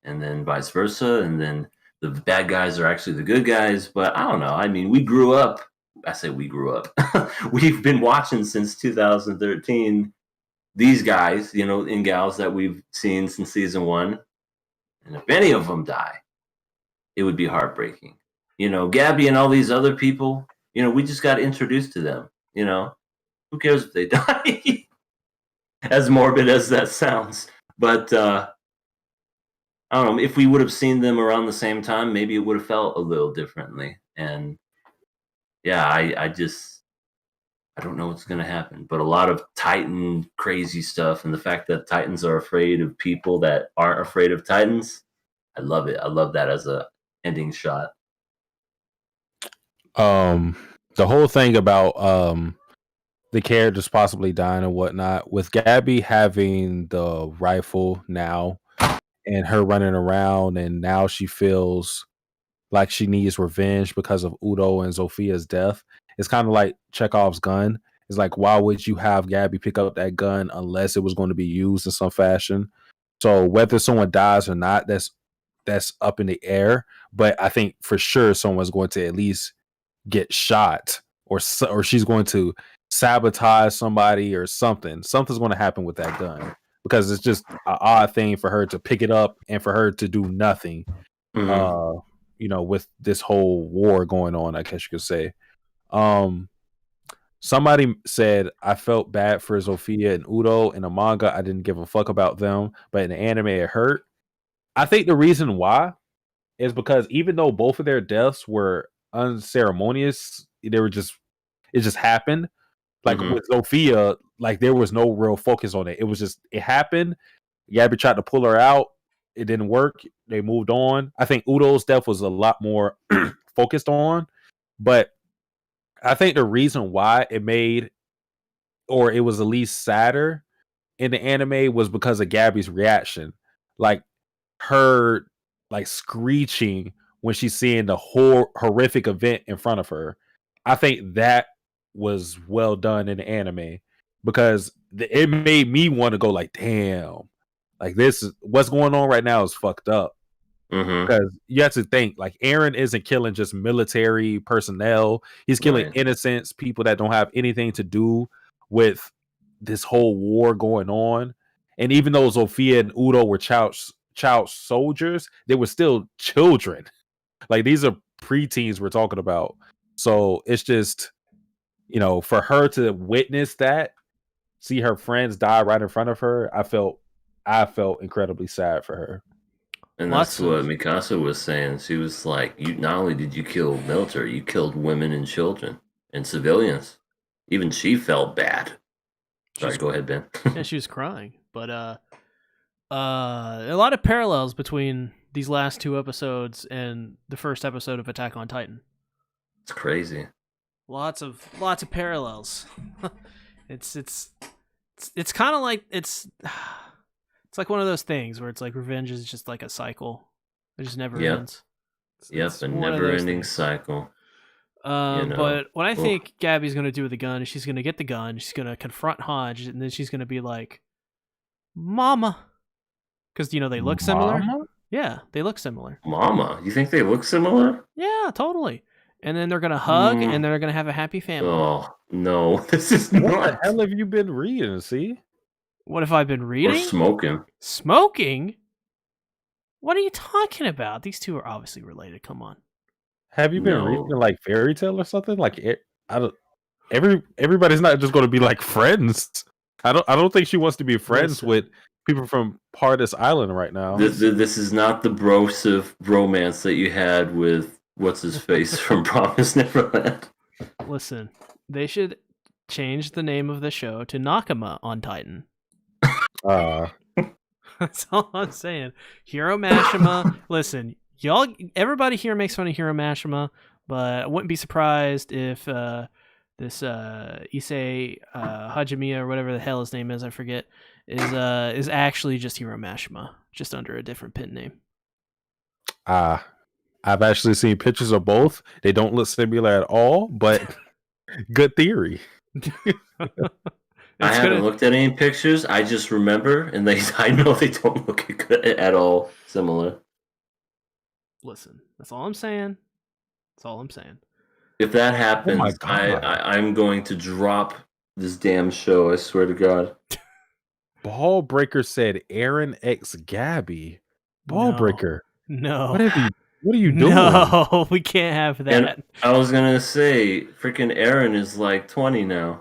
and then vice versa, and then the bad guys are actually the good guys. But I don't know. I mean, we grew up. I say we grew up. We've been watching since 2013. These guys, and gals that we've seen since season 1. And if any of them die, it would be heartbreaking. Gabby and all these other people, we just got introduced to them. Who cares if they die? As morbid as that sounds. But I don't know, if we would have seen them around the same time, maybe it would have felt a little differently. And yeah, I don't know what's going to happen. But a lot of Titan crazy stuff, and the fact that Titans are afraid of people that aren't afraid of Titans, I love it. I love that as a ending shot. The whole thing about the characters possibly dying and whatnot, with Gabby having the rifle now and her running around, and now she feels like she needs revenge because of Udo and Zophia's death. It's kind of like Chekhov's gun. It's like, why would you have Gabby pick up that gun unless it was going to be used in some fashion? So whether someone dies or not, that's up in the air. But I think for sure someone's going to at least get shot, or she's going to sabotage somebody or something. Something's going to happen with that gun, because it's just an odd thing for her to pick it up and for her to do nothing. Mm-hmm. With this whole war going on, I guess you could say. Somebody said, I felt bad for Zofia and Udo. In the manga, I didn't give a fuck about them, but in the anime, it hurt. I think the reason why is because even though both of their deaths were unceremonious, it just happened. Like with Zofia, like there was no real focus on it. It was just, it happened. Gabby tried to pull her out. It didn't work. They moved on. I think Udo's death was a lot more focused on, but I think the reason why it was at least sadder in the anime was because of Gabby's reaction. Like her like screeching when she's seeing the horrific event in front of her. I think that was well done in the anime, because it made me want to go like, damn, like this is what's going on right now is fucked up. Because you have to think, like, Eren isn't killing just military personnel. He's killing innocents, people that don't have anything to do with this whole war going on. And even though Zofia and Udo were child soldiers, they were still children. Like, these are preteens we're talking about. So it's just, for her to witness that, see her friends die right in front of her, I felt incredibly sad for her. And that's what Mikasa was saying. She was like, not only did you kill military, you killed women and children and civilians. Even she felt bad. Sorry, go ahead, Ben. Yeah, she was crying. But a lot of parallels between these last 2 episodes and the first episode of Attack on Titan. It's crazy. Lots of parallels. it's kind of like it's like one of those things where it's like revenge is just like a cycle. It just never ends. It's a never-ending cycle. But what I think Gabby's going to do with the gun is she's going to get the gun, she's going to confront Hodge, and then she's going to be like, Mama. Because, they look similar. Mama? Yeah, they look similar. Mama? You think they look similar? Yeah, totally. And then they're going to hug, and they're going to have a happy family. Oh, no. This is not... What the hell have you been reading, see? What have I been reading? Or smoking. Smoking? What are you talking about? These two are obviously related. Come on. Have you been reading like fairy tale or something? Like everybody's not just going to be like friends. I don't think she wants to be friends with people from Paradise Island right now. This is not the brosive romance that you had with what's his face from Promised Neverland. Listen, they should change the name of the show to Nakama on Titan. That's all I'm saying. Hiro Mashima. Listen, y'all, everybody here makes fun of Hiro Mashima, but I wouldn't be surprised if this Issei Hajimiya or whatever the hell his name is, I forget, is actually just Hiro Mashima, just under a different pen name. I've actually seen pictures of both. They don't look similar at all, but good theory. I haven't looked at any pictures. I just remember, and I know they don't look good at all similar. Listen, that's all I'm saying. That's all I'm saying. If that happens, I'm going to drop this damn show. I swear to God. Ballbreaker said Aaron x Gabby. Ballbreaker. No. What are you doing? No, we can't have that. And I was gonna say, freaking Aaron is like 20 now.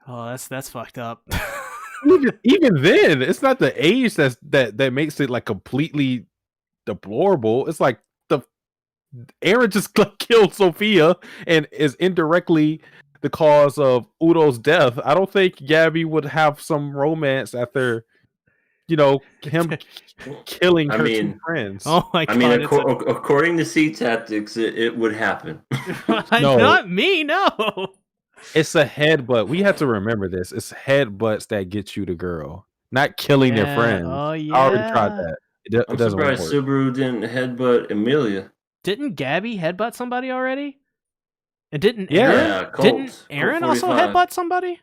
Oh, that's fucked up. Even then, it's not the age that makes it like completely deplorable. It's like Aaron just killed Sophia and is indirectly the cause of Udo's death. I don't think Gabby would have some romance after, him killing her two friends. Oh my God! I mean, according to SeaTactics, it would happen. No. Not me. No. It's a headbutt. We have to remember this. It's headbutts that get you the girl, not killing their friends. Oh yeah. I already tried that. It I'm doesn't surprised work. Subaru didn't headbutt Emilia. Didn't Gabby headbutt somebody already? And didn't Colt. Didn't Aaron also headbutt somebody?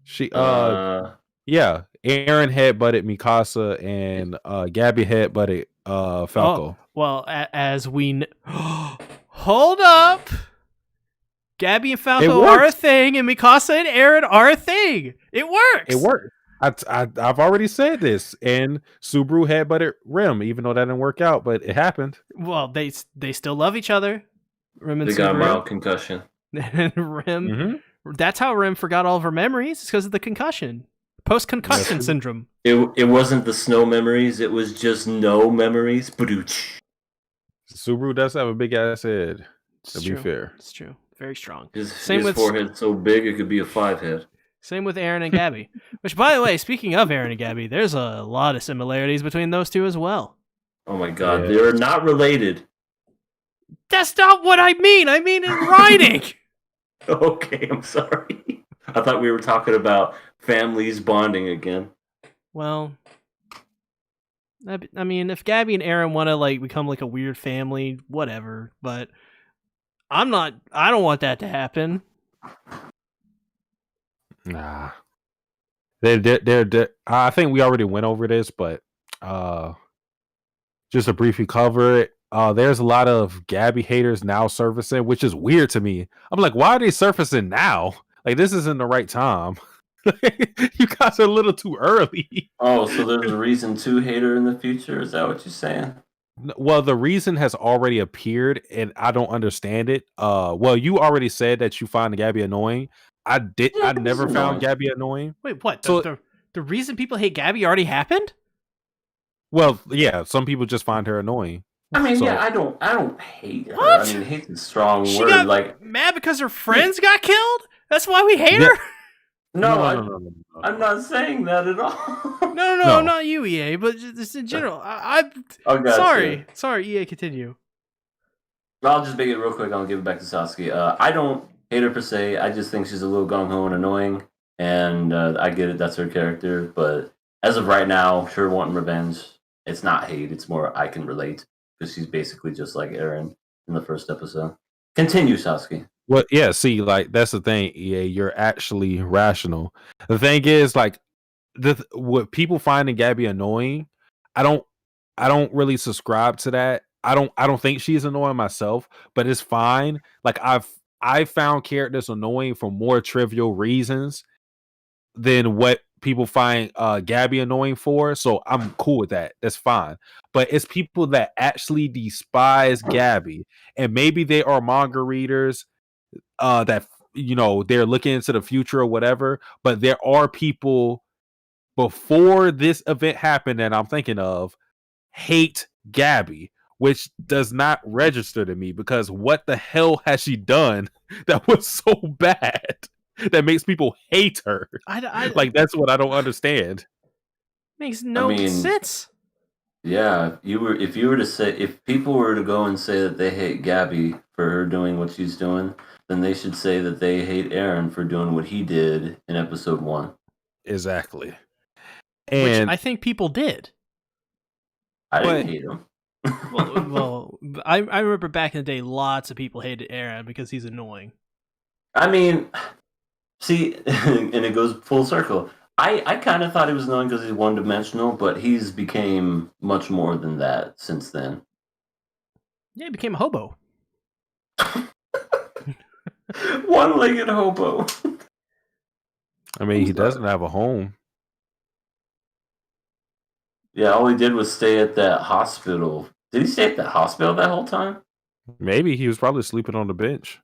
She yeah. Aaron headbutted Mikasa and Gabby headbutted Falco. Oh, well, as we hold up. Gabby and Falco are a thing, and Mikasa and Aaron are a thing. It works. It works. I've already said this, and Subaru headbutted Rim, even though that didn't work out, but it happened. Well, they still love each other. Rim and they Subaru. got a mild concussion. And Rim, that's how Rim forgot all of her memories. It's because of the concussion, post-concussion syndrome. It wasn't the snow memories. It was just no memories. Subaru does have a big ass head. To be fair, it's true. Very strong. His forehead so big it could be a 5 head. Same with Aaron and Gabby. Which, by the way, speaking of Aaron and Gabby, there's a lot of similarities between those two as well. Oh my God, they're not related. That's not what I mean. I mean in writing. Okay, I'm sorry. I thought we were talking about families bonding again. Well, I mean, if Gabby and Aaron want to become like a weird family, whatever. But I don't want that to happen. Nah. They're I think we already went over this, but just to briefly cover it, there's a lot of Gabby haters now surfacing, which is weird to me. I'm like, why are they surfacing now? Like, this isn't the right time. You guys are a little too early. Oh, so there's a reason 2 hater in the future? Is that what you're saying? Well, the reason has already appeared, and I don't understand it. Well, you already said that you find Gabby annoying. I never found Gabby annoying. Wait, what? So, the reason people hate Gabby already happened? Well, yeah, some people just find her annoying. I mean, So yeah, I don't hate her. What? I mean, hate's a strong She word. got Like, mad because her friends got killed? That's why we hate yeah, her? no, I'm no. not saying that at all. No, No. not you, EA, but just in general. I'm Oh, gotcha. sorry, EA, continue. I'll just make it real quick. I'll give it back to Sasuke. I don't hate her per se. I just think she's a little gung ho and annoying, and I get it. That's her character. But as of right now, sure, wanting revenge. It's not hate. It's more I can relate because she's basically just like Eren in the first episode. Continue, Sasuke. Well, yeah, see, like that's the thing, EA, you're actually rational. The thing is, like, what people find in Gabby annoying, I don't really subscribe to that. I don't think she's annoying myself, but it's fine. Like I found characters annoying for more trivial reasons than what people find Gabby annoying for. So I'm cool with that. That's fine. But it's people that actually despise Gabby, and maybe they are manga readers that they're looking into the future or whatever. But there are people before this event happened that I'm thinking of hate Gabby, which does not register to me because what the hell has she done that was so bad that makes people hate her? Like that's what I don't understand. Makes no sense. Yeah, if you were to say if people were to go and say that they hate Gabby for her doing what she's doing, then they should say that they hate Eren for doing what he did in episode 1. Exactly. Which And I think people did. I didn't hate him. well, I remember back in the day, lots of people hated Eren because he's annoying. I mean, see, and it goes full circle. I kind of thought he was annoying because he's one-dimensional, but he's became much more than that since then. Yeah, he became a hobo. One-legged hobo. I mean, he doesn't have a home. Yeah, all he did was stay at that hospital. Did he stay at that hospital that whole time? Maybe he was probably sleeping on the bench.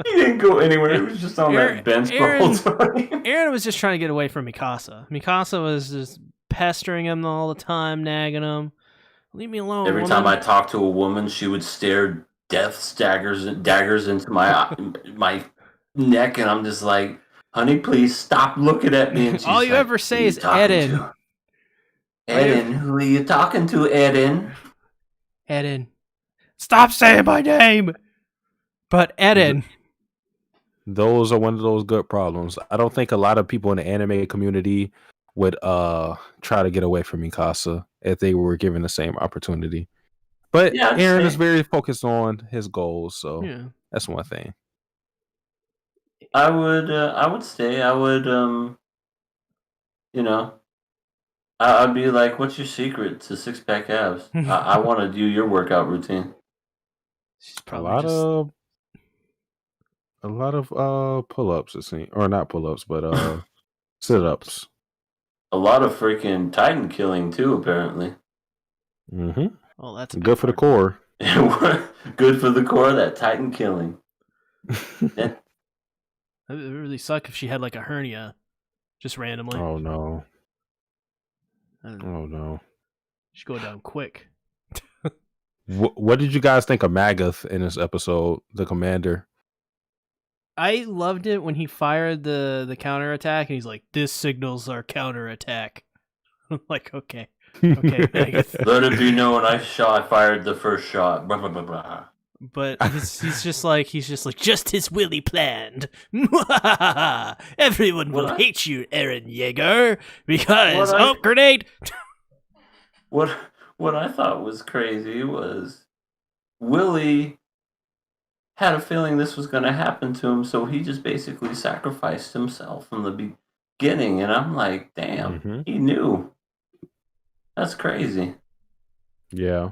He didn't go anywhere. He was just on that bench the whole time. Eren was just trying to get away from Mikasa. Mikasa was just pestering him all the time, nagging him. Leave me alone. Every time I talked to a woman, she would stare death daggers into my neck, and I'm just like, honey, please stop looking at me. And she's all you like, ever say is Eden. Eden, who are you talking to, Eden? Eden. Stop saying my name! But Eden. Those are one of those good problems. I don't think a lot of people in the anime community would try to get away from Mikasa if they were given the same opportunity. But yeah, Eren is very focused on his goals, so that's one thing. I would stay. I would I'd be like, what's your secret to six-pack abs? I want to do your workout routine. A lot of pull-ups, it seems, or not pull-ups, but sit-ups. A lot of freaking Titan killing too, apparently. Mm-hmm. Well, that's good for the core. Good for the core. That Titan killing. It would really suck if she had like a hernia, just randomly. Oh no. Oh no. She'd go down quick. What did you guys think of Magath in this episode, the commander? I loved it when he fired the counterattack and he's like, this signals our counterattack. I'm like, okay, Magath. Let it be known I fired the first shot. Blah, blah, blah, blah. But he's just like just as Willie planned. Everyone will hate you, Eren Yeager, because grenade. What I thought was crazy was Willie had a feeling this was going to happen to him, so he just basically sacrificed himself from the beginning. And I'm like, damn, he knew. That's crazy. Yeah.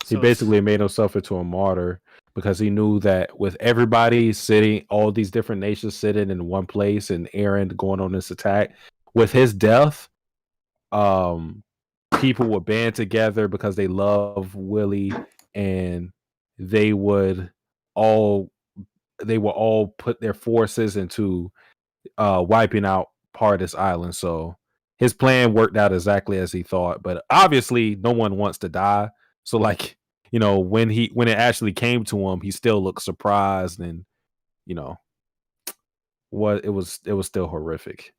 He basically made himself into a martyr because he knew that with everybody sitting, all these different nations sitting in one place and Eren going on this attack, with his death, people would band together because they love Willie, and they would all put their forces into wiping out part of this island. So his plan worked out exactly as he thought, but obviously no one wants to die. So like, when it actually came to him, he still looked surprised, and you know, it was still horrific.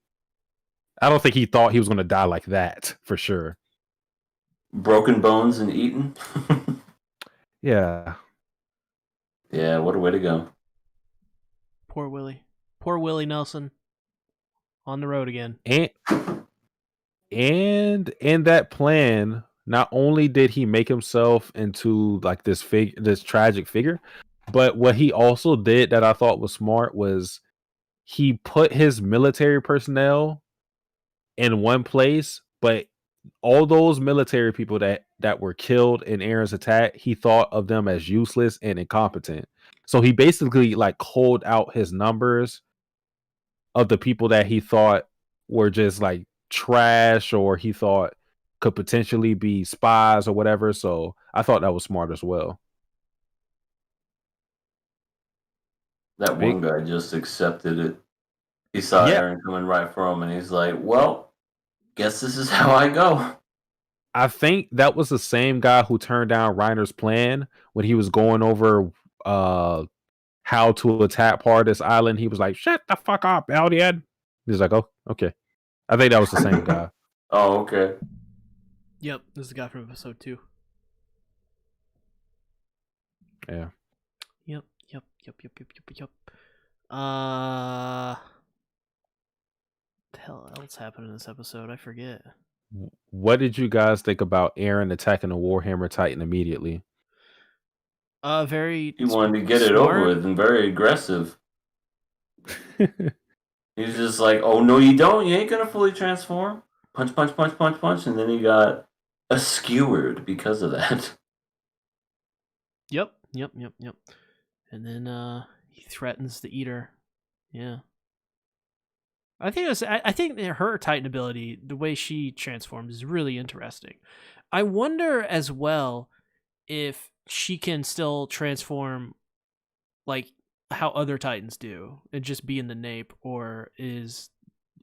I don't think he thought he was going to die like that for sure. Broken bones and eaten. Yeah. Yeah, what a way to go. Poor Willie. Poor Willie Nelson. On the road again. And in that plan, not only did he make himself into like this tragic figure, but what he also did that I thought was smart was he put his military personnel in one place, but all those military people that were killed in Aaron's attack, he thought of them as useless and incompetent. So he basically like culled out his numbers of the people that he thought were just like trash, or he thought could potentially be spies or whatever. So I thought that was smart as well. That one guy just accepted it. He saw Aaron coming right for him, and he's like, well, guess this is how I go. I think that was the same guy who turned down Reiner's plan when he was going over how to attack part of this island. He was like, shut the fuck up, Eldian. He's like, oh, okay. I think that was the same guy. Oh, okay. Yep, this is the guy from episode 2. Yeah. Yep. The hell else happened in this episode? I forget. What did you guys think about Aaron attacking the Warhammer Titan immediately? Very. He wanted to get it over with and very aggressive. He was just like, oh, no, you don't. You ain't going to fully transform. Punch, punch, punch, punch, punch. And then he got skewered because of that. Yep. And then he threatens the Eater. Yeah. I think her Titan ability, the way she transforms, is really interesting. I wonder as well if she can still transform like how other Titans do and just be in the nape, or is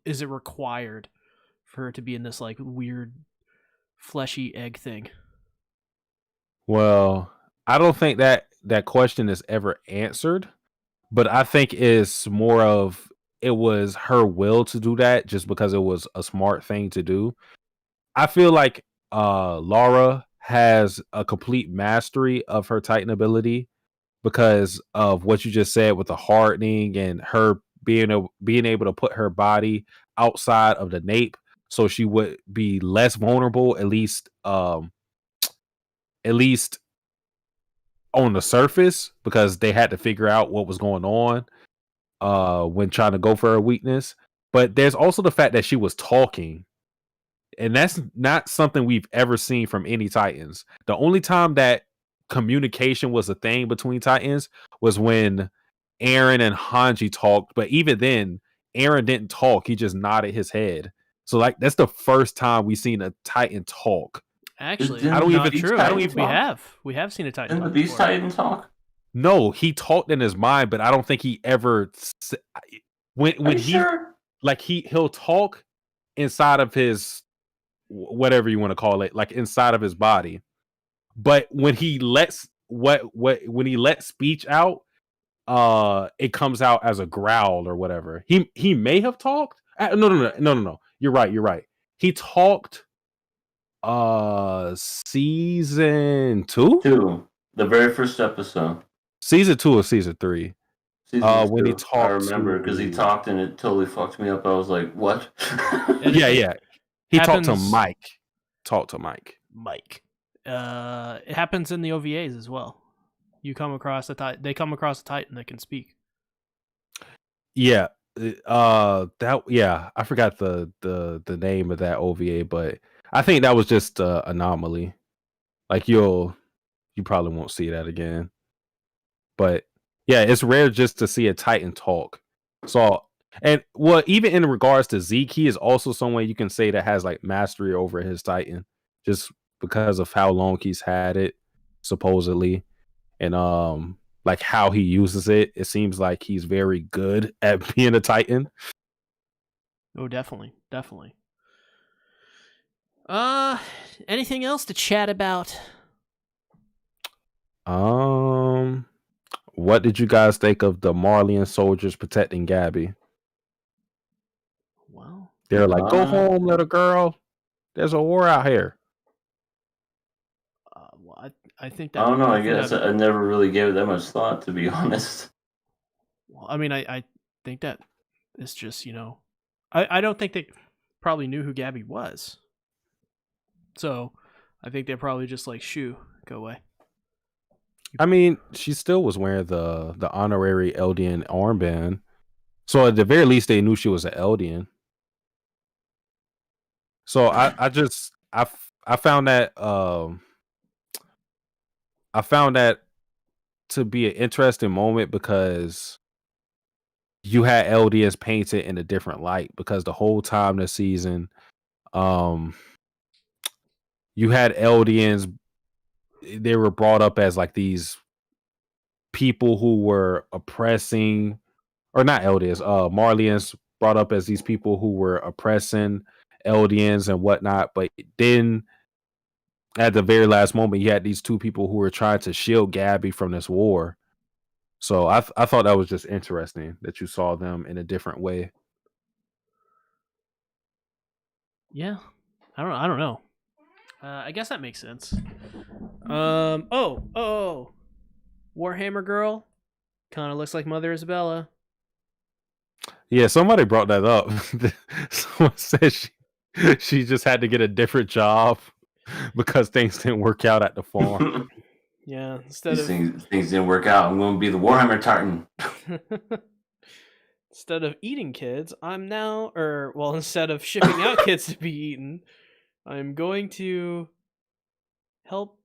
it required for her to be in this like weird fleshy egg thing? Well, I don't think that question is ever answered, but I think it's more of it was her will to do that just because it was a smart thing to do. I feel like Laura has a complete mastery of her Titan ability because of what you just said with the hardening and her being able to put her body outside of the nape so she would be less vulnerable, at least on the surface, because they had to figure out what was going on when trying to go for her weakness. But there's also the fact that she was talking, and that's not something we've ever seen from any Titans. The only time that communication was a thing between Titans was when Aaron and Hanji talked, but even then Aaron didn't talk, he just nodded his head. So like that's the first time we've seen a Titan talk. Actually, I don't even true. We have seen a Titan. Didn't the Beast Titan talk? No, he talked in his mind, but I don't think he ever when he sure? Like he'll talk inside of his whatever you want to call it, like inside of his body. But when he lets when he lets speech out, it comes out as a growl or whatever. He may have talked. No. You're right. He talked season 2? 2. The very first episode. Season 2 or season 3? When he talked, I remember because he talked and it totally fucked me up. I was like, "What?" Yeah. He talked to Mike. Mike. It happens in the OVAs as well. You come across they come across a Titan that can speak. Yeah. I forgot the name of that OVA, but I think that was just an anomaly. Like you probably won't see that again. But yeah, it's rare just to see a Titan talk. So, and well, even in regards to Zeke, he is also someone you can say that has like mastery over his Titan, just because of how long he's had it, supposedly, and like how he uses it. It seems like he's very good at being a Titan. Oh, definitely. Anything else to chat about What did you guys think of the Marleyan soldiers protecting Gabby? Well, They're like, "Go home, little girl. There's a war out here." well, I think that I don't know. I guess I never really gave it that much thought, to be honest. Well, I mean, I think that it's just, I don't think they probably knew who Gabby was. So I think they're probably just like, shoo, go away. I mean, she still was wearing the honorary Eldian armband. So at the very least, they knew she was an Eldian. So I found that to be an interesting moment because you had Eldians painted in a different light because the whole time this season, you had Eldians. They were brought up as like these people who were oppressing, or not Eldians, Marleyans brought up as these people who were oppressing Eldians and whatnot. But then at the very last moment, you had these two people who were trying to shield Gabby from this war. So I thought that was just interesting that you saw them in a different way. Yeah, I don't know. I guess that makes sense. Oh, Warhammer girl, kind of looks like Mother Isabella. Yeah, somebody brought that up. Someone said she just had to get a different job because things didn't work out at the farm. Yeah, things didn't work out. I'm going to be the Warhammer Tartan. Instead of eating kids, instead of shipping out kids to be eaten, I'm going to help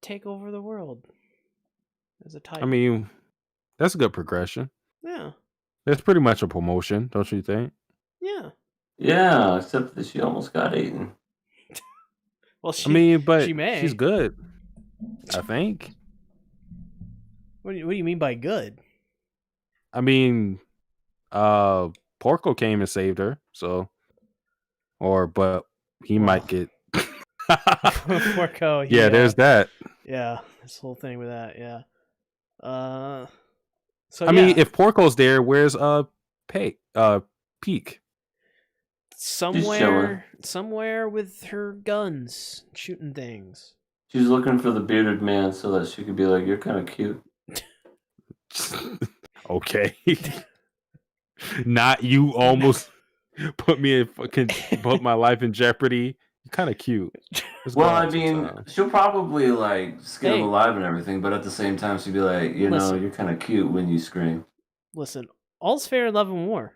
take over the world as a Titan. I mean, that's a good progression. Yeah. It's pretty much a promotion, don't you think? Yeah. Yeah, except that she almost got eaten. Well, she's good, I think. What do you mean by good? I mean, Porco came and saved her, but he might get Porco. Yeah, there's that. Yeah, this whole thing with that. Yeah. So I mean, if Porco's there, where's Peak? Somewhere with her guns, shooting things. She's looking for the bearded man so that she could be like, "You're kind of cute." Okay. Not you almost put my life in jeopardy. You're kind of cute. Well, I mean, she'll probably like skin him alive and everything, but at the same time, she'd be like, listen, you're kind of cute when you scream. Listen, all's fair in love and war.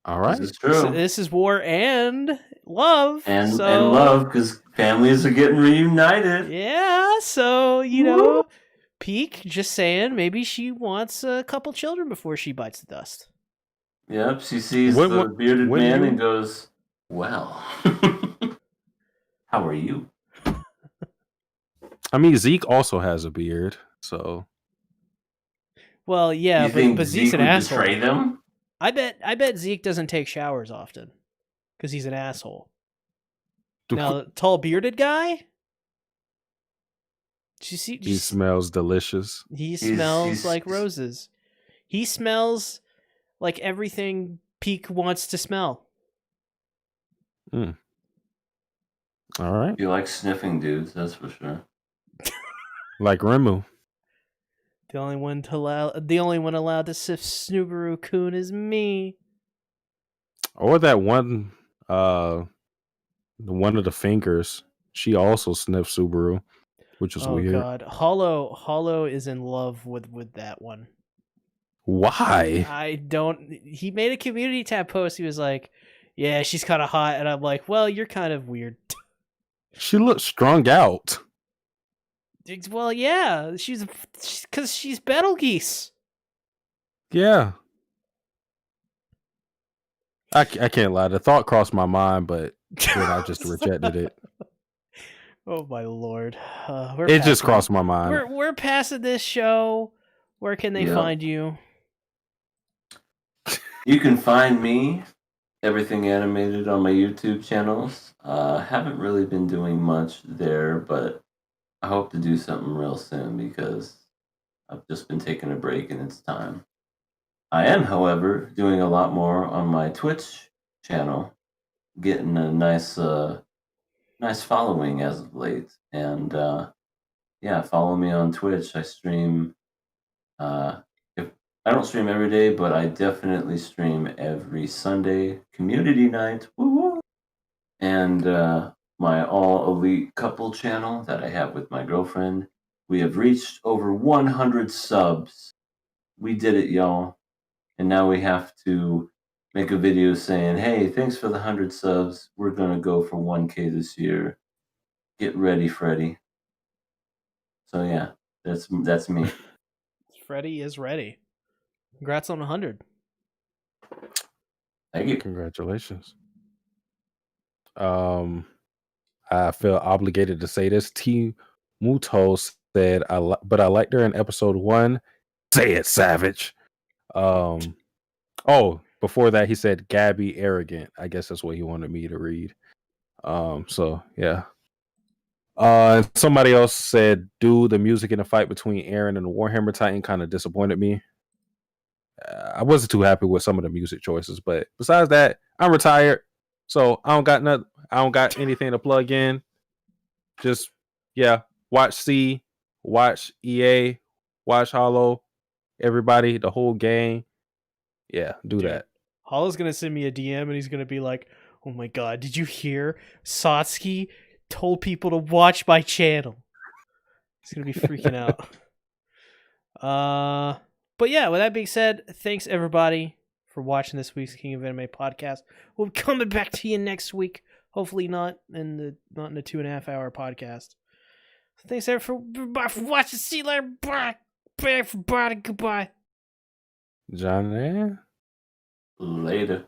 All right, this is true. This is war and love, and love because families are getting reunited. Yeah, so Peak just saying maybe she wants a couple children before she bites the dust. Yep, she sees the bearded man and goes, "Well, how are you?" I mean, Zeke also has a beard, so. Well, yeah, but Zeke's an asshole. Betray them? I bet Zeke doesn't take showers often because he's an asshole. Now, tall bearded guy. He smells delicious. He smells like roses. He smells like everything Peak wants to smell. All right. You like sniffing dudes, that's for sure. Like Remu. The only one allowed to sniff Subaru-kun is me. Or that one, one of the fingers. She also sniffed Subaru, which is weird. Oh God, Hollow is in love with that one. Why? I don't. He made a community tab post. He was like, "Yeah, she's kind of hot," and I'm like, "Well, you're kind of weird." She looks strung out. Well, yeah, because she's Betelgeuse. Yeah. I can't lie. The thought crossed my mind, but then I just rejected it. Oh my lord! It just crossed my mind. We're passing this show. Where can they find you? You can find me, everything animated, on my YouTube channels. Haven't really been doing much there, but I hope to do something real soon because I've just been taking a break and it's time. I am, however, doing a lot more on my Twitch channel, getting a nice following as of late. And yeah, follow me on Twitch. I stream. If I don't stream every day, but I definitely stream every Sunday, community night. Woo-woo. And my all elite couple channel that I have with my girlfriend. We have reached over 100 subs. We did it, y'all. And now we have to make a video saying, "Hey, thanks for the 100 subs. We're gonna go for 1K this year. Get ready, Freddy." So yeah, that's me. Freddy is ready. Congrats on 100. Thank you. Congratulations. I feel obligated to say this. T Muto said, but I liked her in episode 1. Say it, Savage. Oh, before that he said Gabby arrogant. I guess that's what he wanted me to read. So yeah. Somebody else said, dude, the music in the fight between Aaron and the Warhammer Titan kind of disappointed me. I wasn't too happy with some of the music choices, but besides that, I'm retired, so I don't got anything to plug in. Just watch C, watch EA, watch Hollow, everybody, the whole gang. Yeah, do that. Hollow's gonna send me a DM and he's gonna be like, "Oh my god, did you hear? Satsuki told people to watch my channel." He's gonna be freaking out. But yeah, with that being said, thanks everybody for watching this week's King of Anime podcast. We'll be coming back to you next week. Hopefully not in the 2.5 hour podcast. Thanks everybody for watching. See you later. Bye. Bye everybody. Goodbye. John, Later.